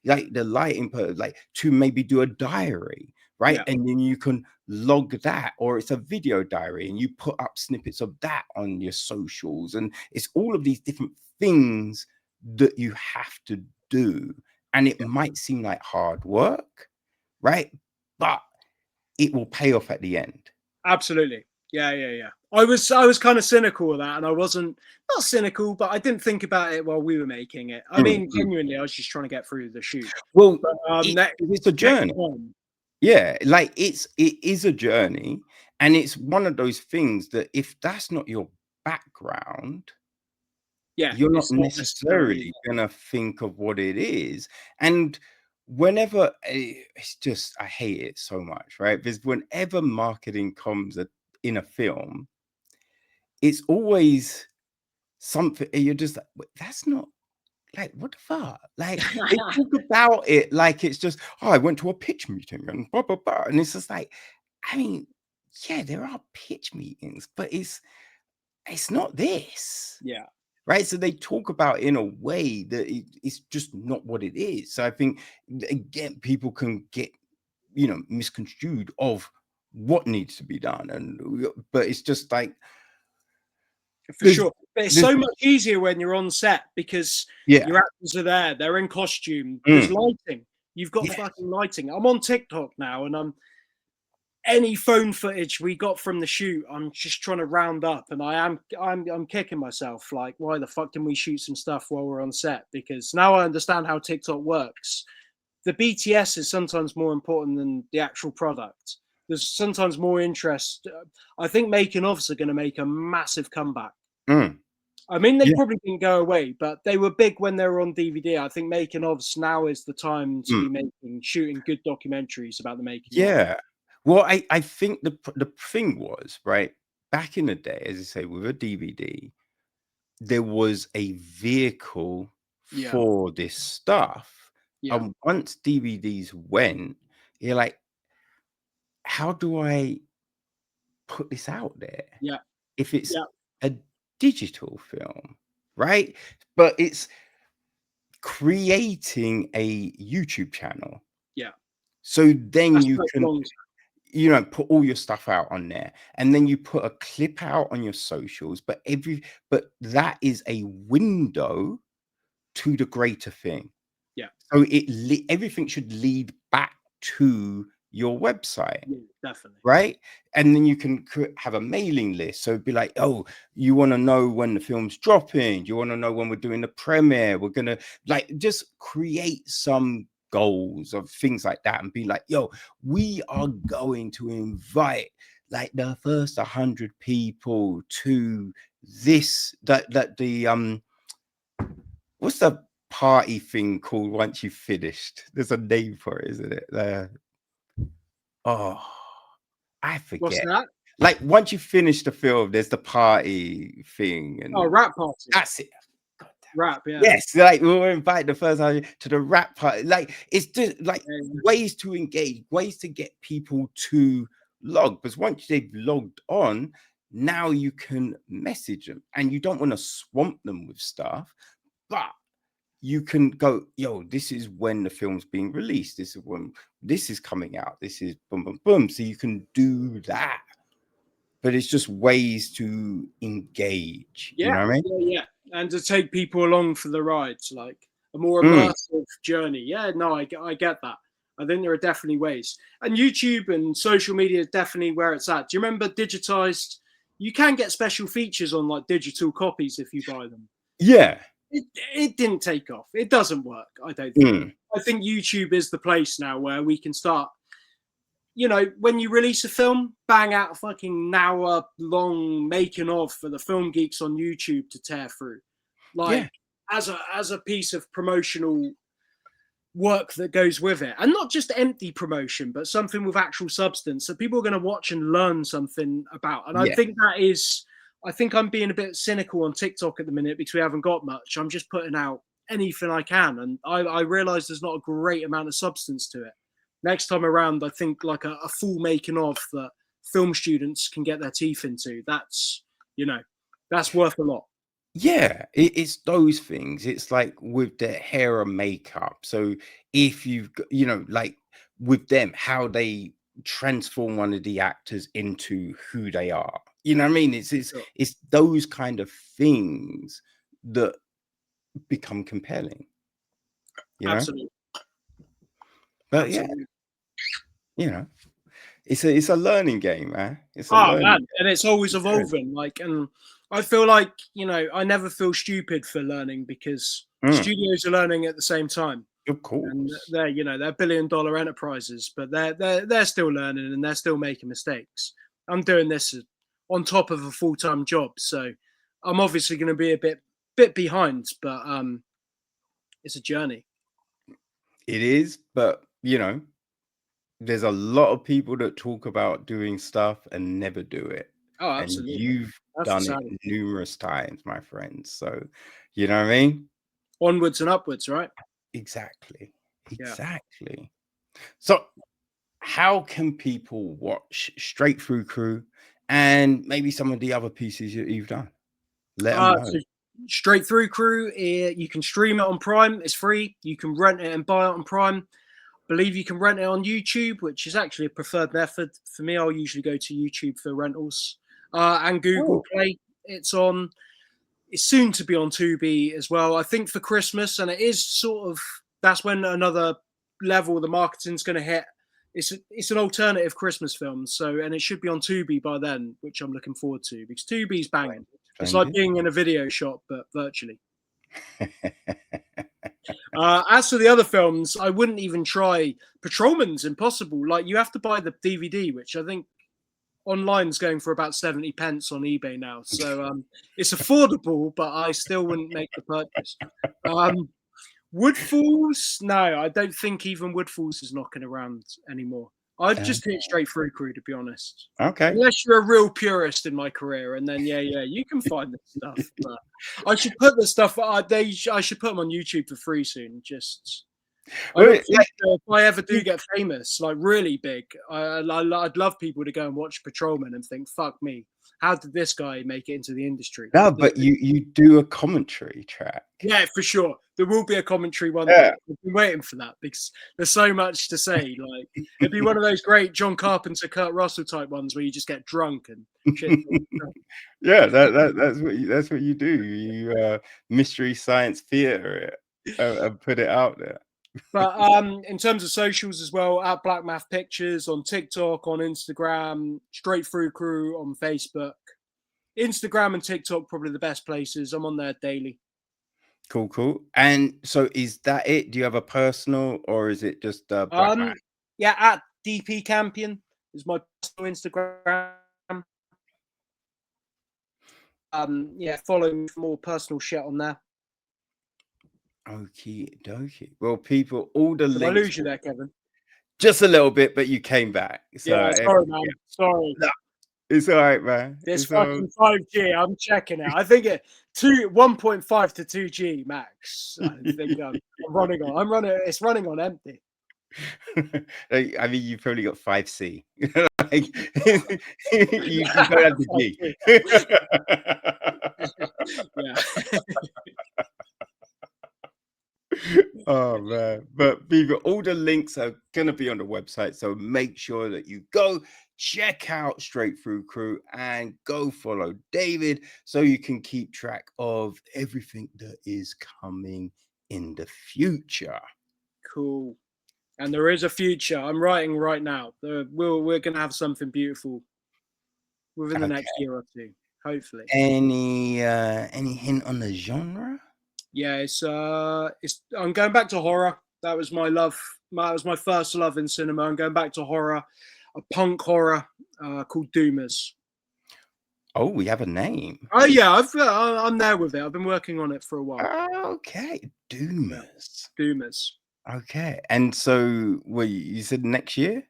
like the lighting, like to maybe do a diary, right? Yeah. And then you can log that, or it's a video diary, and you put up snippets of that on your socials. And it's all of these different things that you have to do. And it might seem like hard work, right? But it will pay off at the end. Absolutely. Yeah. I was kind of cynical of that, and I wasn't not cynical, but I didn't think about it while we were making it. I mean, genuinely, I was just trying to get through the shoot. Well, it's a journey. Yeah, like it is a journey, and it's one of those things that if that's not your background, you're not necessarily gonna think of what it is. And whenever it's just, I hate it so much, right? Because whenever marketing comes in a film, it's always something you're just like, that's not, like, what the fuck? Like, they talk about it like it's just, I went to a pitch meeting and blah blah blah, and it's just like, I mean, yeah, there are pitch meetings, but it's not this. Yeah. Right. So they talk about it in a way that it's just not what it is. So I think, again, people can get, misconstrued of what needs to be done. But it's just like, for sure. But it's so much easier when you're on set, because your actors are there, they're in costume, there's lighting, you've got fucking lighting. I'm on TikTok now, and any phone footage we got from the shoot, I'm just trying to round up, and I'm kicking myself, like, why the fuck didn't we shoot some stuff while we're on set? Because now I understand how TikTok works. The BTS is sometimes more important than the actual product. There's sometimes more interest. I think making ofs are going to make a massive comeback. I mean, they probably didn't go away, but they were big when they were on DVD. I think making ofs now is the time to be shooting good documentaries about the making. Well, I think the thing was, right, back in the day, as I say, with a DVD, there was a vehicle for this stuff. And once DVDs went, you're like, how do I put this out there? If it's a digital film, right? But it's creating a YouTube channel. So then you can put all your stuff out on there, and then you put a clip out on your socials, but that is a window to the greater thing. So everything should lead back to your website. Definitely. Right? And then you can have a mailing list. So it'd be like, oh, you want to know when the film's dropping, you want to know when we're doing the premiere, we're gonna, like, just create some goals of things like that, and be like, yo, we are going to invite like the first 100 people to this, that the what's the party thing called once you finished? There's a name for it, isn't it? Oh, I What's forget. that? Like once you finish the film, there's the party thing, Oh, and rap party. that's it. God damn. Rap, yeah. Yes, like we were invited the first time to the rap party. Like it's just like Yeah, yeah. ways to engage, ways to get people to log. Because once they've logged on, now you can message them, and you don't want to swamp them with stuff, but you can go, yo, this is when the film's being released. This is when this is coming out. This is boom, boom, boom. So you can do that. But it's just ways to engage. You know what I mean? Yeah. And to take people along for the rides, like a more Mm. immersive journey. Yeah, no, I get that. I think there are definitely ways. And YouTube and social media is definitely where it's at. Do you remember digitized? You can get special features on like digital copies if you buy them. Yeah. It didn't take off. It doesn't work, I don't think. Mm. I think YouTube is the place now where we can start. You know, when you release a film, bang out a fucking hour long making of for the film geeks on YouTube to tear through, like as a piece of promotional work that goes with it, and not just empty promotion, but something with actual substance that people are going to watch and learn something about. And I Yeah. think that is, I think I'm being a bit cynical on TikTok at the minute because we haven't got much. I'm just putting out anything I can, and I realize there's not a great amount of substance to it. Next time around, I think like a full making of that film students can get their teeth into. That's, you know, that's worth a lot. Yeah, it's those things. It's like with the hair and makeup. So if you've got, you know, like with them, how they transform one of the actors into who they are. You know what I mean? Sure. It's those kind of things that become compelling. You know? Absolutely. But Absolutely. yeah, you know, it's a learning game, man. It's a Oh learning man, and it's always evolving. Like, and I feel like, you know, I never feel stupid for learning because Mm, studios are learning at the same time, of and course. they're, you know, they're billion-dollar enterprises, but they're still learning and they're still making mistakes. I'm doing this on top of a full-time job, so I'm obviously going to be a bit behind, but it's a journey. It is, but you know, there's a lot of people that talk about doing stuff and never do it. Oh, And absolutely. you've That's the done it sad. numerous times, my friend. So, you know what I mean? Onwards and upwards, right? Exactly. Yeah. Exactly. So, how can people watch Straight Through Crew and maybe some of the other pieces you've done? Let them know. So straight through crew, you can stream it on Prime. It's free. You can rent it and buy it on Prime. Believe you can rent it on YouTube, which is actually a preferred method for me. I'll usually go to YouTube for rentals, and Google Oh, Play. It's on. It's soon to be on Tubi as well. I think for Christmas, and it is sort of that's when another level the marketing's going to hit. It's an alternative Christmas film, so and it should be on Tubi by then, which I'm looking forward to because Tubi's banging. It's like splendid. being in a video shop but virtually. As for the other films, I wouldn't even try. Patrolman's impossible. Like you have to buy the DVD, which I think online is going for about 70 pence on eBay now. So it's affordable, but I still wouldn't make the purchase. Um, Woodfalls, no, I don't think even Woodfalls is knocking around anymore. I'd just hit straight through crew, to be honest. Okay. Unless you're a real purist in my career, and then yeah, you can find this stuff. But I should put the stuff. I should put them on YouTube for free soon. Just I'm Well, in future, if I ever do get famous, like really big, I'd love people to go and watch Patrolman and think, "Fuck me, how did this guy make it into the industry?" no, but you do a commentary track. Yeah, for sure. There will be a commentary one Yeah. day. I've been waiting for that because there's so much to say. Like it'd be one of those great John Carpenter, Kurt Russell type ones where you just get drunk and shit. Yeah, that's what you do. You mystery science theater it and put it out there. But in terms of socials as well, at Black Math Pictures on TikTok, on Instagram, Straight Through Crew on Facebook. Instagram and TikTok probably the best places. I'm on there daily. Cool, cool. And so is that it? Do you have a personal or is it just Black Man? Yeah, at DP Campion is my personal Instagram. Yeah, follow me for more personal shit on there. Okie dokie. Well, people, all the Did I links, lose you there, Kevin? just a little bit, but you came back. So Yeah, sorry, man. Sorry. no, it's all right, man. This It's all... fucking 5G, I'm checking it. I think it 1.5 to 2G max. I think I'm running on. It's running on empty. I mean, you've probably got 5C. Like, you don't have the G. Yeah. Oh man, but people, all the links are gonna be on the website, so make sure that you go check out Straight Through Crew and go follow David so you can keep track of everything that is coming in the future. Cool. And there is a future. I'm writing right now. We're gonna have something beautiful within the next year or two, hopefully. Any hint on the genre? Yeah, it's I'm going back to horror. That was my love. That was my first love in cinema. I'm going back to horror, a punk horror called Doomers. Oh, we have a name. Oh yeah, I'm there with it. I've been working on it for a while. Okay, Doomers. Doomers. Okay, and so well, you said next year?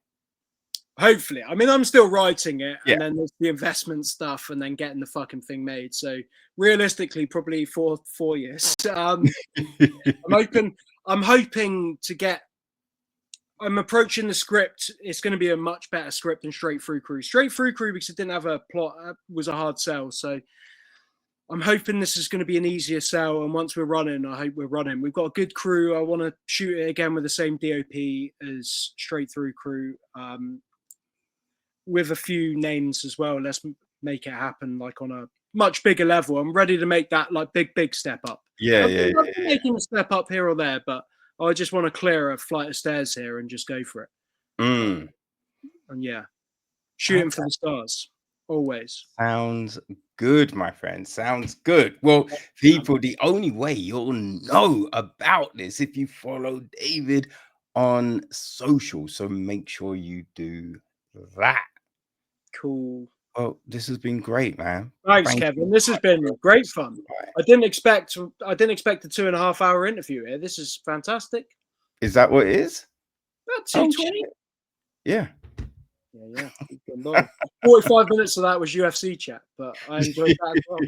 Hopefully. I mean, I'm still writing it, Yeah. and then there's the investment stuff, and then getting the fucking thing made. So realistically, probably 4 years. I'm hoping to get. I'm approaching the script. It's going to be a much better script than Straight Through Crew. Straight Through Crew, because it didn't have a plot, was a hard sell. So I'm hoping this is going to be an easier sell. And once we're running, I hope we're running. We've got a good crew. I want to shoot it again with the same DOP as Straight Through Crew. With a few names as well. Let's make it happen like on a much bigger level. I'm ready to make that like big step up. Yeah, I'm making a step up here or there, but I just want to clear a flight of stairs here and just go for it. And yeah, shooting for the stars always. Sounds good, my friend. Sounds good. Well, people, the only way you'll know about this if you follow David on social. So make sure you do that. Cool. Oh, this has been great, man. Thanks, Kevin. This has been great fun. I didn't expect a 2.5 hour interview here. This is fantastic. Is that what it is? About 220. Yeah. Yeah. 45 minutes of that was UFC chat, but I enjoyed that as well.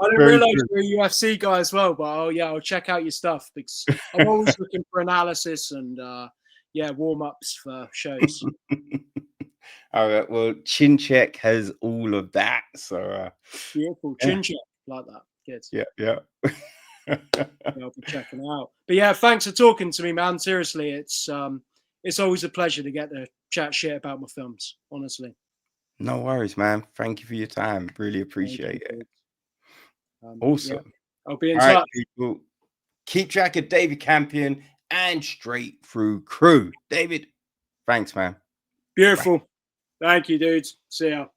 I didn't realize you were a UFC guy as well, but I'll check out your stuff because I'm always looking for analysis and warm-ups for shows. All right. Well, Chin Check has all of that. So beautiful. Chin Check. Like that. Good. Yeah. I'll be checking out. But yeah, thanks for talking to me, man. Seriously, it's always a pleasure to get to chat shit about my films, honestly. No worries, man. Thank you for your time. Really appreciate it. Awesome. Yeah. I'll be in touch. Right, people. Keep track of David Campion and Straight Through Crew. David, thanks, man. Beautiful. Bye. Thank you, dudes. See ya.